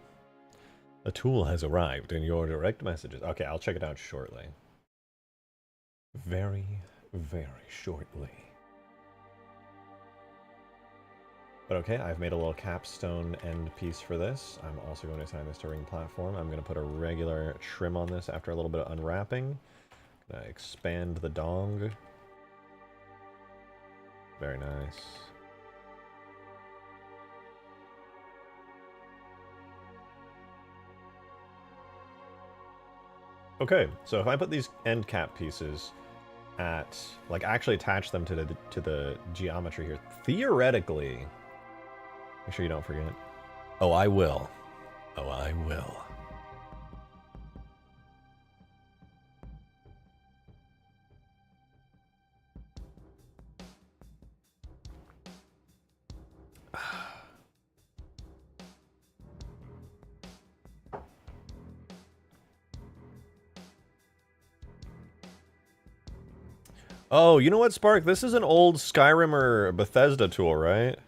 The tool has arrived in your direct messages. Okay, I'll check it out shortly. Very, very shortly. But okay, I've made a little capstone end piece for this. I'm also going to assign this to ring platform. I'm going to put a regular trim on this after a little bit of unwrapping. Gonna expand the dong. Very nice. Okay, so if I put these end cap pieces at, like, actually attach them to the geometry here, theoretically, make sure you don't forget. Oh, I will. Oh, I will. Oh, you know what, Spark? This is an old Skyrim or Bethesda tool, right?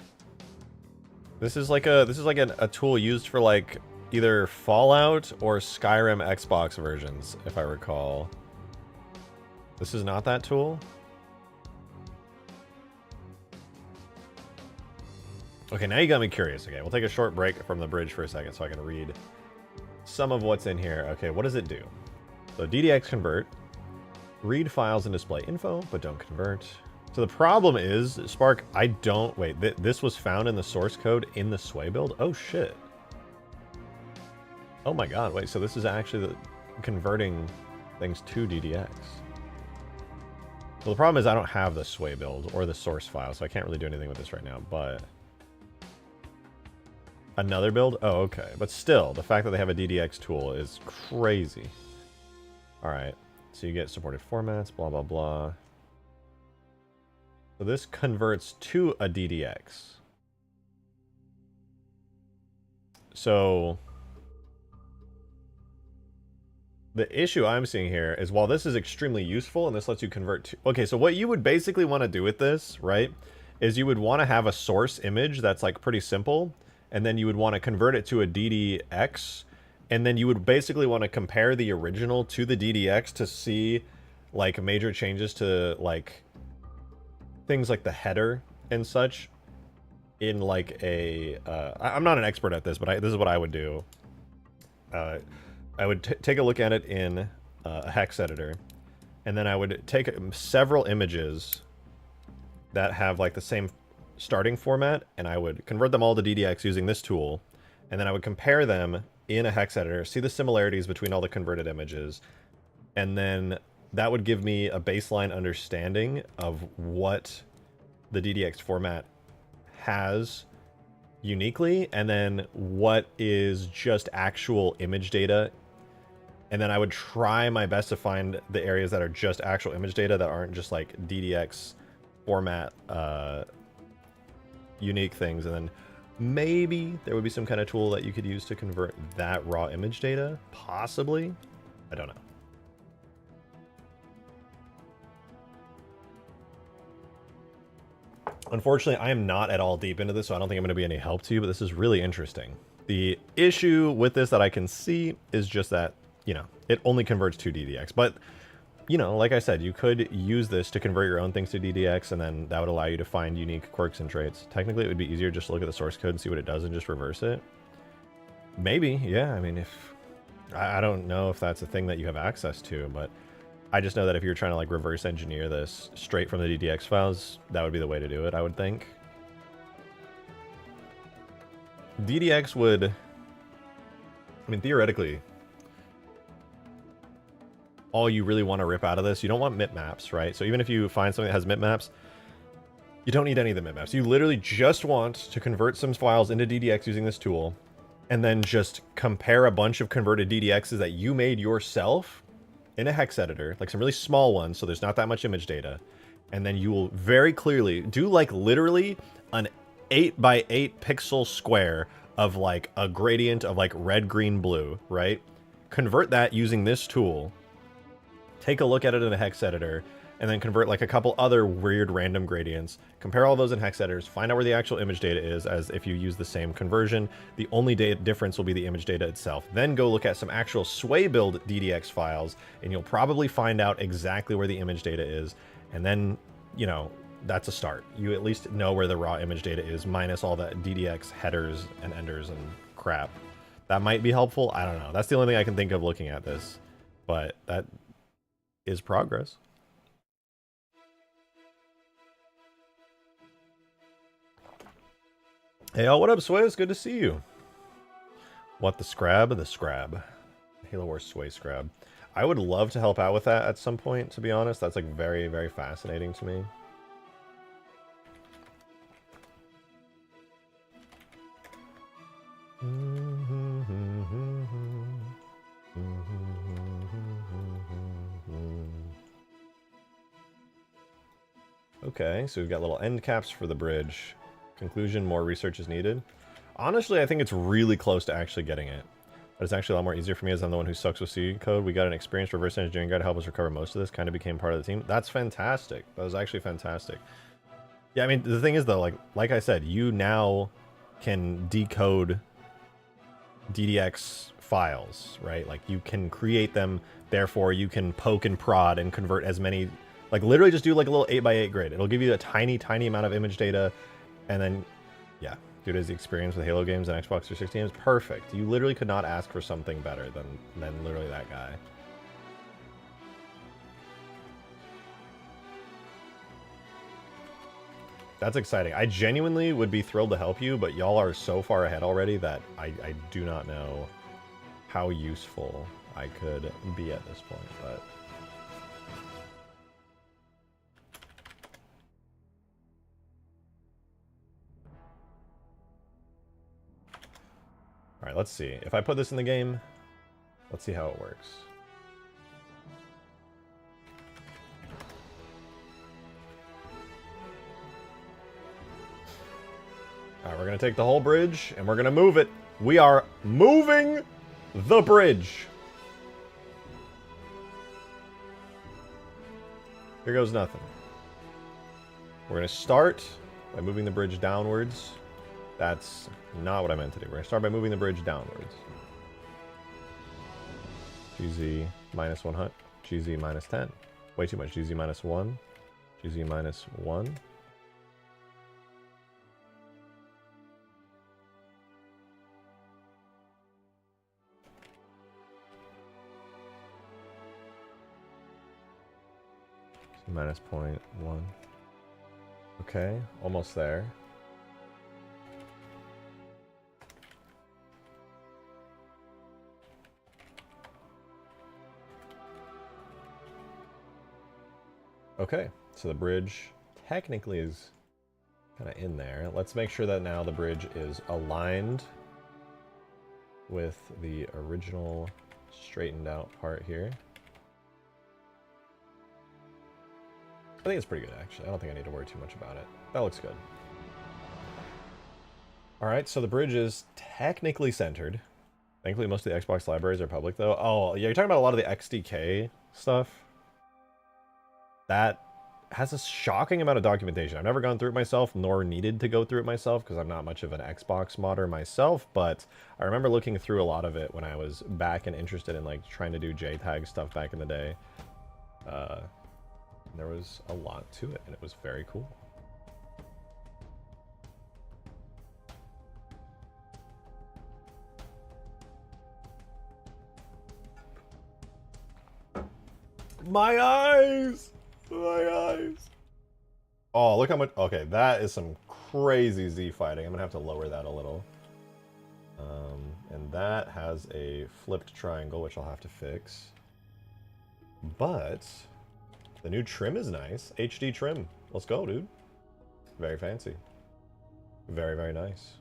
This is like a tool used for like either Fallout or Skyrim Xbox versions, if I recall. This is not that tool? Okay, now you got me curious. Okay, we'll take a short break from the bridge for a second so I can read some of what's in here. Okay, what does it do? So DDX convert. Read files and display info, but don't convert. So the problem is, Spark, I don't... Wait, this was found in the source code in the Sway build? Oh, shit. Oh my god, wait, so this is actually converting things to DDX. Well, the problem is I don't have the Sway build or the source file, so I can't really do anything with this right now, but... Another build? Oh, okay. But still, the fact that they have a DDX tool is crazy. Alright. So you get supported formats, blah, blah, blah. So this converts to a DDX. So the issue I'm seeing here is while this is extremely useful and this lets you convert to... Okay, so what you would basically want to do with this, right, is you would want to have a source image that's like pretty simple, and then you would want to convert it to a DDX. And then you would basically want to compare the original to the DDX to see, like, major changes to, like, things like the header and such in, like, a... I'm not an expert at this, but this is what I would do. I would take a look at it in a hex editor, and then I would take several images that have, like, the same starting format, and I would convert them all to DDX using this tool, and then I would compare them in a hex editor, see the similarities between all the converted images, and then that would give me a baseline understanding of what the DDX format has uniquely, and then what is just actual image data. And then I would try my best to find the areas that are just actual image data that aren't just like DDX format unique things, and then maybe there would be some kind of tool that you could use to convert that raw image data. Possibly. I don't know. Unfortunately, I am not at all deep into this, so I don't think I'm going to be any help to you, but this is really interesting. The issue with this that I can see is just that, you know, it only converts to DDX. But, you know, like I said, you could use this to convert your own things to DDX, and then that would allow you to find unique quirks and traits. Technically, it would be easier just to look at the source code and see what it does and just reverse it. Maybe, yeah. I mean, if... I don't know if that's a thing that you have access to, but I just know that if you're trying to, like, reverse engineer this straight from the DDX files, that would be the way to do it, I would think. DDX would, I mean, theoretically, all you really want to rip out of this, you don't want mip maps, right? So even if you find something that has mip maps, you don't need any of the mip maps. You literally just want to convert some files into DDX using this tool, and then just compare a bunch of converted DDXs that you made yourself in a hex editor, like some really small ones, so there's not that much image data. And then you will very clearly do like literally an 8 by 8 pixel square of like a gradient of like red, green, blue, right? Convert that using this tool. Take a look at it in a hex editor, and then convert like a couple other weird random gradients. Compare all those in hex editors, find out where the actual image data is as if you use the same conversion. The only difference will be the image data itself. Then go look at some actual sway build DDX files, and you'll probably find out exactly where the image data is. And then, you know, that's a start. You at least know where the raw image data is, minus all the DDX headers and enders and crap. That might be helpful. I don't know. That's the only thing I can think of looking at this. But that is progress. Hey, what up, Swizz? Good to see you. What, the Scarab? The Scarab. Halo Wars Sway Scarab. I would love to help out with that at some point, to be honest. That's like very, very fascinating to me. Okay, so we've got little end caps for the bridge. Conclusion, more research is needed. Honestly, I think it's really close to actually getting it. But it's actually a lot more easier for me as I'm the one who sucks with C code. We got an experienced reverse engineering guy to help us recover most of this. Kind of became part of the team. That's fantastic. That was actually fantastic. Yeah, I mean, the thing is, though, like I said, you now can decode DDX files, right? Like, you can create them. Therefore, you can poke and prod and convert as many... Like, literally just do, like, a little 8 by 8 grid. It'll give you a tiny, tiny amount of image data. And then, yeah, dude has the experience with Halo games and Xbox 360 games. Perfect. You literally could not ask for something better than literally that guy. That's exciting. I genuinely would be thrilled to help you, but y'all are so far ahead already that I do not know how useful I could be at this point, but... Alright, let's see. If I put this in the game, let's see how it works. Alright, we're going to take the whole bridge, and we're going to move it. We are moving the bridge. Here goes nothing. We're going to start by moving the bridge downwards. That's not what I meant to do. We're going to start by moving the bridge downwards. GZ minus 100. GZ minus 10. Way too much. GZ minus 1. GZ minus 1. Minus 0.1. Okay, almost there. Okay, so the bridge technically is kind of in there. Let's make sure that now the bridge is aligned with the original straightened out part here. I think it's pretty good, actually. I don't think I need to worry too much about it. That looks good. Alright, so the bridge is technically centered. Thankfully, most of the Xbox libraries are public, though. Oh, yeah, you're talking about a lot of the XDK stuff. That has a shocking amount of documentation. I've never gone through it myself, nor needed to go through it myself, because I'm not much of an Xbox modder myself, but I remember looking through a lot of it when I was back and interested in, like, trying to do JTAG stuff back in the day. There was a lot to it, and it was very cool. My eyes! My eyes! Oh, look how much... Okay, that is some crazy Z fighting. I'm gonna have to lower that a little. And that has a flipped triangle, which I'll have to fix. But the new trim is nice. HD trim. Let's go, dude. Very fancy. Very, very nice.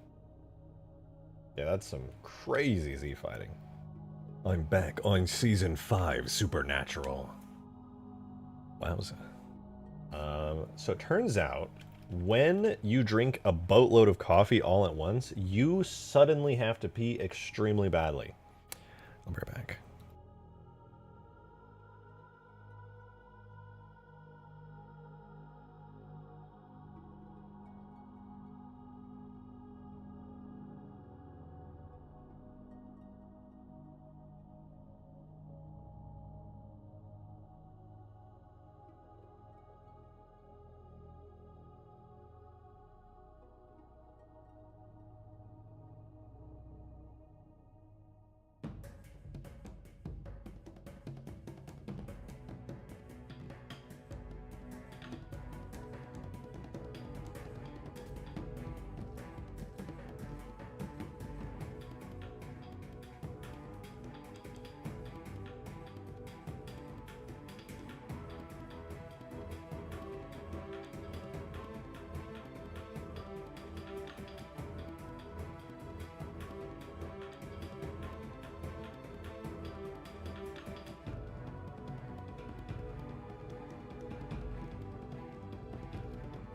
Yeah, that's some crazy Z fighting. I'm back on Season 5 Supernatural. Wowza. So it turns out, when you drink a boatload of coffee all at once, you suddenly have to pee extremely badly. I'll be right back.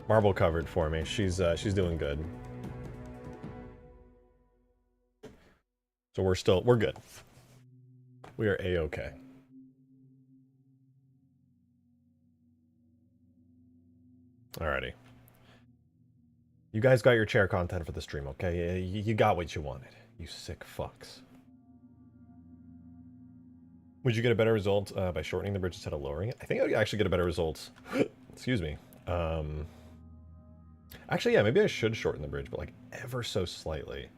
Marble covered for me. She's doing good. So we're good. We are A-okay. Alrighty. You guys got your chair content for the stream, okay? You got what you wanted. You sick fucks. Would you get a better result by shortening the bridge instead of lowering it? I think I would actually get a better result. Excuse me. Actually, yeah, maybe I should shorten the bridge, but like ever so slightly.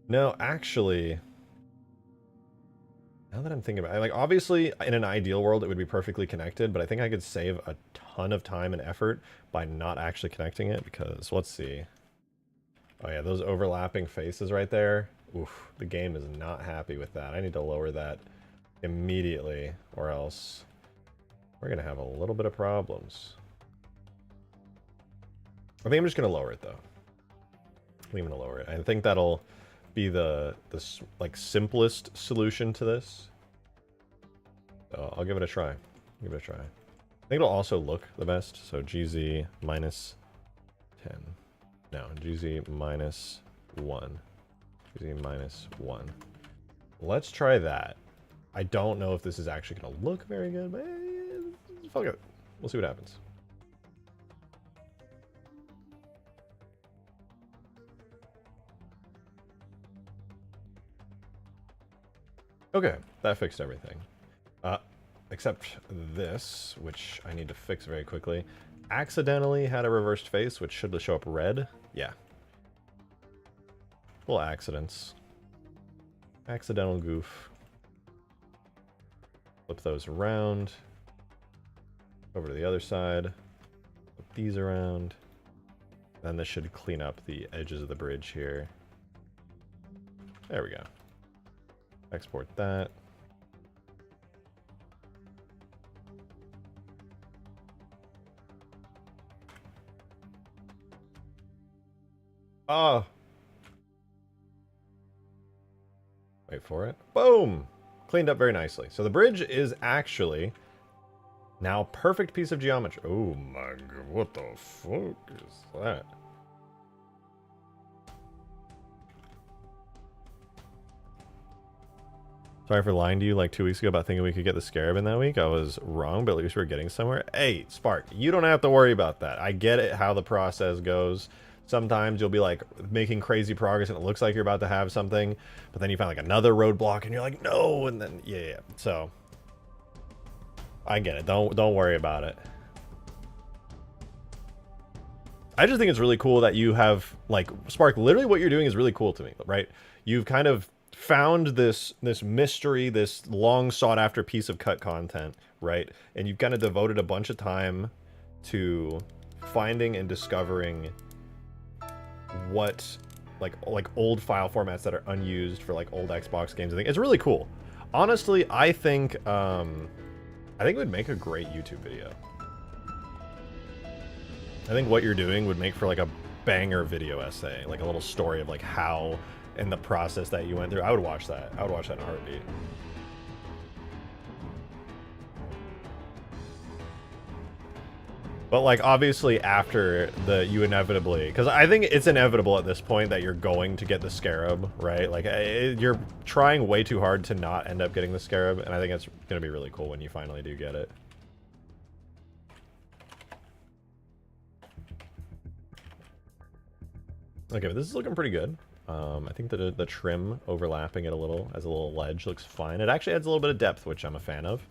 No, actually, now that I'm thinking about it, like obviously in an ideal world it would be perfectly connected, but I think I could save a ton of time and effort by not actually connecting it because, let's see. Oh yeah, those overlapping faces right there. Oof, the game is not happy with that. I need to lower that immediately or else we're gonna have a little bit of problems. I think I'm just gonna lower it though. I think I'm gonna lower it. I think that'll be the like simplest solution to this. So I'll give it a try. Give it a try. I think it'll also look the best. So GZ minus 10. No, GZ minus 1. GZ minus 1. Let's try that. I don't know if this is actually gonna look very good, but fuck it. We'll see what happens. Okay, that fixed everything. Except this, which I need to fix very quickly. Accidentally had a reversed face, which should show up red. Yeah. Little accidents. Accidental goof. Flip those around. Over to the other side. Flip these around. Then this should clean up the edges of the bridge here. There we go. Export that. Oh. Wait for it. Boom! Cleaned up very nicely. So the bridge is actually now a perfect piece of geometry. Oh my god, what the fuck is that? Sorry for lying to you like 2 weeks ago about thinking we could get the Scarab in that week. I was wrong, but at least we're getting somewhere. Hey, Spark, you don't have to worry about that. I get it, how the process goes. Sometimes you'll be like making crazy progress and it looks like you're about to have something, but then you find like another roadblock and you're like, no, and then yeah. So I get it. Don't worry about it. I just think it's really cool that you have like Spark. Literally, what you're doing is really cool to me, right? You've kind of found this mystery, this long sought after piece of cut content, right? And you've kind of devoted a bunch of time to finding and discovering what like old file formats that are unused for like old Xbox games. I think it's really cool. Honestly, I think it would make a great YouTube video. I think what you're doing would make for like a banger video essay, like a little story of like how and the process that you went through. I would watch that. I would watch that in a heartbeat. But like obviously after you inevitably, because I think it's inevitable at this point that you're going to get the Scarab, right? Like you're trying way too hard to not end up getting the Scarab, and I think it's gonna be really cool when you finally do get it. Okay, but this is looking pretty good. I think that the trim overlapping it a little as a little ledge looks fine. It actually adds a little bit of depth, which I'm a fan of.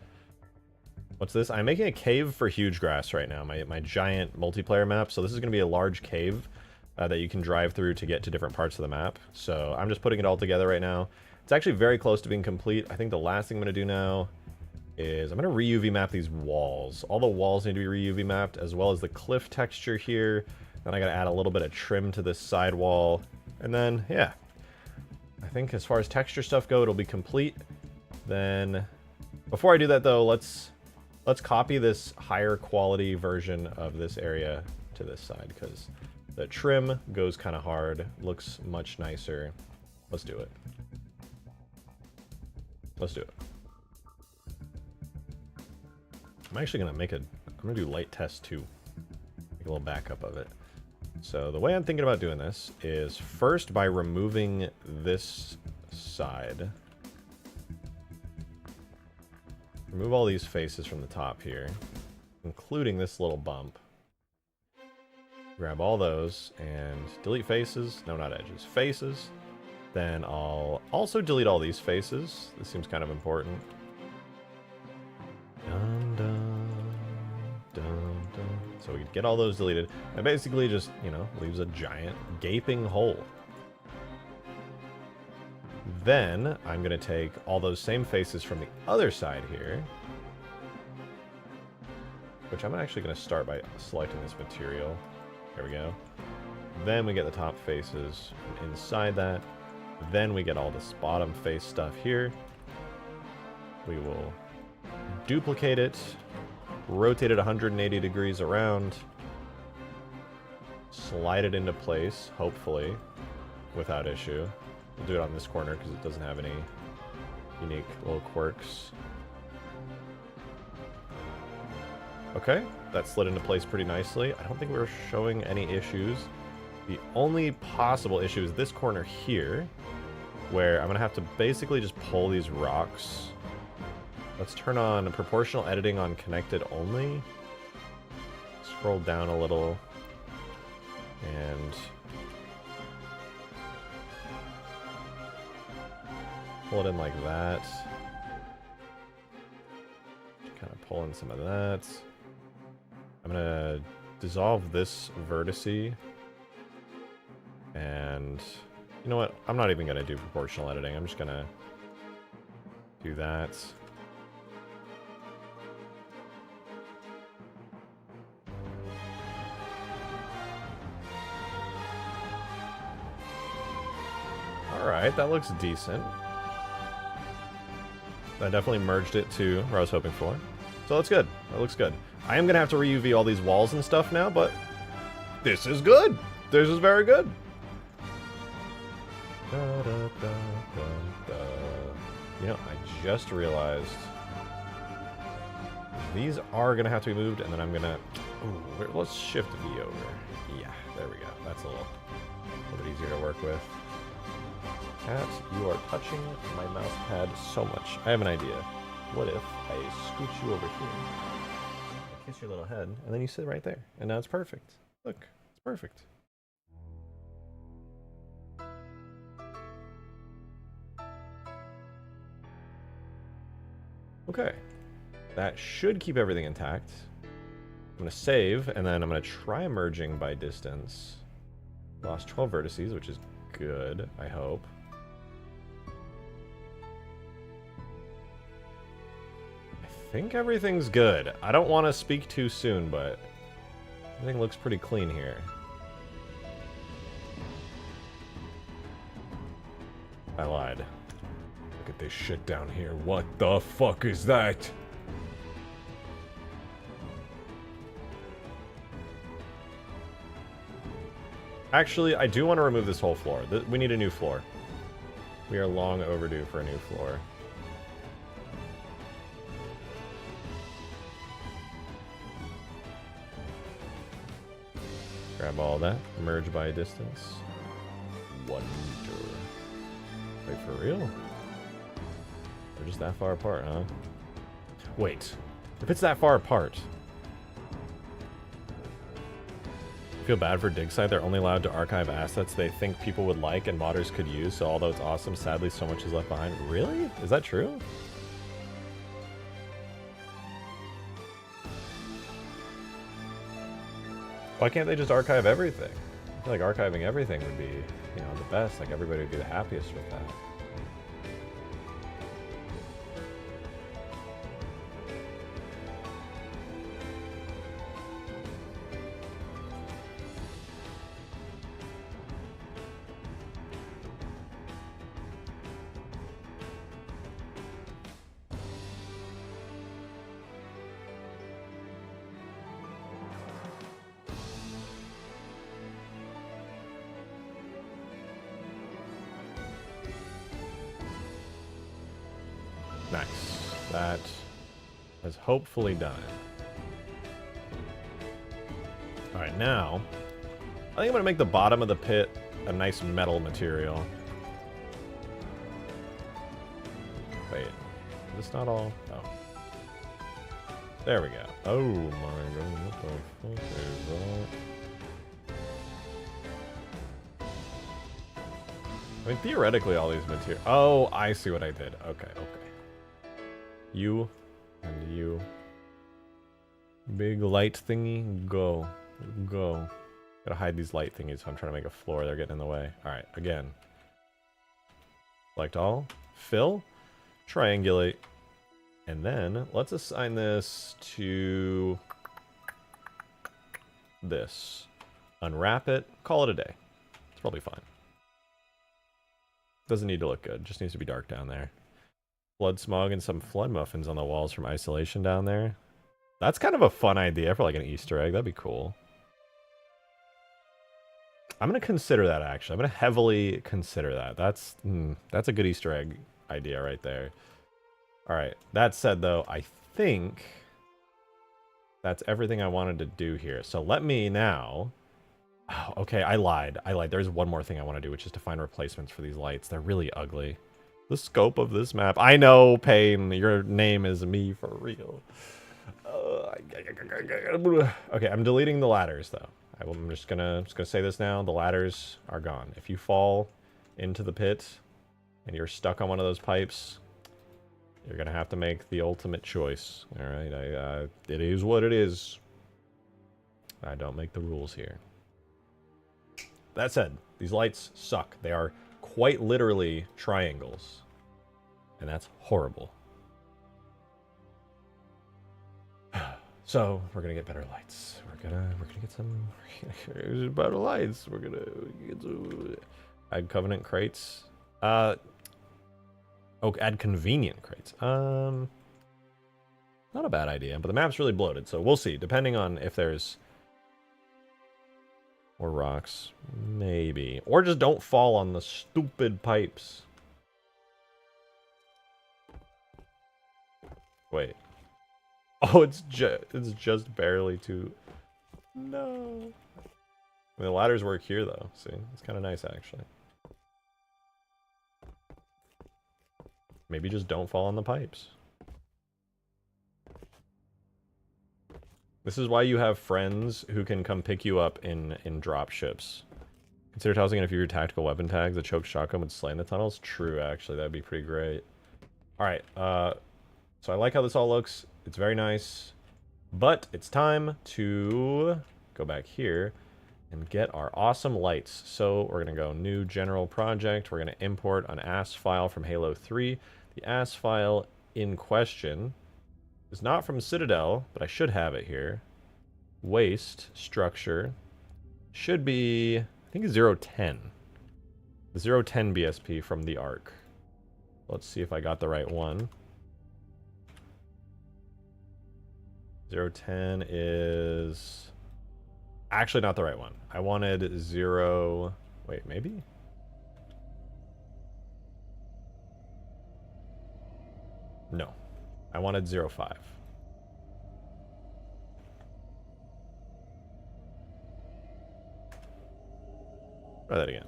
What's this? I'm making a cave for Hugegrass right now, my giant multiplayer map. So this is going to be a large cave that you can drive through to get to different parts of the map. So I'm just putting it all together right now. It's actually very close to being complete. I think the last thing I'm going to do now is I'm going to re-UV map these walls. All the walls need to be re-UV mapped, as well as the cliff texture here. Then I got to add a little bit of trim to this side wall. And then, yeah. I think as far as texture stuff go, it'll be complete. Then, before I do that though, let's copy this higher quality version of this area to this side, because the trim goes kind of hard, looks much nicer. Let's do it. Let's do it. I'm actually gonna I'm gonna do light test 2. Make a little backup of it. So the way I'm thinking about doing this is first by removing this side. Remove all these faces from the top here, including this little bump. Grab all those and delete faces. No, not edges. Faces. Then I'll also delete all these faces. This seems kind of important. Dun, dun, dun, dun. So we get all those deleted. It basically just, you know, leaves a giant gaping hole. Then I'm going to take all those same faces from the other side here, which I'm actually going to start by selecting this material. There we go. Then we get the top faces from inside that. Then we get all this bottom face stuff here. We will duplicate it, rotate it 180 degrees around, slide it into place, hopefully, without issue. We'll do it on this corner because it doesn't have any unique little quirks. Okay, that slid into place pretty nicely. I don't think we're showing any issues. The only possible issue is this corner here, where I'm going to have to basically just pull these rocks. Let's turn on proportional editing on connected only. Scroll down a little. And pull it in like that. Kind of pull in some of that. I'm going to dissolve this vertice. And you know what? I'm not even going to do proportional editing. I'm just going to do that. Alright, that looks decent. I definitely merged it to where I was hoping for. So that's good. That looks good. I am going to have to re-UV all these walls and stuff now, but this is good. This is very good. Da, da, da, da, da. You know, I just realized these are going to have to be moved, and then I'm going to... let's shift V over. Yeah, there we go. That's a little bit easier to work with. Cat, you are touching my mouse pad so much. I have an idea. What if I scooch you over here, I kiss your little head, and then you sit right there, and now it's perfect. Look, it's perfect. Okay, that should keep everything intact. I'm going to save, and then I'm going to try merging by distance. Lost 12 vertices, which is good, I hope. I think everything's good. I don't want to speak too soon, but everything looks pretty clean here. I lied. Look at this shit down here. What the fuck is that? Actually, I do want to remove this whole floor. We need a new floor. We are long overdue for a new floor. Grab all that. Merge by distance. Wonder. Wait, for real? They're just that far apart, huh? Wait. If it's that far apart... I feel bad for DigSite. They're only allowed to archive assets they think people would like and modders could use, so although it's awesome, sadly so much is left behind. Really? Is that true? Why can't they just archive everything? I feel like archiving everything would be, you know, the best. Like, everybody would be the happiest with that. Nice. That is hopefully done. Alright, now, I think I'm going to make the bottom of the pit a nice metal material. Wait, is this not all? Oh. There we go. Oh my god, what the fuck is that? I mean, theoretically, all these materials... Oh, I see what I did. Okay, okay. You and you. Big light thingy, go. Go. Gotta hide these light thingies if I'm trying to make a floor. They're getting in the way. Alright, again. Select all. Fill. Triangulate. And then, let's assign this to... this. Unwrap it. Call it a day. It's probably fine. Doesn't need to look good. Just needs to be dark down there. Blood smog and some flood muffins on the walls from isolation down there. That's kind of a fun idea for like an Easter egg. That'd be cool. I'm going to consider that, actually. I'm going to heavily consider that. That's a good Easter egg idea right there. All right. That said, though, I think that's everything I wanted to do here. So let me now... Oh, okay, I lied. There's one more thing I want to do, which is to find replacements for these lights. They're really ugly. The scope of this map. I know, Pain. Your name is me for real. Okay, I'm deleting the ladders, though. I'm just gonna say this now. The ladders are gone. If you fall into the pit and you're stuck on one of those pipes, you're gonna have to make the ultimate choice. All right, it is what it is. I don't make the rules here. That said, these lights suck. They are quite literally triangles, and that's horrible. So we're gonna get better lights. We're gonna get some better lights. We're gonna get some, add covenant crates. Oh, add convenient crates. Not a bad idea, but the map's really bloated, so we'll see. Depending on if there's more rocks, maybe, or just don't fall on the stupid pipes. Wait. Oh, it's just barely too... No. I mean, the ladders work here, though. See? It's kind of nice, actually. Maybe just don't fall on the pipes. This is why you have friends who can come pick you up in drop ships. Consider tossing in a few of your tactical weapon tags. A choked shotgun would slay in the tunnels. True, actually. That'd be pretty great. Alright, so I like how this all looks. It's very nice. But it's time to go back here and get our awesome lights. So we're going to go new general project. We're going to import an AS file from Halo 3. The AS file in question is not from Citadel, but I should have it here. Waste structure should be, I think, 010. 010 BSP from the arc. Let's see if I got the right one. 010 is actually not the right one. I wanted 0... Wait, maybe? No. I wanted 05. Try that again.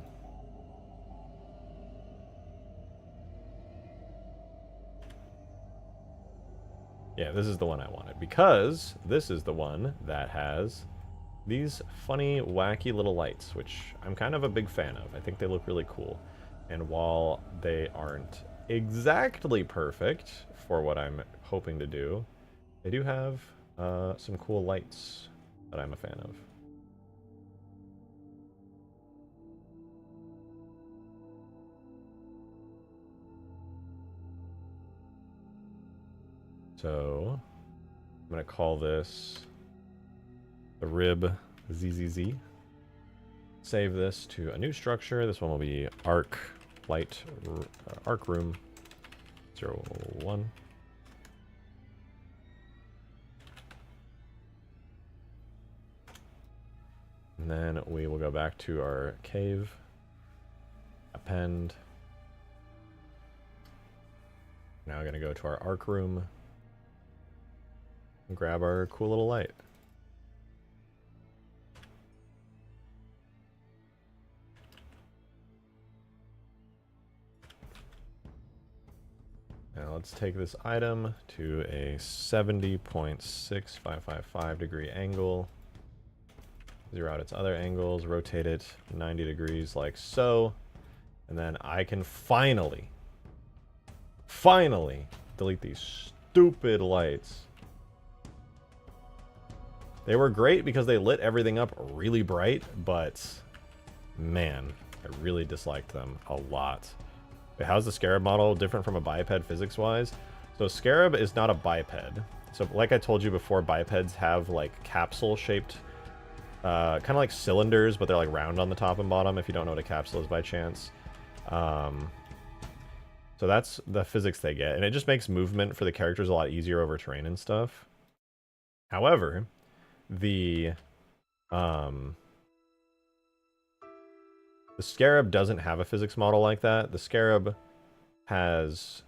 Yeah, this is the one I wanted, because this is the one that has these funny, wacky little lights, which I'm kind of a big fan of. I think they look really cool. And while they aren't exactly perfect for what I'm hoping to do, they do have some cool lights that I'm a fan of. So I'm going to call this the rib ZZZ. Save this to a new structure. This one will be arc light arc room 01. And then we will go back to our cave, append. Now we're going to go to our arc room and grab our cool little light. Now let's take this item to a 70.6555 degree angle. Zero out its other angles, rotate it 90 degrees like so. And then I can finally delete these stupid lights. They were great because they lit everything up really bright, but man, I really disliked them a lot. Wait, how's the Scarab model different from a biped physics-wise? So Scarab is not a biped. So like I told you before, bipeds have like capsule-shaped, kind of like cylinders, but they're like round on the top and bottom, if you don't know what a capsule is by chance. So that's the physics they get, and it just makes movement for the characters a lot easier over terrain and stuff. However, the Scarab doesn't have a physics model like that. The Scarab has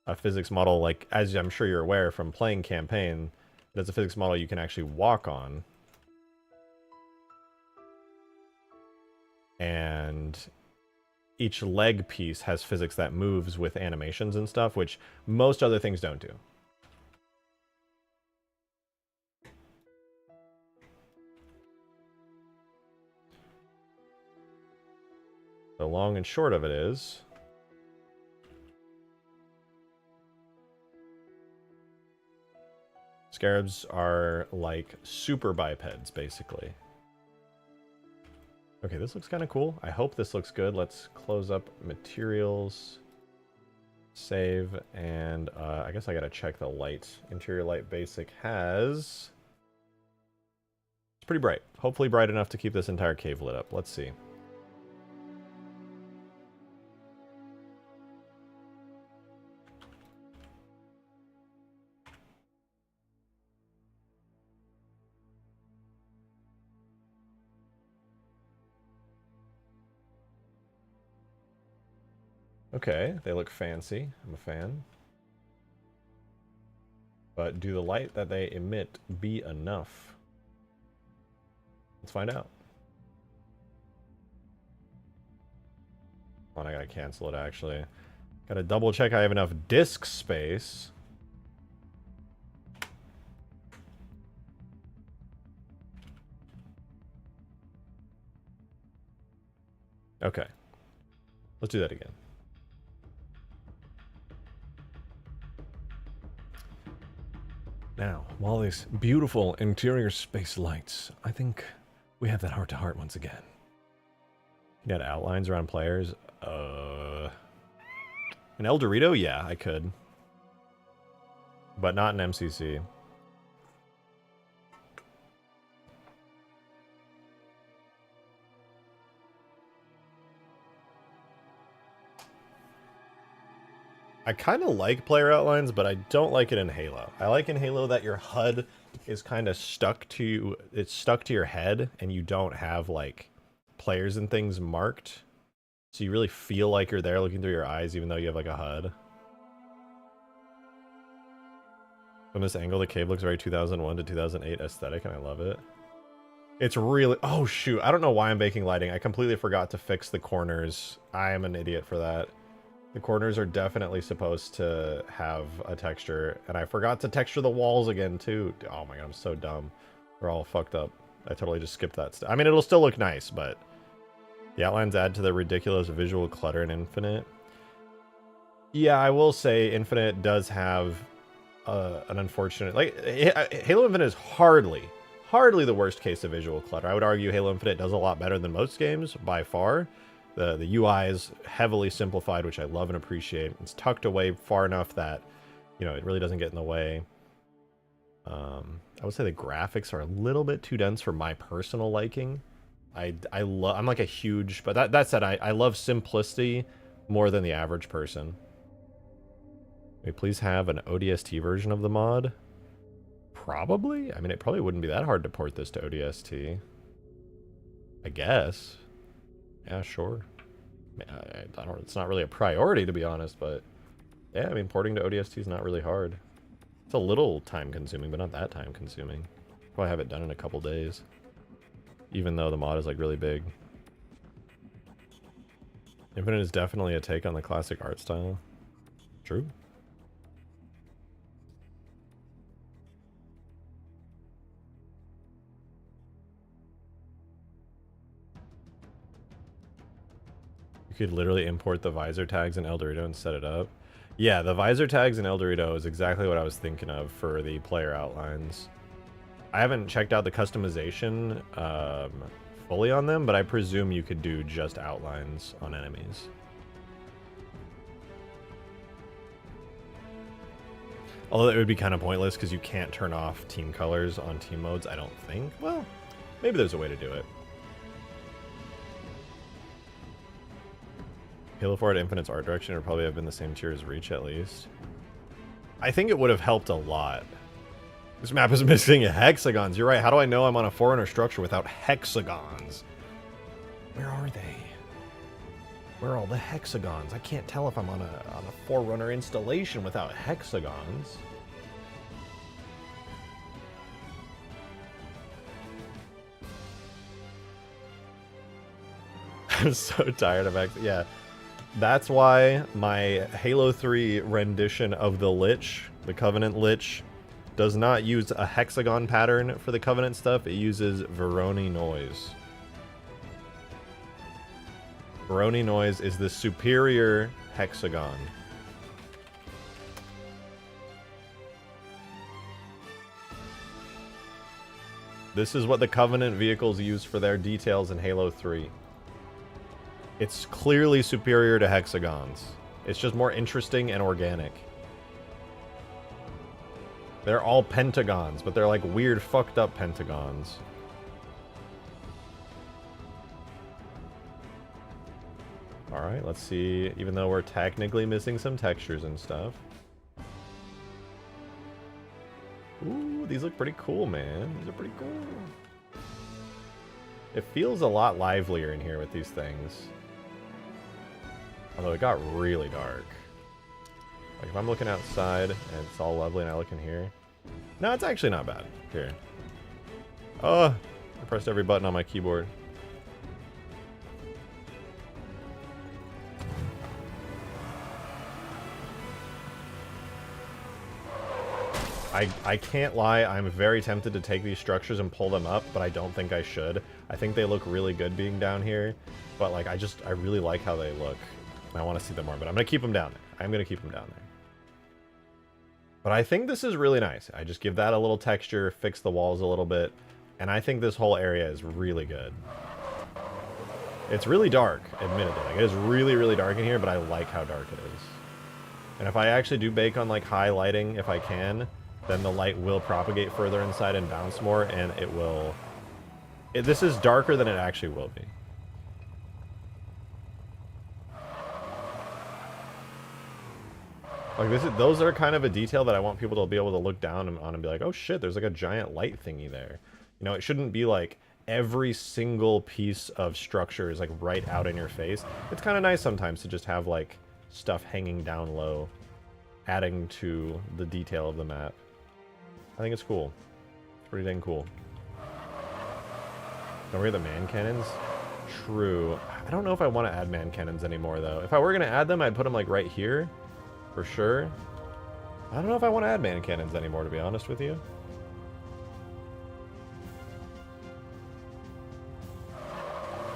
a physics model, like, as I'm sure you're aware from playing campaign, that's a physics model you can actually walk on. And each leg piece has physics that moves with animations and stuff, which most other things don't do. The long and short of it is, Scarabs are like super bipeds, basically. Okay, this looks kind of cool. I hope this looks good. Let's close up materials, save, and I guess I gotta check the light. Interior light basic has... It's pretty bright. Hopefully bright enough to keep this entire cave lit up. Let's see. Okay, they look fancy. I'm a fan. But do the light that they emit be enough? Let's find out. Hold on, I gotta cancel it actually. Gotta double check I have enough disk space. Okay. Let's do that again. Now, while these beautiful interior space lights, I think we have that heart-to-heart once again. You got outlines around players? An El Dorito? Yeah, I could. But not an MCC. I kind of like player outlines, but I don't like it in Halo. I like in Halo that your HUD is kind of stuck to, it's stuck to your head, and you don't have like players and things marked. So you really feel like you're there looking through your eyes, even though you have like a HUD. From this angle, the cave looks very 2001 to 2008 aesthetic, and I love it. It's really... Oh, shoot. I don't know why I'm baking lighting. I completely forgot to fix the corners. I am an idiot for that. The corners are definitely supposed to have a texture, and I forgot to texture the walls again, too. Oh my god, I'm so dumb. They're all fucked up. I totally just skipped that stuff. I mean, it'll still look nice, but... The outlines add to the ridiculous visual clutter in Infinite. Yeah, I will say Infinite does have an unfortunate... Like, Halo Infinite is hardly the worst case of visual clutter. I would argue Halo Infinite does a lot better than most games, by far. The UI is heavily simplified, which I love and appreciate. It's tucked away far enough that, you know, it really doesn't get in the way. I would say the graphics are a little bit too dense for my personal liking. I'm like a huge... But that said, I love simplicity more than the average person. May we please have an ODST version of the mod? Probably? I mean, it probably wouldn't be that hard to port this to ODST. I guess. Yeah, sure. I don't, it's not really a priority, to be honest, but... Yeah, I mean, porting to ODST is not really hard. It's a little time-consuming, but not that time-consuming. Probably have it done in a couple days. Even though the mod is, like, really big. Infinite is definitely a take on the classic art style. True. You could literally import the visor tags in El Dorito and set it up. Yeah, the visor tags in El Dorito is exactly what I was thinking of for the player outlines. I haven't checked out the customization fully on them, but I presume you could do just outlines on enemies. Although it would be kind of pointless because you can't turn off team colors on team modes, I don't think. Well, maybe there's a way to do it. Halo 4 at Infinite's art direction would probably have been the same tier as Reach, at least. I think it would have helped a lot. This map is missing hexagons. You're right. How do I know I'm on a Forerunner structure without hexagons? Where are they? Where are all the hexagons? I can't tell if I'm on a Forerunner installation without hexagons. I'm so tired of X. Yeah. That's why my Halo 3 rendition of the Lich, the Covenant Lich, does not use a hexagon pattern for the Covenant stuff. It uses Veroni noise. Veroni noise is the superior hexagon. This is what the Covenant vehicles use for their details in Halo 3. It's clearly superior to hexagons. It's just more interesting and organic. They're all pentagons, but they're like weird, fucked up pentagons. Alright, let's see. Even though we're technically missing some textures and stuff. Ooh, these look pretty cool, man. These are pretty cool. It feels a lot livelier in here with these things. Although it got really dark. Like if I'm looking outside and it's all lovely and I look in here. No, it's actually not bad. Here. Oh, I pressed every button on my keyboard. I can't lie, I'm very tempted to take these structures and pull them up, but I don't think I should. I think they look really good being down here, but like I really like how they look. I want to see them more, but I'm going to keep them down there. I'm going to keep them down there. But I think this is really nice. I just give that a little texture, fix the walls a little bit, and I think this whole area is really good. It's really dark, admittedly. Like, it is really, really dark in here, but I like how dark it is. And if I actually do bake on like high lighting, if I can, then the light will propagate further inside and bounce more, and it will... this is darker than it actually will be. Like those are kind of a detail that I want people to be able to look down on and be like, oh shit, there's like a giant light thingy there. You know, it shouldn't be like every single piece of structure is like right out in your face. It's kind of nice sometimes to just have like stuff hanging down low, adding to the detail of the map. I think it's cool. It's pretty dang cool. Don't forget the man cannons. True. I don't know if I want to add man cannons anymore though. If I were going to add them, I'd put them like right here. For sure. I don't know if I want to add man cannons anymore, to be honest with you.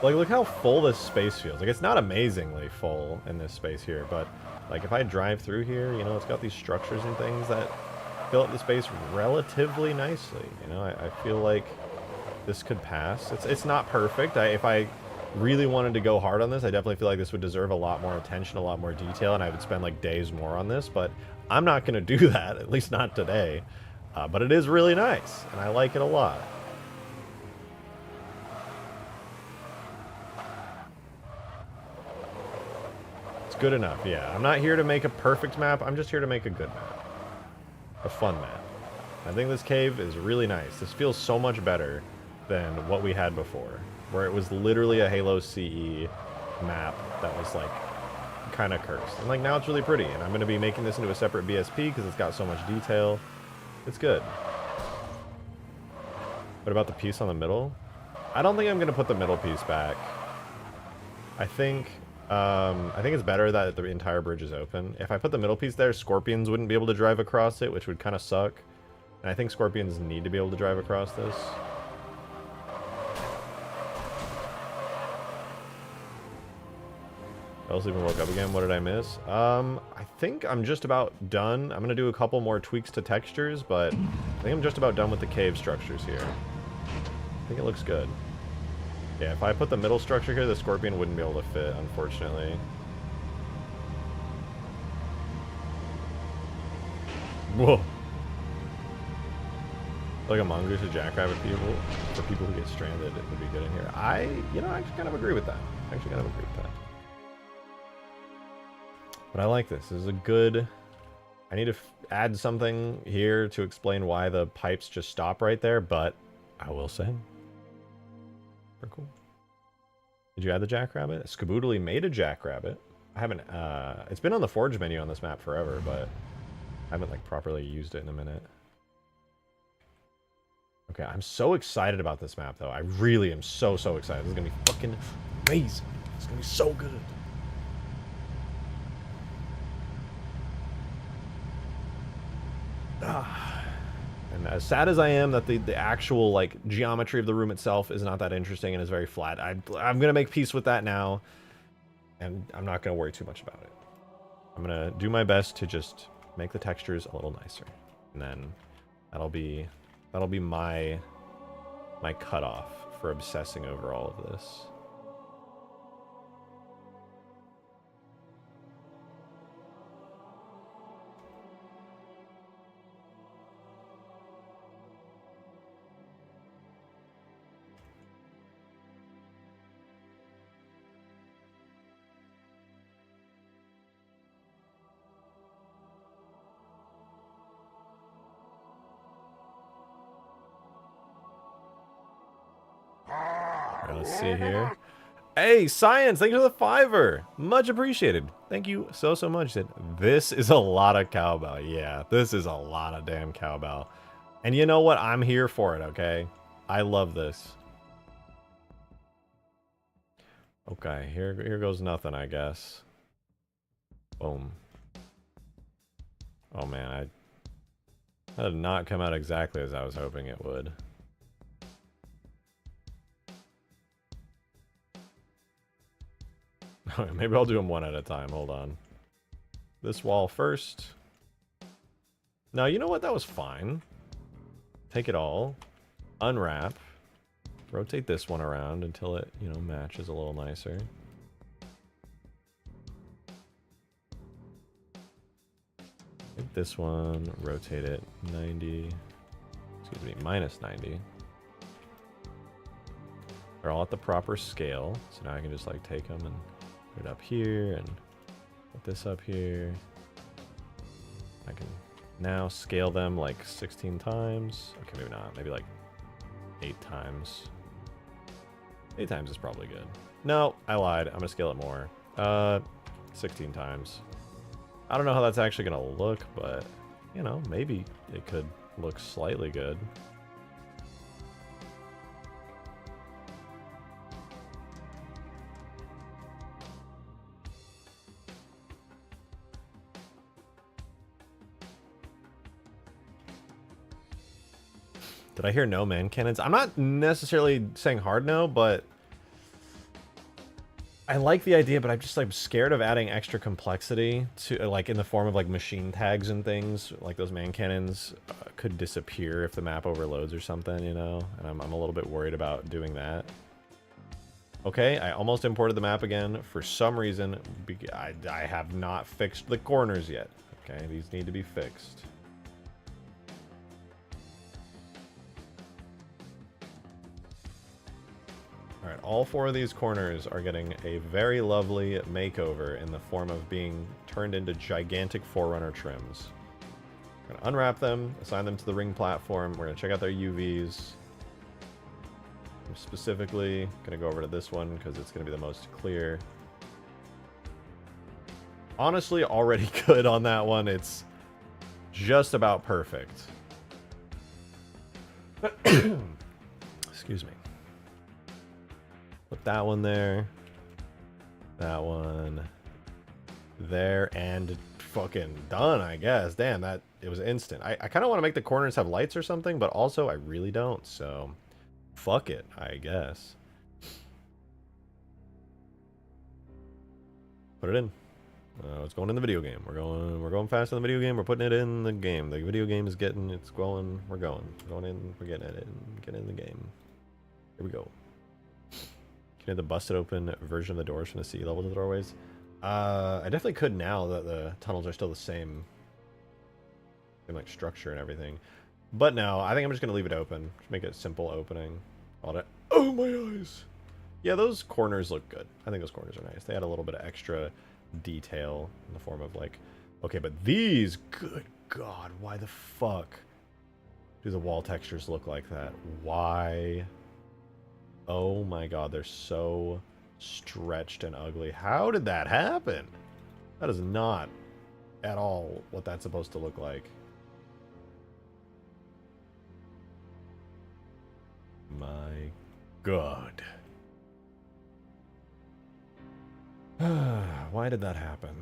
Like, look how full this space feels. Like, it's not amazingly full in this space here, but, like, if I drive through here, you know, it's got these structures and things that fill up the space relatively nicely. You know, I feel like this could pass. It's not perfect. If I really wanted to go hard on this, I definitely feel like this would deserve a lot more attention, a lot more detail, and I would spend, like, days more on this, but I'm not going to do that, at least not today. But it is really nice, and I like it a lot. Good enough, yeah. I'm not here to make a perfect map, I'm just here to make a good map. A fun map. I think this cave is really nice. This feels so much better than what we had before, where it was literally a Halo CE map that was like kind of cursed. And like now it's really pretty, and I'm going to be making this into a separate BSP because it's got so much detail. It's good. What about the piece on the middle? I don't think I'm going to put the middle piece back. I think it's better that the entire bridge is open. If I put the middle piece there, scorpions wouldn't be able to drive across it, which would kind of suck. And I think scorpions need to be able to drive across this. Bells even woke up again. What did I miss? I think I'm just about done. I'm going to do a couple more tweaks to textures, but I think I'm just about done with the cave structures here. I think it looks good. Yeah, if I put the middle structure here, the scorpion wouldn't be able to fit, unfortunately. Whoa. Like a mongoose or jackrabbit people, for people who get stranded, it would be good in here. I actually kind of agree with that. But I like this. This is a good... I need to add something here to explain why the pipes just stop right there, but I will say... Cool. Did you add the jackrabbit? Skaboodly made a jackrabbit. I haven't, it's been on the forge menu on this map forever, but I haven't, like, properly used it in a minute. Okay, I'm so excited about this map, though. I really am so excited. This is gonna be fucking amazing. It's gonna be so good. And as sad as I am that the actual, like, geometry of the room itself is not that interesting and is very flat, I'm going to make peace with that now, and I'm not going to worry too much about it. I'm going to do my best to just make the textures a little nicer, and then that'll be my cutoff for obsessing over all of this. Let's see here. Hey, Science, thank you for the $5. Much appreciated. Thank you so much. This is a lot of cowbell. Yeah, this is a lot of damn cowbell. And you know what? I'm here for it, okay? I love this. Okay, here goes nothing, I guess. Boom. Oh man, that did not come out exactly as I was hoping it would. Maybe I'll do them one at a time. Hold on. This wall first. No, you know what? That was fine. Take it all. Unwrap. Rotate this one around until it, you know, matches a little nicer. Take this one, rotate it 90. Excuse me, minus 90. They're all at the proper scale. So now I can just like take them and put it up here and put this up here. I can now scale them like 16 times. Okay, maybe not. Maybe like 8 times. 8 times is probably good. No, I lied. I'm gonna scale it more. 16 times. I don't know how that's actually gonna look, but you know, maybe it could look slightly good. Did I hear no man cannons? I'm not necessarily saying hard no, but I like the idea, but I'm just like scared of adding extra complexity to like in the form of like machine tags and things. Like those man cannons could disappear if the map overloads or something, you know? And I'm a little bit worried about doing that. Okay, I almost imported the map again. For some reason, I have not fixed the corners yet. Okay, these need to be fixed. Alright, all 4 of these corners are getting a very lovely makeover in the form of being turned into gigantic Forerunner trims. We're going to unwrap them, assign them to the ring platform. We're going to check out their UVs. I'm specifically going to go over to this one because it's going to be the most clear. Honestly, already good on that one. It's just about perfect. Excuse me. Put that one there, that one there, and fucking done, I guess. Damn, that it was instant. I kind of want to make the corners have lights or something, but also I really don't, so fuck it, I guess. Put it in. It's going in the video game. We're going fast in the video game. We're putting it in the game. The video game is getting, it's going, we're going in, we're getting it in, getting in the game. Here we go. Can you have the busted open version of the doors from the sea level to the doorways? I definitely could now that the tunnels are still the same like structure and everything. But no, I think I'm just gonna leave it open. Just make it a simple opening. Oh my eyes! Yeah, those corners look good. I think those corners are nice. They add a little bit of extra detail in the form of like, okay, but these, good God, why the fuck do the wall textures look like that? Why? Oh my God, they're so stretched and ugly. How did that happen? That is not at all what that's supposed to look like. My God. Why did that happen?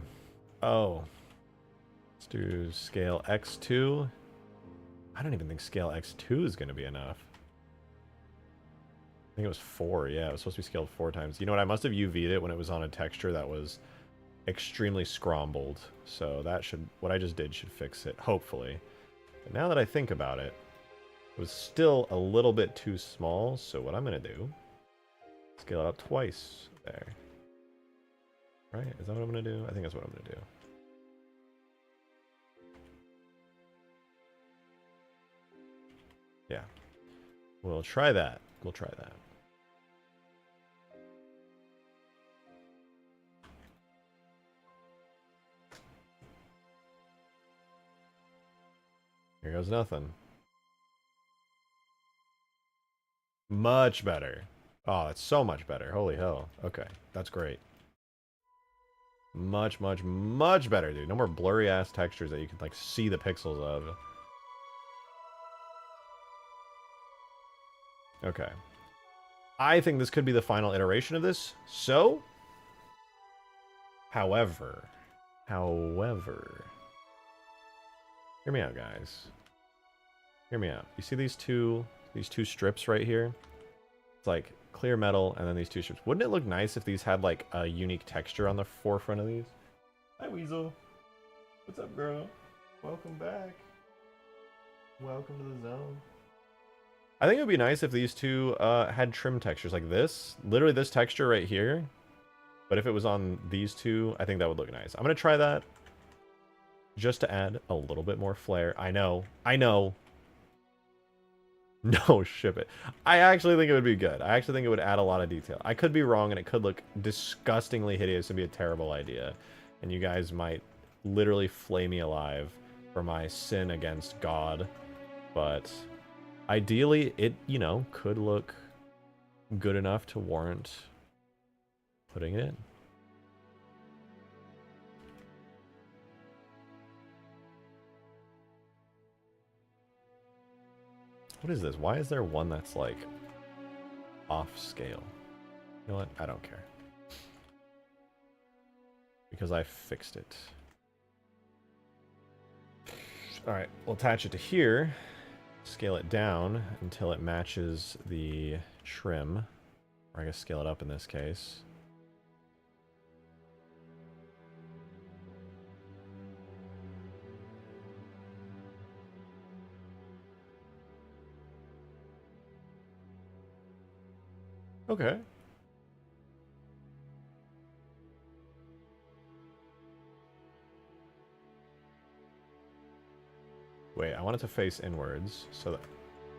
Oh. Let's do scale X2. I don't even think scale X2 is going to be enough. I think it was 4, yeah. It was supposed to be scaled 4 times. You know what? I must have UV'd it when it was on a texture that was extremely scrombled. So that should, what I just did should fix it, hopefully. But now that I think about it, it was still a little bit too small. So what I'm going to do, scale it up twice there. Right? Is that what I'm going to do? I think that's what I'm going to do. Yeah. We'll try that. We'll try that. Here goes nothing. Much better. Oh, it's so much better. Holy hell. Okay, that's great. Much, much, much better, dude. No more blurry ass textures that you can like see the pixels of. Okay. I think this could be the final iteration of this. So, however, hear me out, guys. Hear me out. You see these two strips right here? It's like clear metal and then these 2 strips. Wouldn't it look nice if these had like a unique texture on the forefront of these? Hi, Weasel. What's up, girl? Welcome back. Welcome to the zone. I think it would be nice if these two had trim textures like this. Literally this texture right here. But if it was on these two, I think that would look nice. I'm going to try that just to add a little bit more flair. I know. No, ship it. I actually think it would be good. I actually think it would add a lot of detail. I could be wrong and it could look disgustingly hideous and be a terrible idea. And you guys might literally flay me alive for my sin against God. But ideally, it, you know, could look good enough to warrant putting it in. What is this? Why is there one that's like off scale? You know what? I don't care. Because I fixed it. Alright, we'll attach it to here. Scale it down until it matches the trim. Or I guess scale it up in this case. Okay. Wait, I want it to face inwards, so that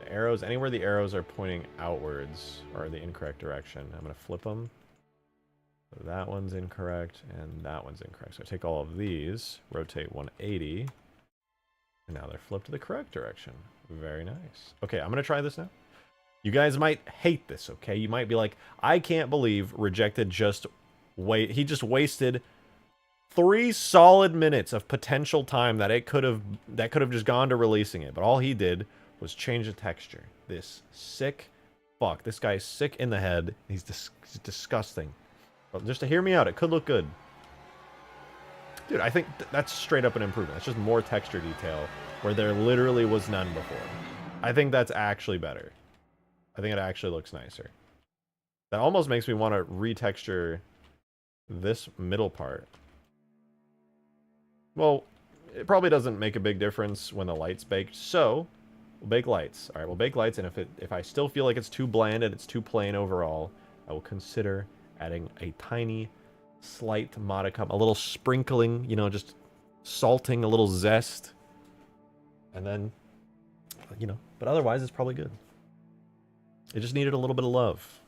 the arrows, anywhere the arrows are pointing outwards, are in the incorrect direction. I'm going to flip them. So that one's incorrect, and that one's incorrect. So I take all of these, rotate 180, and now they're flipped to the correct direction. Very nice. Okay, I'm going to try this now. You guys might hate this, okay? You might be like, I can't believe Rejected just he just wasted 3 solid minutes of potential time that could have just gone to releasing it. But all he did was change the texture. This sick fuck. This guy's sick in the head. He's disgusting. But just to hear me out, it could look good. Dude, I think that's straight up an improvement. That's just more texture detail where there literally was none before. I think that's actually better. I think it actually looks nicer. That almost makes me want to retexture this middle part. Well, it probably doesn't make a big difference when the light's baked, so we'll bake lights. All right, we'll bake lights, and if I still feel like it's too bland and it's too plain overall, I will consider adding a tiny, slight modicum, a little sprinkling, you know, just salting, a little zest, and then, you know, but otherwise it's probably good. It just needed a little bit of love.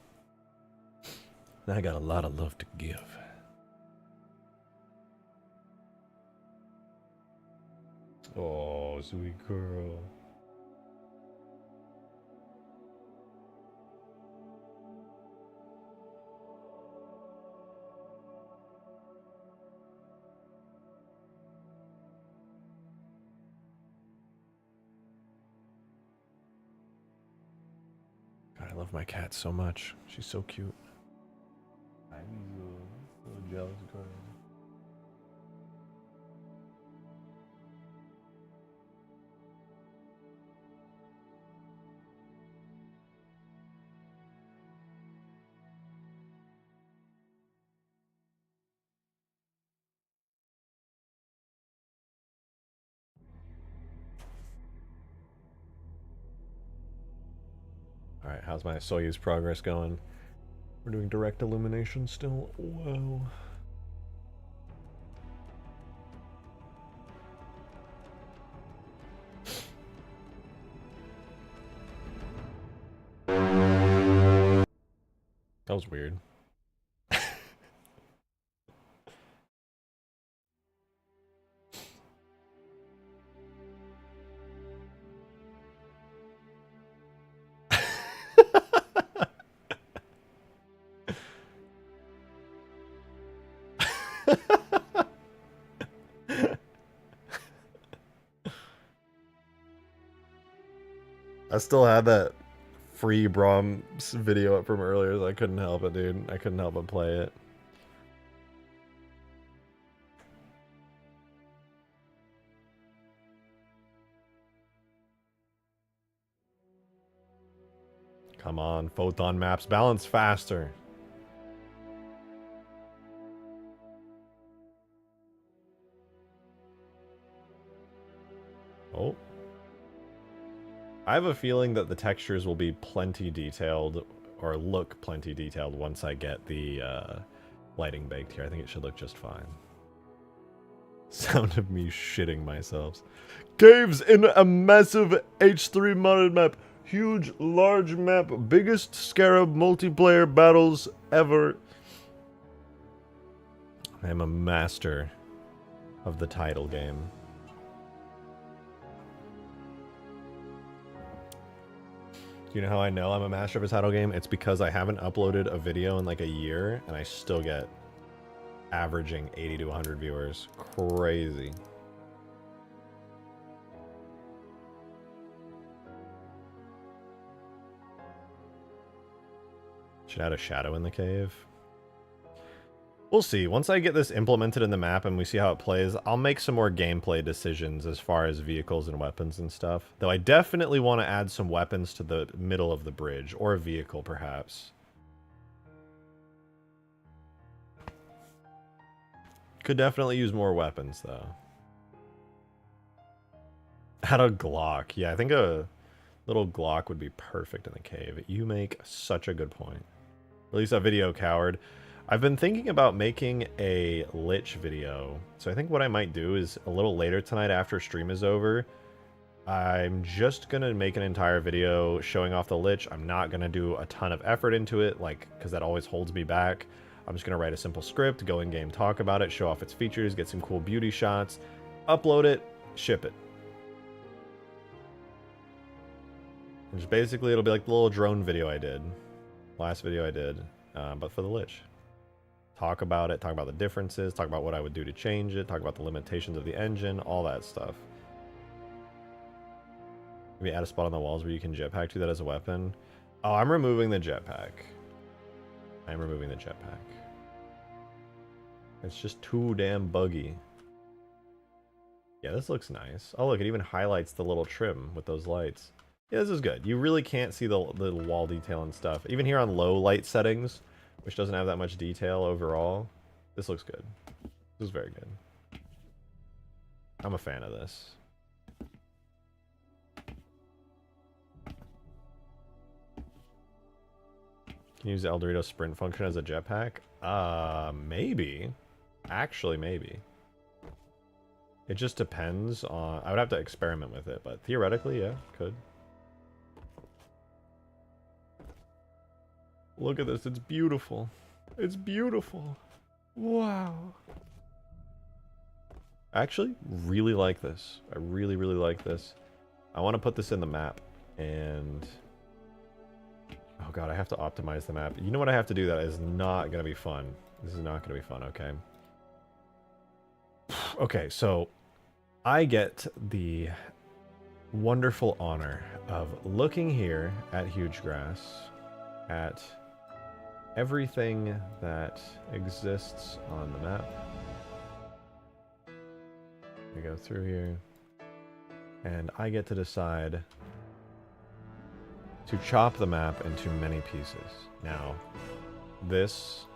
And I got a lot of love to give. Oh, sweet girl. God, I love my cat so much. She's so cute. I'm so jealous, girl. Alright, how's my Soyuz progress going? We're doing direct illumination still? Whoa. That was weird. I still had that free Brahms video up from earlier, so I couldn't help it, dude. I couldn't help but play it. Come on, photon maps, balance faster. Oh. I have a feeling that the textures will be plenty detailed, or look plenty detailed once I get the lighting baked here. I think it should look just fine. Sound of me shitting myself. Caves in a massive H3 modded map. Huge, large map. Biggest Scarab multiplayer battles ever. I am a master of the title game. Do you know how I know I'm a master of a title game? It's because I haven't uploaded a video in like a year, and I still get averaging 80 to 100 viewers. Crazy. Should add a shadow in the cave. We'll see. Once I get this implemented in the map and we see how it plays, I'll make some more gameplay decisions as far as vehicles and weapons and stuff. Though I definitely want to add some weapons to the middle of the bridge, or a vehicle perhaps. Could definitely use more weapons though. Add a Glock. Yeah, I think a little Glock would be perfect in the cave. You make such a good point. Release that video, coward. I've been thinking about making a Lich video. So I think what I might do is a little later tonight after stream is over, I'm just going to make an entire video showing off the Lich. I'm not going to do a ton of effort into it, like, because that always holds me back. I'm just going to write a simple script, go in game, talk about it, show off its features, get some cool beauty shots, upload it, ship it. And just basically it'll be like the little drone video I did. Last video I did, but for the Lich. Talk about it, talk about the differences, talk about what I would do to change it, talk about the limitations of the engine, all that stuff. Maybe add a spot on the walls where you can jetpack to that as a weapon. Oh, I'm removing the jetpack. I'm removing the jetpack. It's just too damn buggy. Yeah, this looks nice. Oh look, it even highlights the little trim with those lights. Yeah, this is good. You really can't see the wall detail and stuff. Even here on low light settings, which doesn't have that much detail overall, this looks good. This is very good. I'm a fan of this. Can you use the El Dorito sprint function as a jetpack? Maybe. Actually, maybe. It just depends on... I would have to experiment with it, but theoretically, yeah, could. Look at this, it's beautiful. It's beautiful. Wow. I actually really like this. I really, really like this. I want to put this in the map, and... oh god, I have to optimize the map. You know what I have to do that is not going to be fun. This is not going to be fun, okay? Okay, so I get the wonderful honor of looking here at Hugegrass, at everything that exists on the map. We go through here, and I get to decide to chop the map into many pieces. Now, this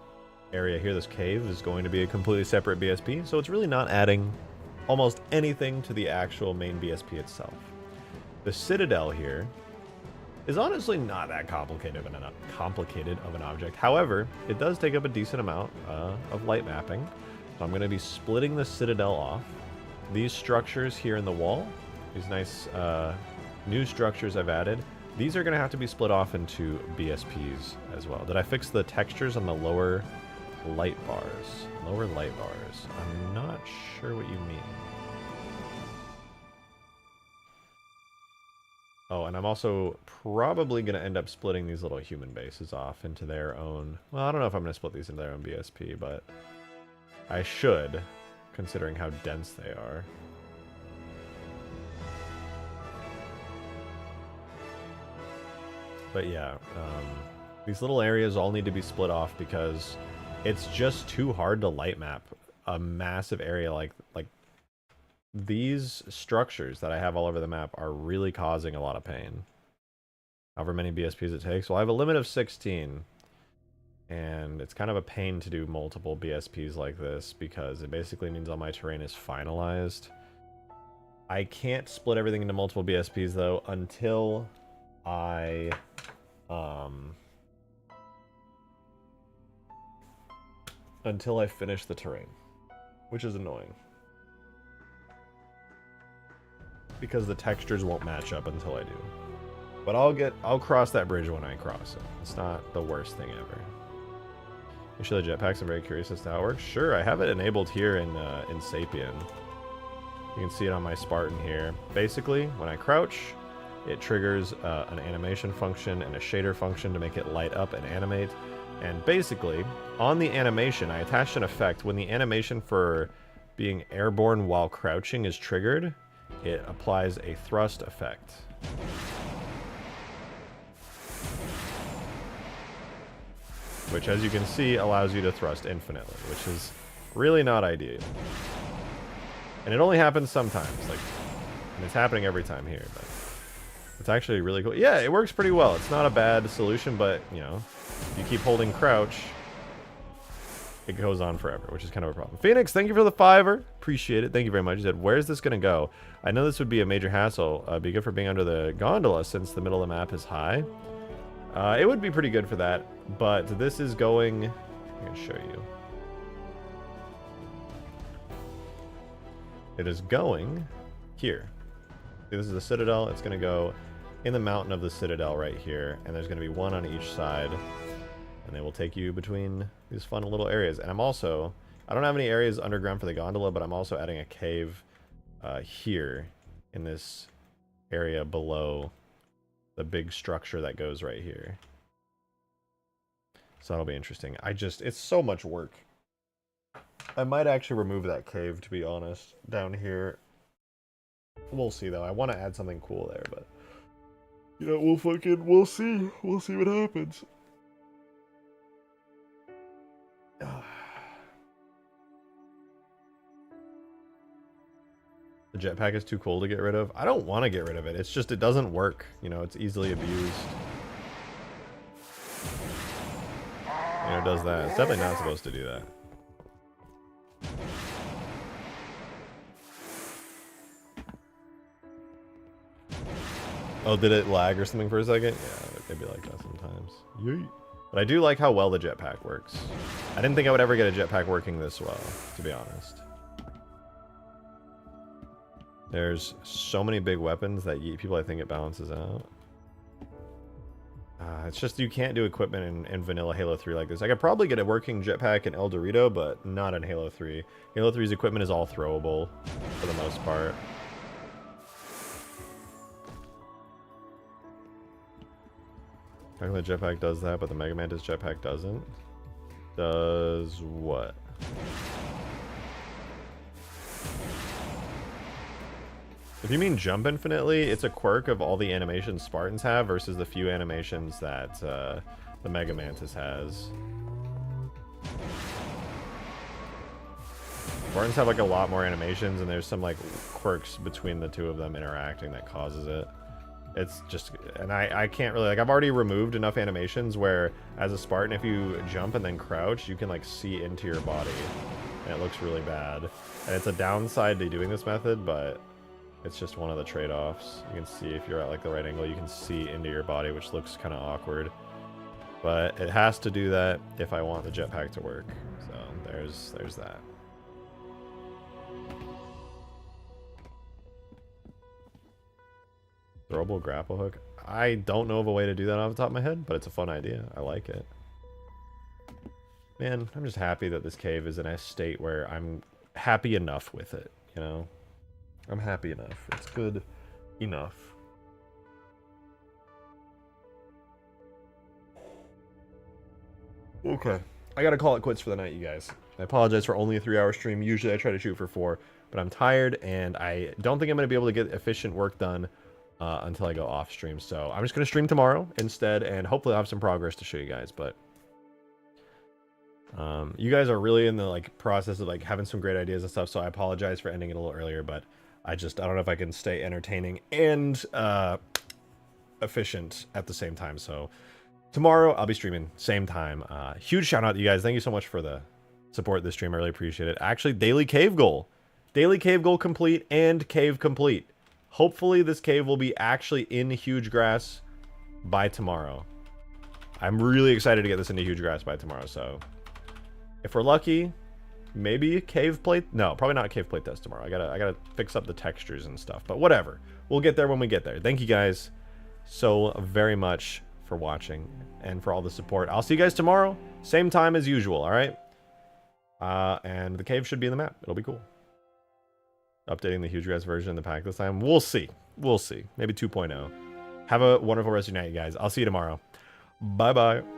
area here, this cave, is going to be a completely separate BSP, so it's really not adding almost anything to the actual main BSP itself. The Citadel here is honestly not that complicated of an object. However, it does take up a decent amount of light mapping. So I'm going to be splitting the Citadel off. These structures here in the wall, these nice new structures I've added, these are going to have to be split off into BSPs as well. Did I fix the textures on the lower light bars? Lower light bars. I'm not sure what you mean. Oh, and I'm also probably going to end up splitting these little human bases off into their own... well, I don't know if I'm going to split these into their own BSP, but I should, considering how dense they are. But yeah, these little areas all need to be split off because it's just too hard to light map a massive area like these structures that I have all over the map are really causing a lot of pain. However many BSPs it takes. Well, I have a limit of 16. And it's kind of a pain to do multiple BSPs like this because it basically means all my terrain is finalized. I can't split everything into multiple BSPs though until I finish the terrain, which is annoying. Because the textures won't match up until I do. But I'll cross that bridge when I cross it. It's not the worst thing ever. You show the jetpacks. I'm very curious as to how it works. Sure, I have it enabled here in Sapien. You can see it on my Spartan here. Basically, when I crouch, it triggers an animation function and a shader function to make it light up and animate. And basically, on the animation, I attached an effect. When the animation for being airborne while crouching is triggered, it applies a thrust effect. Which, as you can see, allows you to thrust infinitely, which is really not ideal. And it only happens sometimes, like, and it's happening every time here, but it's actually really cool. Yeah, it works pretty well. It's not a bad solution, but, you know, if you keep holding crouch, it goes on forever, which is kind of a problem. Phoenix, thank you for the $5. Appreciate it. Thank you very much. You said, where's this going to go? I know this would be a major hassle. Be good for being under the gondola since the middle of the map is high. It would be pretty good for that, but this is going... I'm going to show you. It is going here. See, this is the Citadel. It's going to go in the mountain of the Citadel right here, and there's going to be one on each side, and they will take you between these fun little areas. And I'm also... I don't have any areas underground for the gondola, but I'm also adding a cave here in this area below the big structure that goes right here. So that'll be interesting. It's so much work. I might actually remove that cave, to be honest, down here. We'll see, though. I want to add something cool there, but... You know, we'll see. We'll see what happens. The jetpack is too cool to get rid of. I don't want to get rid of it. It's just, it doesn't work. You know, it's easily abused. You know, it does that. It's definitely not supposed to do that. Oh, did it lag or something for a second? Yeah, it'd be like that sometimes. Yeet. But I do like how well the jetpack works. I didn't think I would ever get a jetpack working this well, to be honest. There's so many big weapons that people, I think it balances out. It's just you can't do equipment in vanilla Halo 3 like this. I could probably get a working jetpack in El Dorito, but not in Halo 3. Halo 3's equipment is all throwable for the most part. Technically, the jetpack does that, but the Mega Mantis jetpack doesn't. Does what? If you mean jump infinitely, it's a quirk of all the animations Spartans have versus the few animations that the Mega Mantis has. Spartans have like a lot more animations, and there's some like quirks between the two of them interacting that causes it. It's just, and I can't really, like, I've already removed enough animations where as a Spartan, if you jump and then crouch, you can like see into your body, and it looks really bad. And it's a downside to doing this method, but it's just one of the trade-offs. You can see if you're at like the right angle, you can see into your body, which looks kind of awkward. But it has to do that if I want the jetpack to work. So there's that. Throwable grapple hook. I don't know of a way to do that off the top of my head, but it's a fun idea. I like it. Man, I'm just happy that this cave is in a state where I'm happy enough with it, you know? I'm happy enough. It's good enough. Okay. I gotta call it quits for the night, you guys. I apologize for only a 3-hour stream. Usually I try to shoot for 4, but I'm tired, and I don't think I'm gonna be able to get efficient work done until I go off stream. So I'm just gonna stream tomorrow instead, and hopefully I'll have some progress to show you guys. But you guys are really in the like process of like having some great ideas and stuff, so I apologize for ending it a little earlier, but I don't know if I can stay entertaining and efficient at the same time. So tomorrow I'll be streaming same time. Huge shout out to you guys. Thank you so much for the support this stream. I really appreciate it. Actually, daily cave goal complete and cave complete. Hopefully this cave will be actually in Hugegrass by tomorrow. I'm really excited to get this into Hugegrass by tomorrow. So if we're lucky, maybe cave plate. No, probably not a cave plate test tomorrow. I gotta fix up the textures and stuff, but whatever. We'll get there when we get there. Thank you guys so very much for watching and for all the support. I'll see you guys tomorrow, same time as usual. All right. And the cave should be in the map. It'll be cool. Updating the Hugegrass version of the pack this time. We'll see. We'll see. Maybe 2.0. Have a wonderful rest of your night, guys. I'll see you tomorrow. Bye-bye.